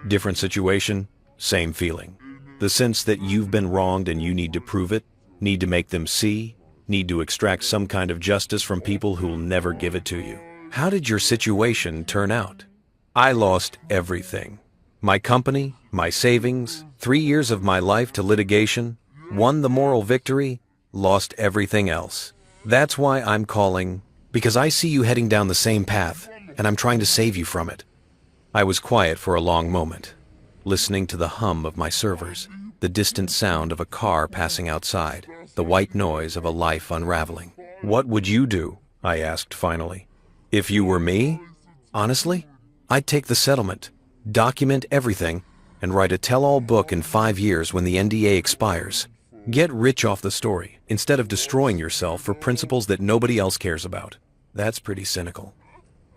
Different situation, same feeling. The sense that you've been wronged and you need to prove it, need to make them see, need to extract some kind of justice from people who'll never give it to you. How did your situation turn out? I lost everything. My company, my savings, 3 years of my life to litigation, won the moral victory, lost everything else. That's why I'm calling, because I see you heading down the same path, and I'm trying to save you from it. I was quiet for a long moment, listening to the hum of my servers, the distant sound of a car passing outside, the white noise of a life unraveling. What would you do? I asked finally. If you were me? Honestly, I'd take the settlement, document everything, and write a tell-all book in 5 years when the NDA expires. Get rich off the story, instead of destroying yourself for principles that nobody else cares about. That's pretty cynical.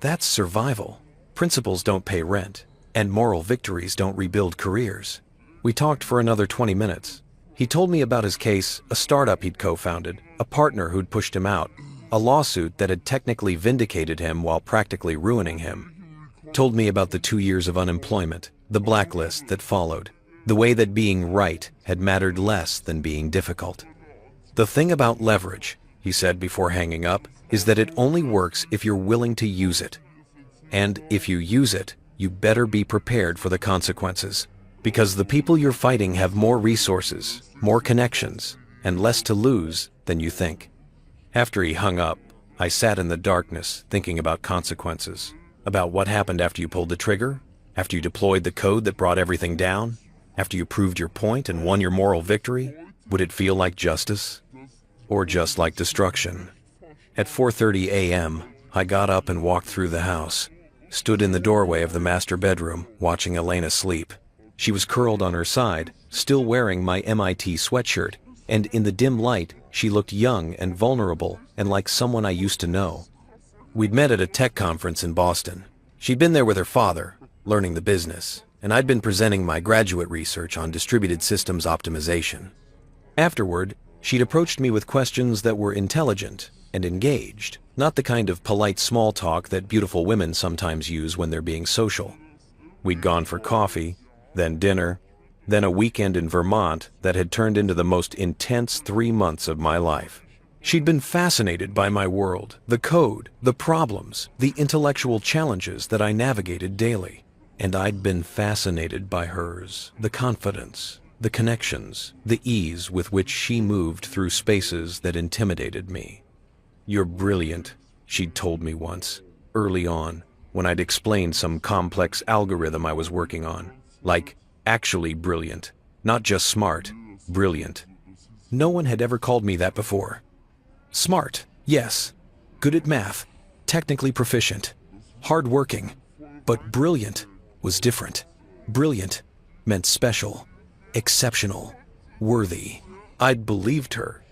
That's survival. Principles don't pay rent, and moral victories don't rebuild careers. We talked for another 20 minutes. He told me about his case, a startup he'd co-founded, a partner who'd pushed him out, a lawsuit that had technically vindicated him while practically ruining him. Told me about the 2 years of unemployment, the blacklist that followed, the way that being right had mattered less than being difficult. The thing about leverage, he said before hanging up, is that it only works if you're willing to use it. And if you use it, you better be prepared for the consequences. Because the people you're fighting have more resources, more connections, and less to lose than you think. After he hung up, I sat in the darkness thinking about consequences. About what happened after you pulled the trigger, after you deployed the code that brought everything down, after you proved your point and won your moral victory. Would it feel like justice? Or just like destruction? At 4:30 a.m., I got up and walked through the house, stood in the doorway of the master bedroom, watching Elena sleep. She was curled on her side, still wearing my MIT sweatshirt, and in the dim light, she looked young and vulnerable and like someone I used to know. We'd met at a tech conference in Boston. She'd been there with her father, learning the business, and I'd been presenting my graduate research on distributed systems optimization. Afterward, she'd approached me with questions that were intelligent and engaged, not the kind of polite small talk that beautiful women sometimes use when they're being social. We'd gone for coffee, then dinner, then a weekend in Vermont that had turned into the most intense 3 months of my life. She'd been fascinated by my world, the code, the problems, the intellectual challenges that I navigated daily. And I'd been fascinated by hers, the confidence, the connections, the ease with which she moved through spaces that intimidated me. "You're brilliant," she'd told me once, early on, when I'd explained some complex algorithm I was working on. Like, actually brilliant, not just smart, brilliant. No one had ever called me that before. Smart, yes. Good at math, technically proficient, hardworking, but brilliant was different. Brilliant meant special, exceptional, worthy. I'd believed her.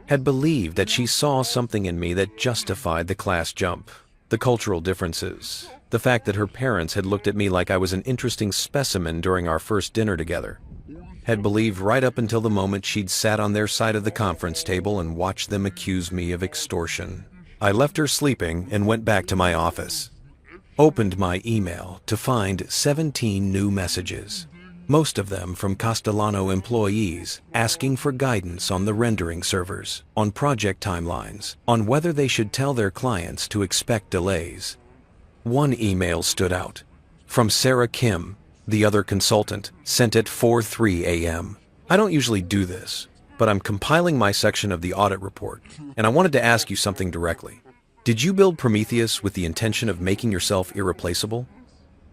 Had believed that she saw something in me that justified the class jump, the cultural differences, the fact that her parents had looked at me like I was an interesting specimen during our first dinner together. Had believed right up until the moment she'd sat on their side of the conference table and watched them accuse me of extortion. I left her sleeping and went back to my office. Opened my email to find 17 new messages, most of them from Castellano employees asking for guidance on the rendering servers, on project timelines, on whether they should tell their clients to expect delays. One email stood out, from Sarah Kim, the other consultant, sent at 4:03 a.m. I don't usually do this, but I'm compiling my section of the audit report, and I wanted to ask you something directly. Did you build Prometheus with the intention of making yourself irreplaceable?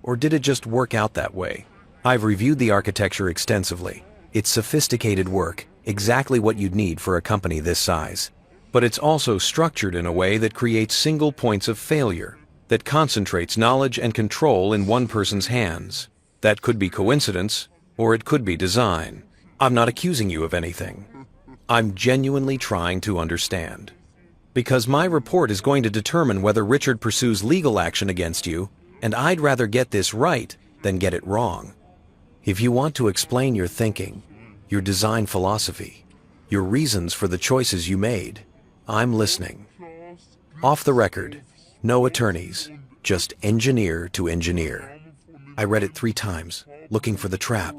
Or did it just work out that way? I've reviewed the architecture extensively. It's sophisticated work, exactly what you'd need for a company this size. But it's also structured in a way that creates single points of failure, that concentrates knowledge and control in one person's hands. That could be coincidence, or it could be design. I'm not accusing you of anything. I'm genuinely trying to understand. Because my report is going to determine whether Richard pursues legal action against you, and I'd rather get this right than get it wrong. If you want to explain your thinking, your design philosophy, your reasons for the choices you made, I'm listening. Off the record, no attorneys, just engineer to engineer. I read it 3 times, looking for the trap,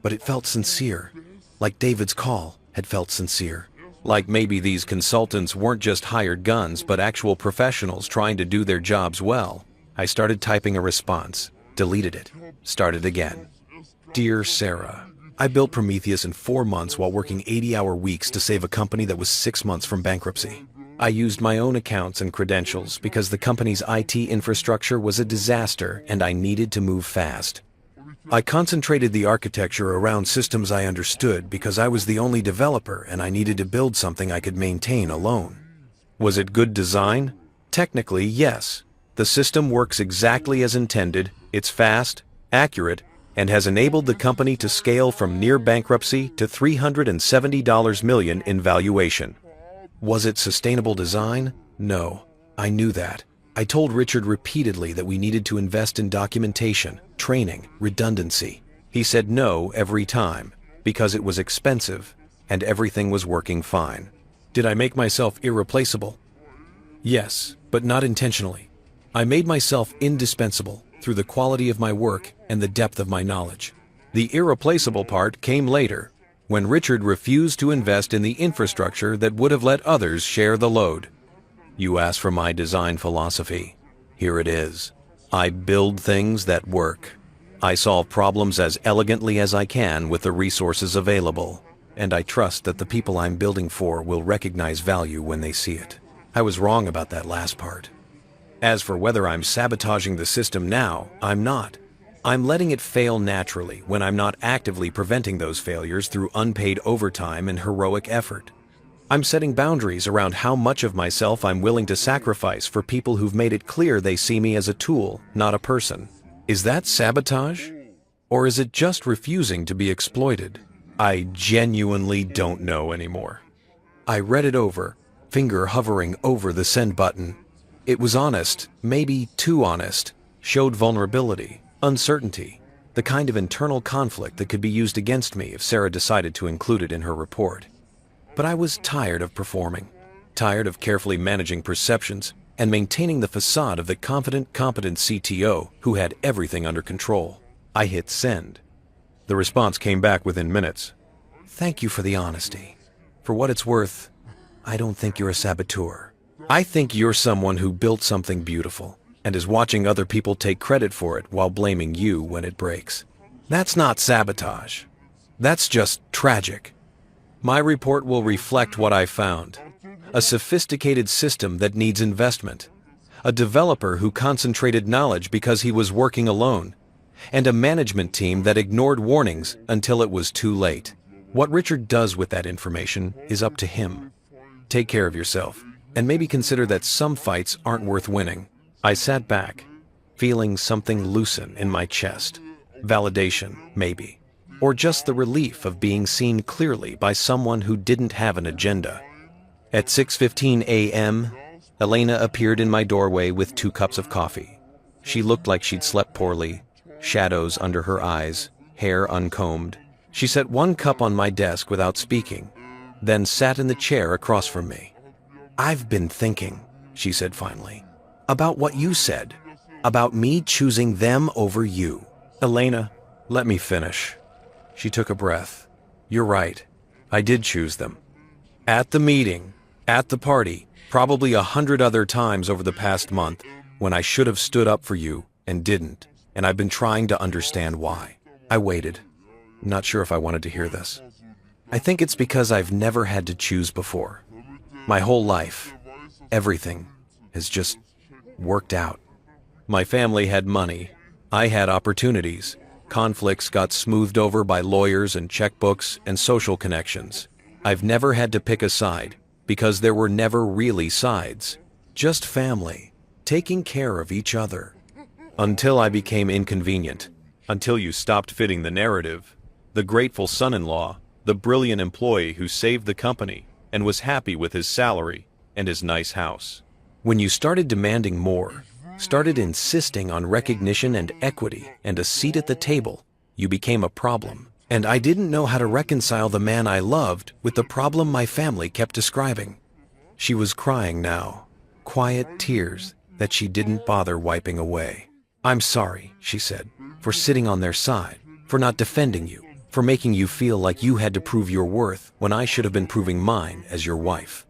but it felt sincere, like David's call had felt sincere. Like maybe these consultants weren't just hired guns but actual professionals trying to do their jobs well. I started typing a response, deleted it, started again. Dear Sarah, I built Prometheus in 4 months while working 80-hour weeks to save a company that was 6 months from bankruptcy. I used my own accounts and credentials because the company's IT infrastructure was a disaster and I needed to move fast. I concentrated the architecture around systems I understood because I was the only developer and I needed to build something I could maintain alone. Was it good design? Technically, yes. The system works exactly as intended, it's fast, accurate, and has enabled the company to scale from near bankruptcy to $370 million in valuation. Was it sustainable design? No, I knew that. I told Richard repeatedly that we needed to invest in documentation, training, redundancy. He said no every time, because it was expensive, and everything was working fine. Did I make myself irreplaceable? Yes, but not intentionally. I made myself indispensable through the quality of my work and the depth of my knowledge. The irreplaceable part came later, when Richard refused to invest in the infrastructure that would have let others share the load. You asked for my design philosophy. Here it is. I build things that work. I solve problems as elegantly as I can with the resources available, and I trust that the people I'm building for will recognize value when they see it. I was wrong about that last part. As for whether I'm sabotaging the system now, I'm not. I'm letting it fail naturally when I'm not actively preventing those failures through unpaid overtime and heroic effort. I'm setting boundaries around how much of myself I'm willing to sacrifice for people who've made it clear they see me as a tool, not a person. Is that sabotage? Or is it just refusing to be exploited? I genuinely don't know anymore. I read it over, finger hovering over the send button. It was honest, maybe too honest, showed vulnerability, uncertainty, the kind of internal conflict that could be used against me if Sarah decided to include it in her report. But I was tired of performing, tired of carefully managing perceptions and maintaining the facade of the confident, competent CTO who had everything under control. I hit send. The response came back within minutes. Thank you for the honesty. For what it's worth, I don't think you're a saboteur. I think you're someone who built something beautiful and is watching other people take credit for it while blaming you when it breaks. That's not sabotage. That's just tragic. My report will reflect what I found. A sophisticated system that needs investment. A developer who concentrated knowledge because he was working alone. And a management team that ignored warnings until it was too late. What Richard does with that information is up to him. Take care of yourself, and maybe consider that some fights aren't worth winning. I sat back, feeling something loosen in my chest. Validation, maybe. Or just the relief of being seen clearly by someone who didn't have an agenda. At 6:15 a.m., Elena appeared in my doorway with 2 cups of coffee. She looked like she'd slept poorly, shadows under her eyes, hair uncombed. She set 1 cup on my desk without speaking, then sat in the chair across from me. I've been thinking, she said finally, about what you said, about me choosing them over you. Elena, let me finish. She took a breath. You're right. I did choose them. At the meeting, at the party, probably 100 other times over the past month, when I should have stood up for you and didn't, and I've been trying to understand why. I waited. Not sure if I wanted to hear this. I think it's because I've never had to choose before. My whole life, everything, has just worked out. My family had money. I had opportunities. Conflicts got smoothed over by lawyers and checkbooks and social connections. I've never had to pick a side, because there were never really sides. Just family, taking care of each other. Until I became inconvenient. Until you stopped fitting the narrative. The grateful son-in-law, the brilliant employee who saved the company and was happy with his salary and his nice house. When you started demanding more, started insisting on recognition and equity and a seat at the table, you became a problem. And I didn't know how to reconcile the man I loved with the problem my family kept describing. She was crying now, quiet tears that she didn't bother wiping away. I'm sorry, she said, for sitting on their side, for not defending you, for making you feel like you had to prove your worth when I should have been proving mine as your wife.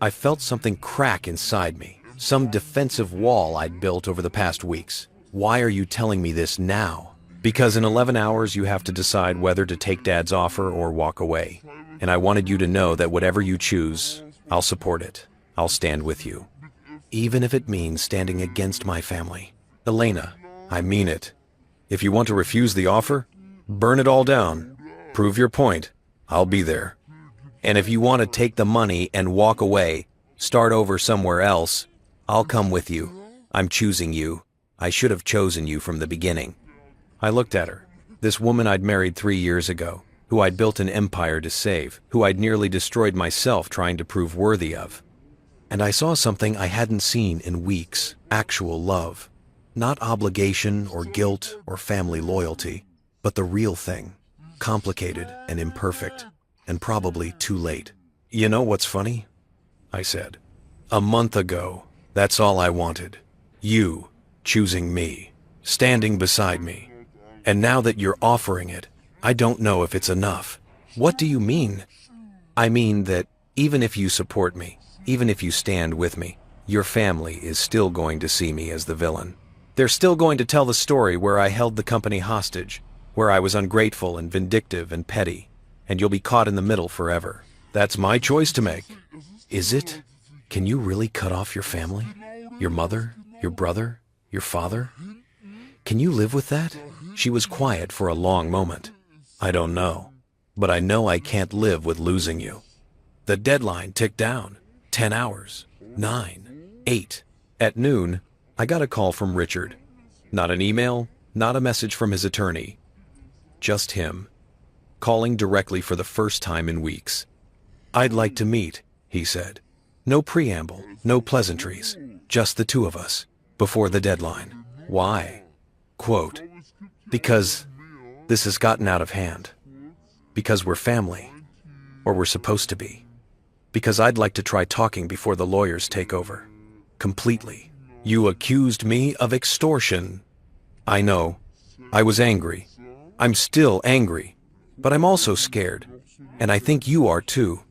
I felt something crack inside me, some defensive wall I'd built over the past weeks. Why are you telling me this now? Because in 11 hours you have to decide whether to take Dad's offer or walk away. And I wanted you to know that whatever you choose, I'll support it. I'll stand with you. Even if it means standing against my family. Elena, I mean it. If you want to refuse the offer, burn it all down. Prove your point. I'll be there. And if you want to take the money and walk away, start over somewhere else, I'll come with you. I'm choosing you. I should have chosen you from the beginning. I looked at her, this woman I'd married 3 years ago, who I'd built an empire to save, who I'd nearly destroyed myself trying to prove worthy of. And I saw something I hadn't seen in weeks, actual love. Not obligation or guilt or family loyalty, but the real thing, complicated and imperfect, and probably too late. You know what's funny? I said. A month ago, that's all I wanted. You choosing me, standing beside me. And now that you're offering it, I don't know if it's enough. What do you mean? I mean that even if you support me, even if you stand with me, your family is still going to see me as the villain. They're still going to tell the story where I held the company hostage, where I was ungrateful and vindictive and petty, and you'll be caught in the middle forever. That's my choice to make. Is it? Can you really cut off your family? Your mother? Your brother? Your father? Can you live with that? She was quiet for a long moment. I don't know, but I know I can't live with losing you. The deadline ticked down. 10 hours. 9. 8. At noon, I got a call from Richard. Not an email, not a message from his attorney. Just him, calling directly for the first time in weeks. I'd like to meet, he said. No preamble, no pleasantries, just the two of us, before the deadline. Why? Quote, because this has gotten out of hand. Because we're family, or we're supposed to be. Because I'd like to try talking before the lawyers take over. Completely. You accused me of extortion. I know. I was angry. I'm still angry. But I'm also scared. And I think you are too.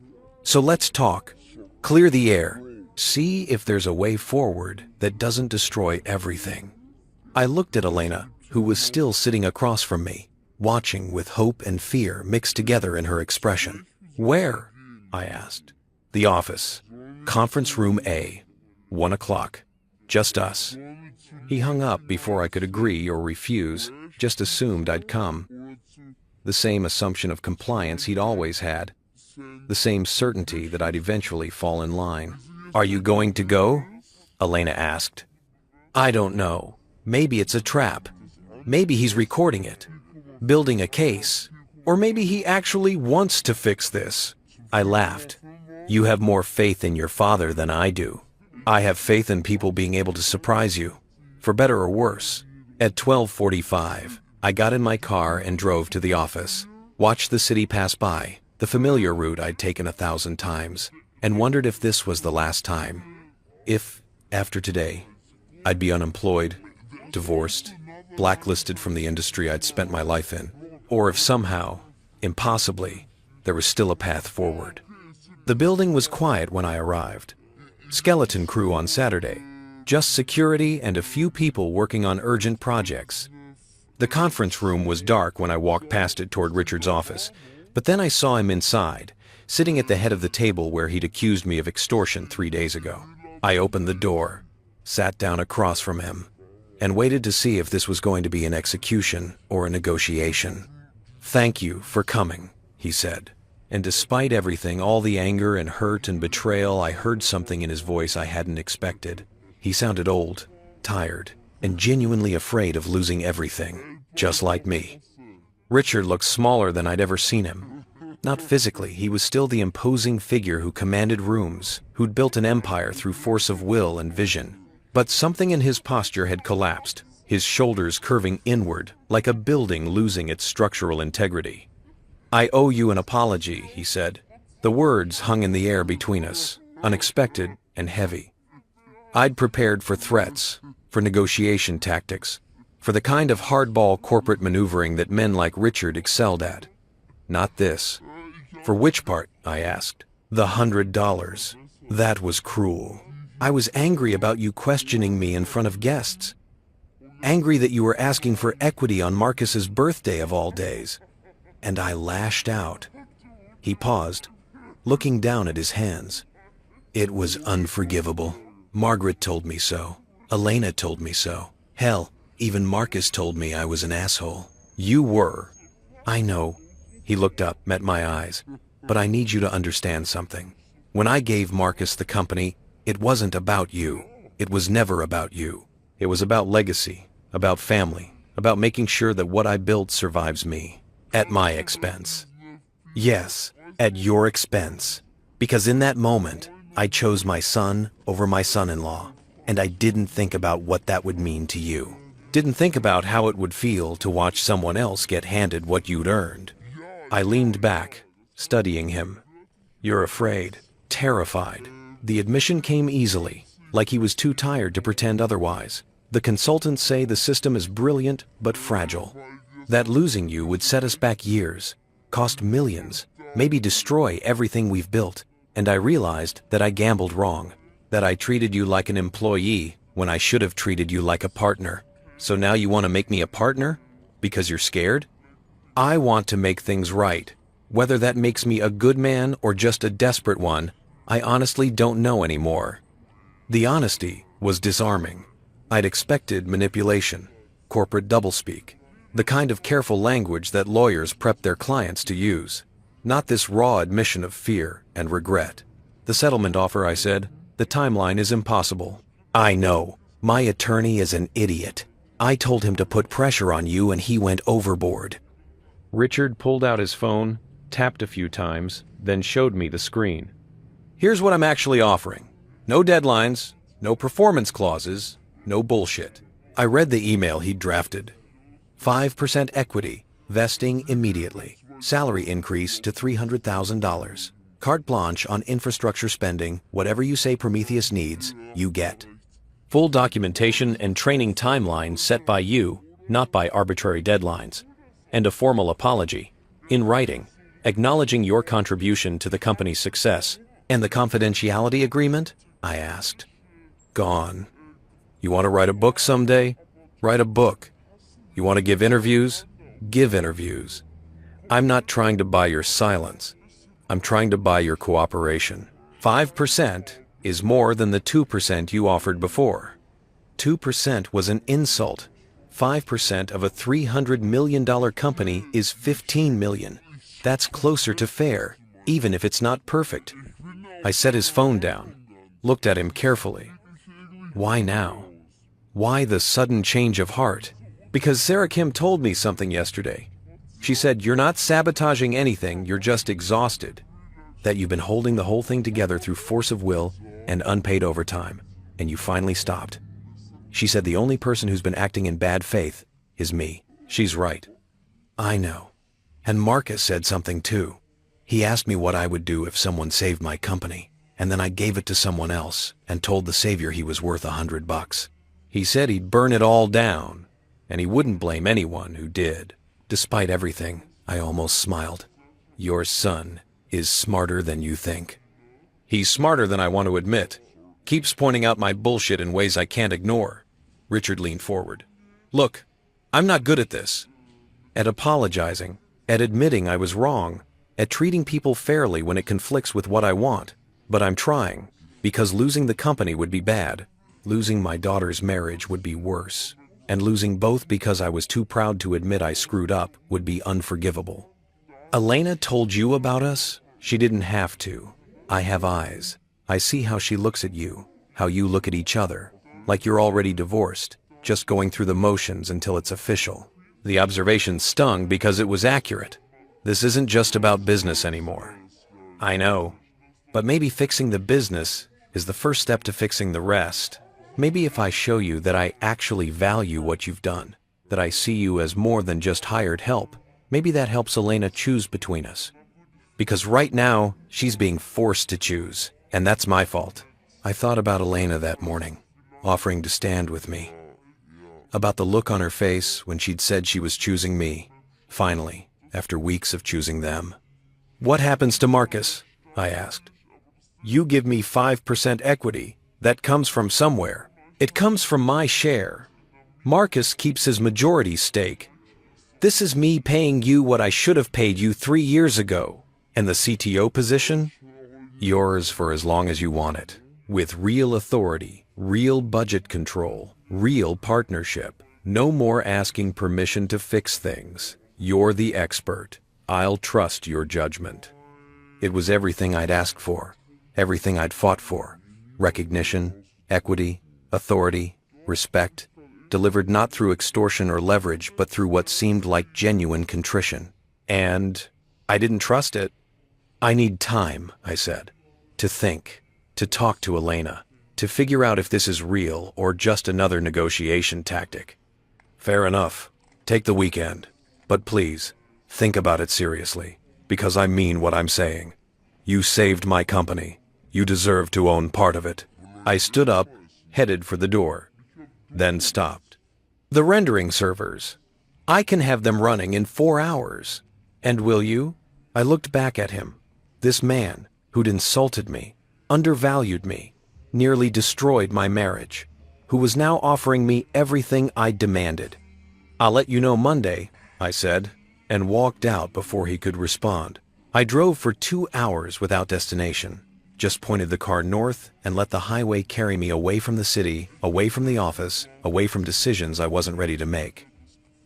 So let's talk. Clear the air. See if there's a way forward that doesn't destroy everything. I looked at Elena, who was still sitting across from me, watching with hope and fear mixed together in her expression. Where? I asked. The office. Conference room A. 1 o'clock. Just us. He hung up before I could agree or refuse, just assumed I'd come. The same assumption of compliance he'd always had. The same certainty that I'd eventually fall in line. Are you going to go? Elena asked. I don't know. Maybe it's a trap. Maybe he's recording it, building a case. Or maybe he actually wants to fix this. I laughed. You have more faith in your father than I do. I have faith in people being able to surprise you, for better or worse. At 12:45, I got in my car and drove to the office, watched the city pass by, the familiar route I'd taken 1,000 times, and wondered if this was the last time. If, after today, I'd be unemployed, divorced, blacklisted from the industry I'd spent my life in, or if somehow, impossibly, there was still a path forward. The building was quiet when I arrived. Skeleton crew on Saturday, just security and a few people working on urgent projects. The conference room was dark when I walked past it toward Richard's office, but then I saw him inside, sitting at the head of the table where he'd accused me of extortion 3 days ago. I opened the door, sat down across from him, and waited to see if this was going to be an execution or a negotiation. Thank you for coming, he said. And despite everything, all the anger and hurt and betrayal, I heard something in his voice I hadn't expected. He sounded old, tired, and genuinely afraid of losing everything, just like me. Richard looked smaller than I'd ever seen him. Not physically, he was still the imposing figure who commanded rooms, who'd built an empire through force of will and vision. But something in his posture had collapsed, his shoulders curving inward, like a building losing its structural integrity. I owe you an apology, he said. The words hung in the air between us, unexpected and heavy. I'd prepared for threats, for negotiation tactics, for the kind of hardball corporate maneuvering that men like Richard excelled at. Not this. For which part? I asked. The $100. That was cruel. I was angry about you questioning me in front of guests. Angry that you were asking for equity on Marcus's birthday of all days. And I lashed out. He paused, looking down at his hands. It was unforgivable. Margaret told me so. Elena told me so. Hell, even Marcus told me I was an asshole. You were. I know. He looked up, met my eyes. But I need you to understand something. When I gave Marcus the company, it wasn't about you. It was never about you. It was about legacy, about family, about making sure that what I built survives me. At my expense. Yes, at your expense. Because in that moment, I chose my son over my son-in-law, and I didn't think about what that would mean to you. Didn't think about how it would feel to watch someone else get handed what you'd earned. I leaned back, studying him. You're afraid, terrified. The admission came easily, like he was too tired to pretend otherwise. The consultants say the system is brilliant but fragile. That losing you would set us back years, cost millions, maybe destroy everything we've built. And I realized that I gambled wrong, that I treated you like an employee when I should have treated you like a partner. So now you want to make me a partner? Because you're scared? I want to make things right. Whether that makes me a good man or just a desperate one, I honestly don't know anymore. The honesty was disarming. I'd expected manipulation, corporate doublespeak, the kind of careful language that lawyers prep their clients to use. Not this raw admission of fear and regret. The settlement offer, I said, the timeline is impossible. I know. My attorney is an idiot. I told him to put pressure on you and he went overboard. Richard pulled out his phone, tapped a few times, then showed me the screen. Here's what I'm actually offering. No deadlines, no performance clauses, no bullshit. I read the email he'd drafted. 5% equity, vesting immediately. Salary increase to $300,000. Carte blanche on infrastructure spending, whatever you say Prometheus needs, you get. Full documentation and training timeline set by you, not by arbitrary deadlines. And a formal apology, in writing, acknowledging your contribution to the company's success. And the confidentiality agreement? I asked. Gone. You want to write a book someday? Write a book. You want to give interviews? Give interviews. I'm not trying to buy your silence. I'm trying to buy your cooperation. 5% is more than the 2% you offered before. 2% was an insult. 5% of a $300 million company is $15 million. That's closer to fair, even if it's not perfect. I set his phone down, looked at him carefully. Why now? Why the sudden change of heart? Because Sarah Kim told me something yesterday. She said, you're not sabotaging anything, you're just exhausted. That you've been holding the whole thing together through force of will and unpaid overtime, and you finally stopped. She said the only person who's been acting in bad faith is me. She's right. I know. And Marcus said something too. He asked me what I would do if someone saved my company, and then I gave it to someone else and told the savior he was worth $100. He said he'd burn it all down, and he wouldn't blame anyone who did. Despite everything, I almost smiled. Your son is smarter than you think. He's smarter than I want to admit. Keeps pointing out my bullshit in ways I can't ignore. Richard leaned forward. Look, I'm not good at this. At apologizing, at admitting I was wrong, at treating people fairly when it conflicts with what I want. But I'm trying, because losing the company would be bad. Losing my daughter's marriage would be worse. And losing both because I was too proud to admit I screwed up would be unforgivable. Elena told you about us? She didn't have to. I have eyes. I see how she looks at you, how you look at each other, like you're already divorced, just going through the motions until it's official. The observation stung because it was accurate. This isn't just about business anymore. I know, but maybe fixing the business is the first step to fixing the rest. Maybe if I show you that I actually value what you've done, that I see you as more than just hired help, maybe that helps Elena choose between us. Because right now, she's being forced to choose, and that's my fault. I thought about Elena that morning, offering to stand with me. About the look on her face when she'd said she was choosing me. Finally, after weeks of choosing them. "What happens to Marcus?" I asked. "You give me 5% equity. That comes from somewhere. It comes from my share. Marcus keeps his majority stake. This is me paying you what I should have paid you 3 years ago. And the CTO position? Yours for as long as you want it. With real authority, real budget control, real partnership. No more asking permission to fix things. You're the expert. I'll trust your judgment." It was everything I'd asked for, everything I'd fought for. Recognition, equity, authority, respect, delivered not through extortion or leverage, but through what seemed like genuine contrition. And I didn't trust it. "I need time," I said, "to think, to talk to Elena, to figure out if this is real or just another negotiation tactic." "Fair enough. Take the weekend. But please, think about it seriously, because I mean what I'm saying. You saved my company. You deserve to own part of it." I stood up, headed for the door, then stopped. "The rendering servers. I can have them running in 4 hours. And will you?" I looked back at him. This man who'd insulted me, undervalued me, nearly destroyed my marriage, who was now offering me everything I demanded. "I'll let you know Monday," I said, and walked out before he could respond. I drove for 2 hours without destination, just pointed the car north and let the highway carry me away from the city, away from the office, away from decisions I wasn't ready to make.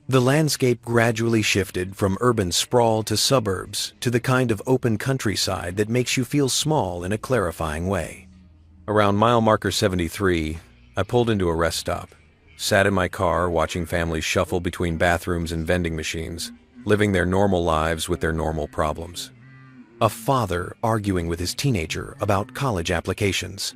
The landscape gradually shifted from urban sprawl to suburbs to the kind of open countryside that makes you feel small in a clarifying way. Around mile marker 73, I pulled into a rest stop, sat in my car watching families shuffle between bathrooms and vending machines, living their normal lives with their normal problems. A father arguing with his teenager about college applications.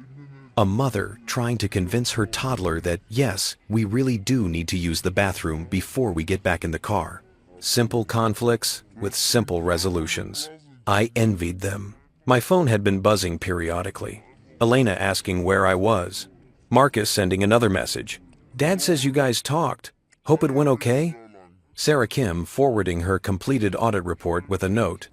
A mother trying to convince her toddler that, yes, we really do need to use the bathroom before we get back in the car. Simple conflicts with simple resolutions. I envied them. My phone had been buzzing periodically. Elena asking where I was. Marcus sending another message. "Dad says you guys talked. Hope it went okay?" Sarah Kim forwarding her completed audit report with a note.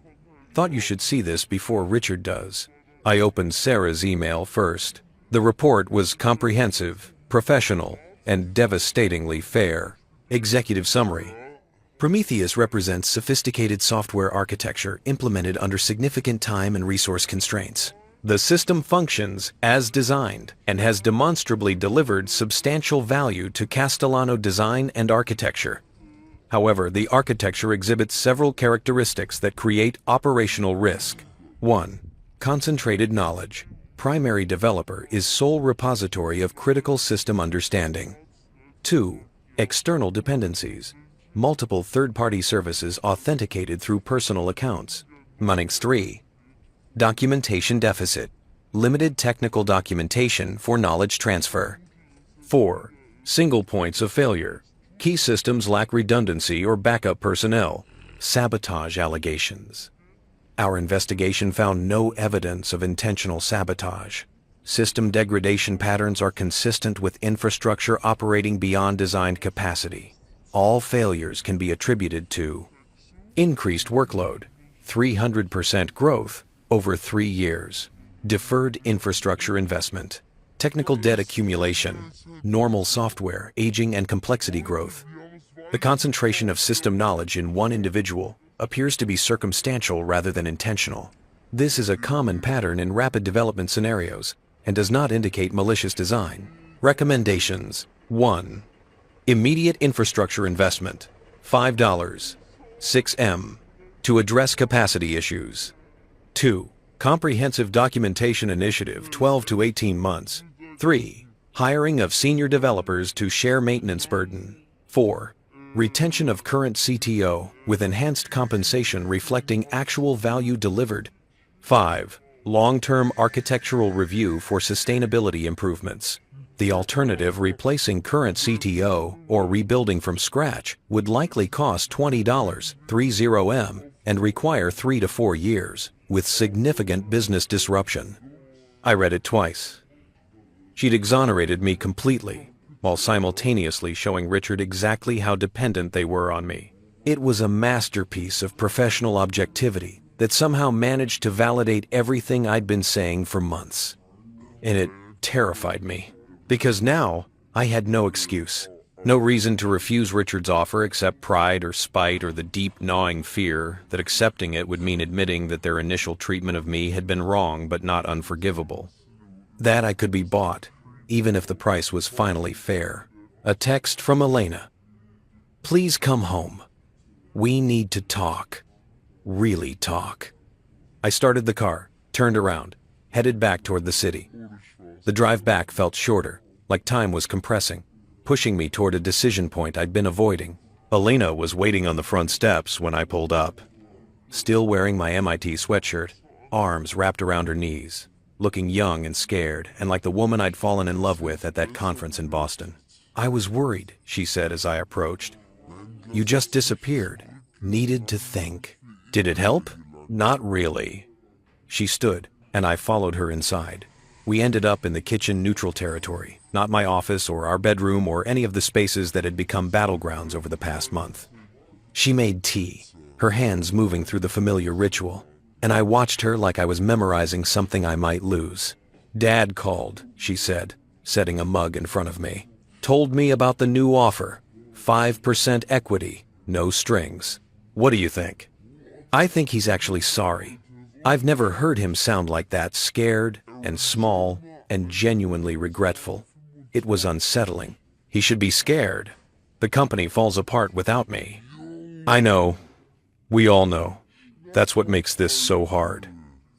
"Thought you should see this before Richard does." I opened Sarah's email first. The report was comprehensive, professional, and devastatingly fair. Executive summary. Prometheus represents sophisticated software architecture implemented under significant time and resource constraints. The system functions as designed and has demonstrably delivered substantial value to Castellano design and architecture. However, the architecture exhibits several characteristics that create operational risk. 1. Concentrated knowledge. Primary developer is sole repository of critical system understanding. 2. External dependencies. Multiple third-party services authenticated through personal accounts. 3. Documentation deficit. Limited technical documentation for knowledge transfer. 4. Single points of failure. Key systems lack redundancy or backup personnel. Sabotage allegations. Our investigation found no evidence of intentional sabotage. System degradation patterns are consistent with infrastructure operating beyond designed capacity. All failures can be attributed to increased workload, 300% growth over 3 years, deferred infrastructure investment, technical debt accumulation, normal software, aging and complexity growth. The concentration of system knowledge in one individual appears to be circumstantial rather than intentional. This is a common pattern in rapid development scenarios and does not indicate malicious design. Recommendations. 1. Immediate infrastructure investment, $5, 6M, to address capacity issues. 2. Comprehensive documentation initiative, 12 to 18 months. 3. Hiring of senior developers to share maintenance burden. 4. Retention of current CTO with enhanced compensation reflecting actual value delivered. 5. Long-term architectural review for sustainability improvements. The alternative, replacing current CTO or rebuilding from scratch, would likely cost $20, 30M, and require 3 to 4 years, with significant business disruption. I read it twice. She'd exonerated me completely, while simultaneously showing Richard exactly how dependent they were on me. It was a masterpiece of professional objectivity that somehow managed to validate everything I'd been saying for months. And it terrified me, because now I had no excuse. No reason to refuse Richard's offer except pride or spite or the deep gnawing fear that accepting it would mean admitting that their initial treatment of me had been wrong but not unforgivable. That I could be bought, even if the price was finally fair. A text from Elena. Please come home. We need to talk. Really talk. I started the car, turned around, headed back toward the city. The drive back felt shorter, like time was compressing, pushing me toward a decision point I'd been avoiding. Elena was waiting on the front steps when I pulled up. Still wearing my MIT sweatshirt, arms wrapped around her knees, looking young and scared and like the woman I'd fallen in love with at that conference in Boston. I was worried, she said as I approached. You just disappeared. Needed to think. Did it help? Not really. She stood, and I followed her inside. We ended up in the kitchen neutral territory, not my office or our bedroom or any of the spaces that had become battlegrounds over the past month. She made tea, her hands moving through the familiar ritual, and I watched her like I was memorizing something I might lose. Dad called, she said, setting a mug in front of me. Told me about the new offer. 5% equity, no strings. What do you think? I think he's actually sorry. I've never heard him sound like that, scared and small and genuinely regretful. It was unsettling. He should be scared. The company falls apart without me. I know. We all know. That's what makes this so hard.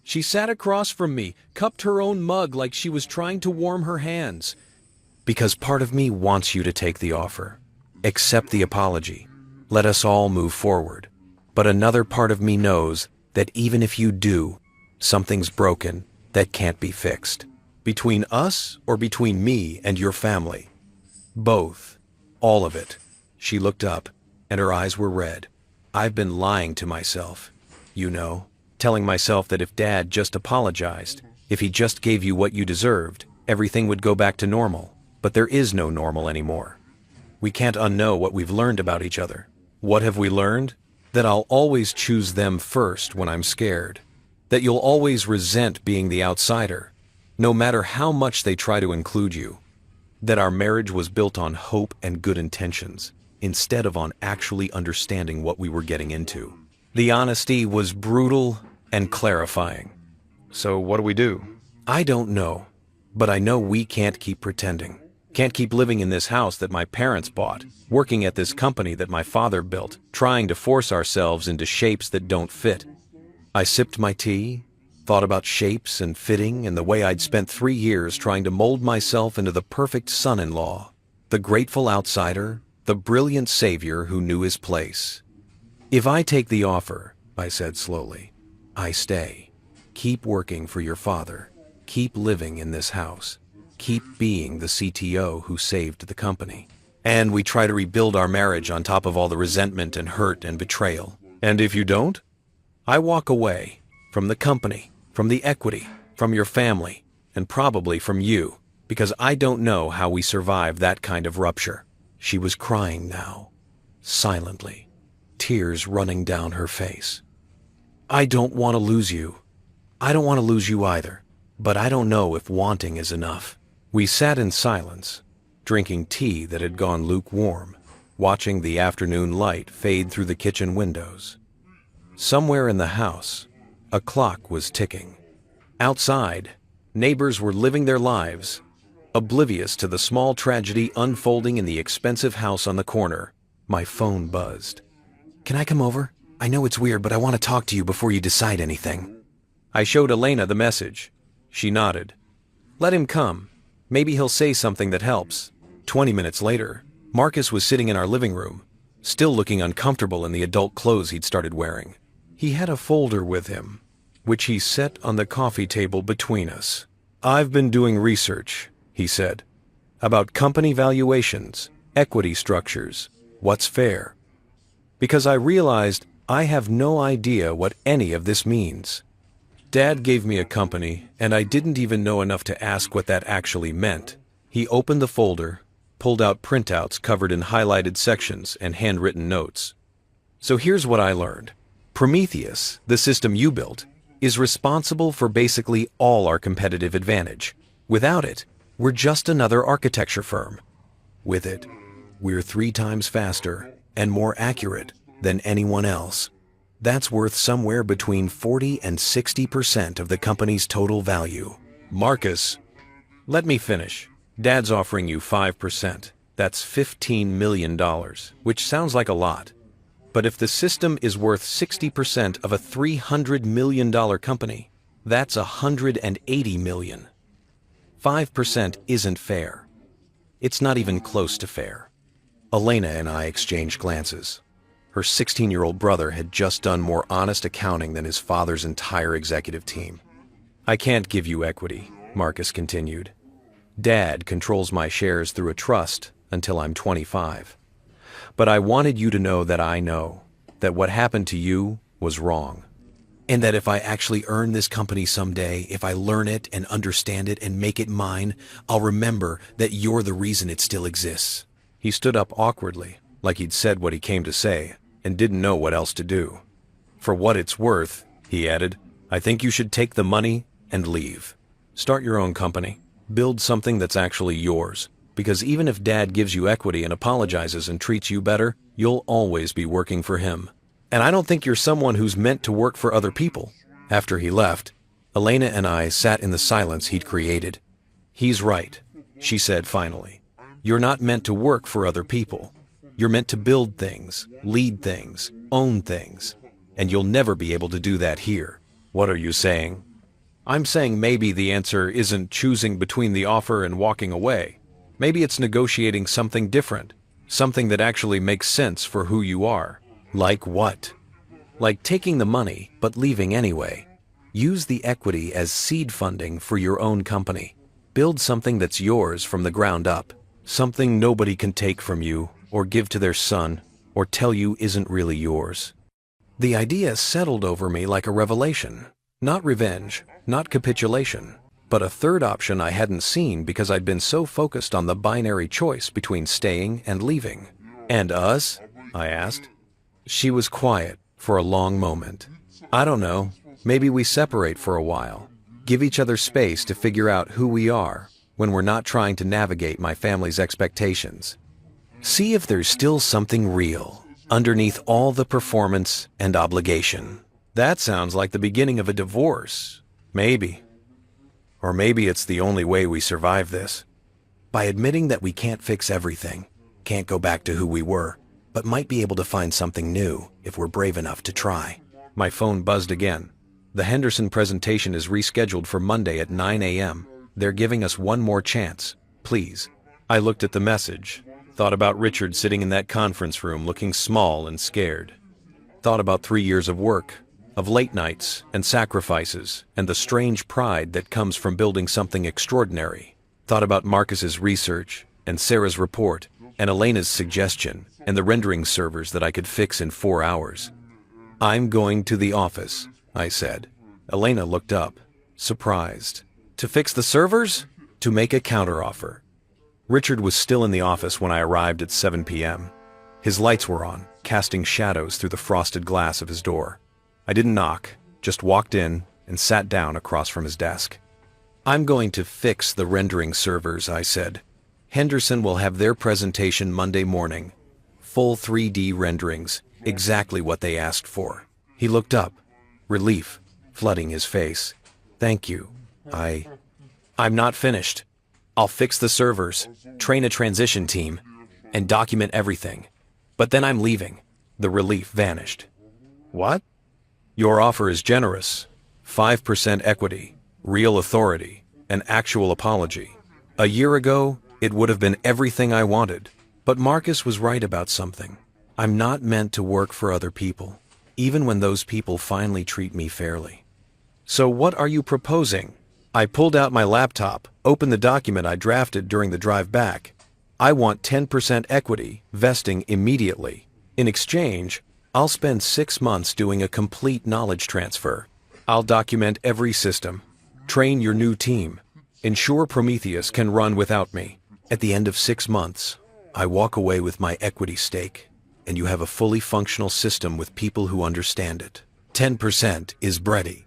She sat across from me, cupped her own mug like she was trying to warm her hands. Because part of me wants you to take the offer. Accept the apology. Let us all move forward. But another part of me knows that even if you do, something's broken that can't be fixed. Between us or between me and your family? Both. All of it. She looked up, and her eyes were red. I've been lying to myself, you know, telling myself that if Dad just apologized, if he just gave you what you deserved, everything would go back to normal. But there is no normal anymore. We can't unknow what we've learned about each other. What have we learned? That I'll always choose them first when I'm scared. That you'll always resent being the outsider, no matter how much they try to include you. That our marriage was built on hope and good intentions, instead of on actually understanding what we were getting into. The honesty was brutal and clarifying. So what do we do? I don't know, but I know we can't keep pretending. Can't keep living in this house that my parents bought, working at this company that my father built, trying to force ourselves into shapes that don't fit. I sipped my tea, thought about shapes and fitting and the way I'd spent 3 years trying to mold myself into the perfect son-in-law, the grateful outsider, the brilliant savior who knew his place. If I take the offer, I said slowly, I stay. Keep working for your father. Keep living in this house. Keep being the CTO who saved the company. And we try to rebuild our marriage on top of all the resentment and hurt and betrayal. And if you don't, I walk away from the company, from the equity, from your family, and probably from you, because I don't know how we survive that kind of rupture. She was crying now, silently, tears running down her face. I don't want to lose you. I don't want to lose you either, but I don't know if wanting is enough. We sat in silence, drinking tea that had gone lukewarm, watching the afternoon light fade through the kitchen windows. Somewhere in the house, a clock was ticking. Outside, neighbors were living their lives, oblivious to the small tragedy unfolding in the expensive house on the corner. My phone buzzed. Can I come over? I know it's weird, but I want to talk to you before you decide anything. I showed Elena the message. She nodded. Let him come. Maybe he'll say something that helps. 20 minutes later, Marcus was sitting in our living room, still looking uncomfortable in the adult clothes he'd started wearing. He had a folder with him, which he set on the coffee table between us. I've been doing research, he said, about company valuations, equity structures, what's fair. Because I realized I have no idea what any of this means. Dad gave me a company, and I didn't even know enough to ask what that actually meant. He opened the folder, pulled out printouts covered in highlighted sections and handwritten notes. So here's what I learned. Prometheus, the system you built, is responsible for basically all our competitive advantage. Without it, we're just another architecture firm. With it, we're 3 times faster and more accurate than anyone else. That's worth somewhere between 40 and 60% of the company's total value. Marcus, let me finish. Dad's offering you 5%. That's $15 million, which sounds like a lot. But if the system is worth 60% of a $300 million company, that's $180 million. 5% isn't fair. It's not even close to fair. Elena and I exchanged glances. Her 16-year-old brother had just done more honest accounting than his father's entire executive team. I can't give you equity, Marcus continued. Dad controls my shares through a trust until I'm 25. But I wanted you to know that what happened to you was wrong. And that if I actually earn this company someday, if I learn it and understand it and make it mine, I'll remember that you're the reason it still exists. He stood up awkwardly, like he'd said what he came to say, and didn't know what else to do. For what it's worth, he added, I think you should take the money and leave. Start your own company. Build something that's actually yours. Because even if Dad gives you equity and apologizes and treats you better, you'll always be working for him. And I don't think you're someone who's meant to work for other people. After he left, Elena and I sat in the silence he'd created. He's right, she said finally. You're not meant to work for other people. You're meant to build things, lead things, own things. And you'll never be able to do that here. What are you saying? I'm saying maybe the answer isn't choosing between the offer and walking away. Maybe it's negotiating something different, something that actually makes sense for who you are. Like what? Like taking the money, but leaving anyway. Use the equity as seed funding for your own company. Build something that's yours from the ground up. Something nobody can take from you, or give to their son, or tell you isn't really yours. The idea settled over me like a revelation. Not revenge, not capitulation, but a third option I hadn't seen because I'd been so focused on the binary choice between staying and leaving. And us? I asked. She was quiet for a long moment. I don't know, maybe we separate for a while. Give each other space to figure out who we are when we're not trying to navigate my family's expectations. See if there's still something real underneath all the performance and obligation. That sounds like the beginning of a divorce. Maybe. Or maybe it's the only way we survive this. By admitting that we can't fix everything, can't go back to who we were, but might be able to find something new if we're brave enough to try. My phone buzzed again. The Henderson presentation is rescheduled for Monday at 9 a.m. They're giving us one more chance. Please. I looked at the message. Thought about Richard sitting in that conference room looking small and scared. Thought about 3 years of work, of late nights and sacrifices, and the strange pride that comes from building something extraordinary. Thought about Marcus's research, and Sarah's report, and Elena's suggestion, and the rendering servers that I could fix in 4 hours. I'm going to the office, I said. Elena looked up, surprised. To fix the servers? To make a counteroffer. Richard was still in the office when I arrived at 7 p.m. His lights were on, casting shadows through the frosted glass of his door. I didn't knock, just walked in and sat down across from his desk. I'm going to fix the rendering servers, I said. Henderson will have their presentation Monday morning. Full 3D renderings, exactly what they asked for. He looked up, relief flooding his face. Thank you. I'm not finished. I'll fix the servers, train a transition team, and document everything. But then I'm leaving. The relief vanished. What? Your offer is generous. 5% equity, real authority, an actual apology. A year ago, it would have been everything I wanted. But Marcus was right about something. I'm not meant to work for other people, even when those people finally treat me fairly. So what are you proposing? I pulled out my laptop, opened the document I drafted during the drive back. I want 10% equity, vesting immediately. In exchange, I'll spend 6 months doing a complete knowledge transfer. I'll document every system, train your new team, ensure Prometheus can run without me. At the end of 6 months, I walk away with my equity stake. and you have a fully functional system with people who understand it. 10% is Brady.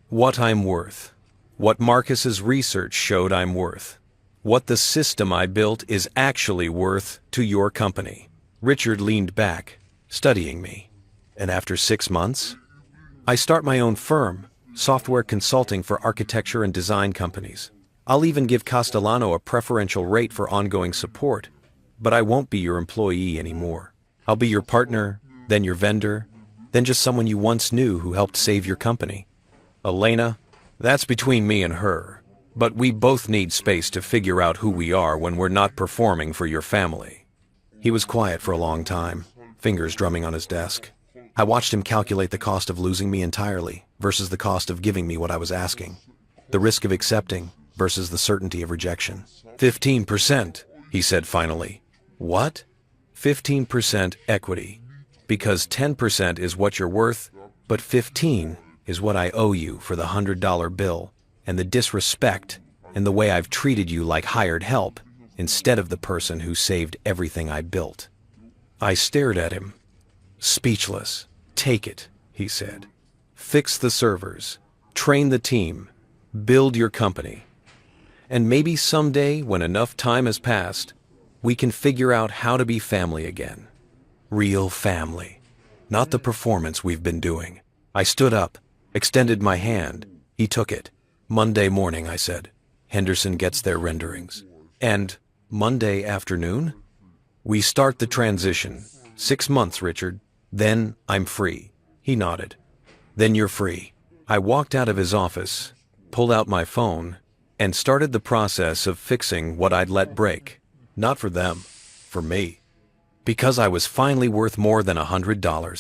What I'm worth. What Marcus's research showed I'm worth. What the system I built is actually worth to your company. Richard leaned back, studying me. And after 6 months, I start my own firm, software consulting for architecture and design companies. I'll even give Castellano a preferential rate for ongoing support, but I won't be your employee anymore. I'll be your partner, then your vendor, then just someone you once knew who helped save your company. Elena, that's between me and her, but we both need space to figure out who we are when we're not performing for your family. He was quiet for a long time, fingers drumming on his desk. I watched him calculate the cost of losing me entirely versus the cost of giving me what I was asking. The risk of accepting versus the certainty of rejection. 15%, he said finally. What? 15% equity. Because 10% is what you're worth, but 15 is what I owe you for the $100 bill and the disrespect and the way I've treated you like hired help instead of the person who saved everything I built. I stared at him, speechless. Take it, he said. Fix the servers, train the team, build your company. And maybe someday, when enough time has passed, we can figure out how to be family again. Real family. Not the performance we've been doing. I stood up, extended my hand. He took it. Monday morning, I said. Henderson gets their renderings. And Monday afternoon? We start the transition. 6 months, Richard. Then I'm free. He nodded. Then you're free. I walked out of his office, pulled out my phone, and started the process of fixing what I'd let break. Not for them, for me. Because I was finally worth more than $100.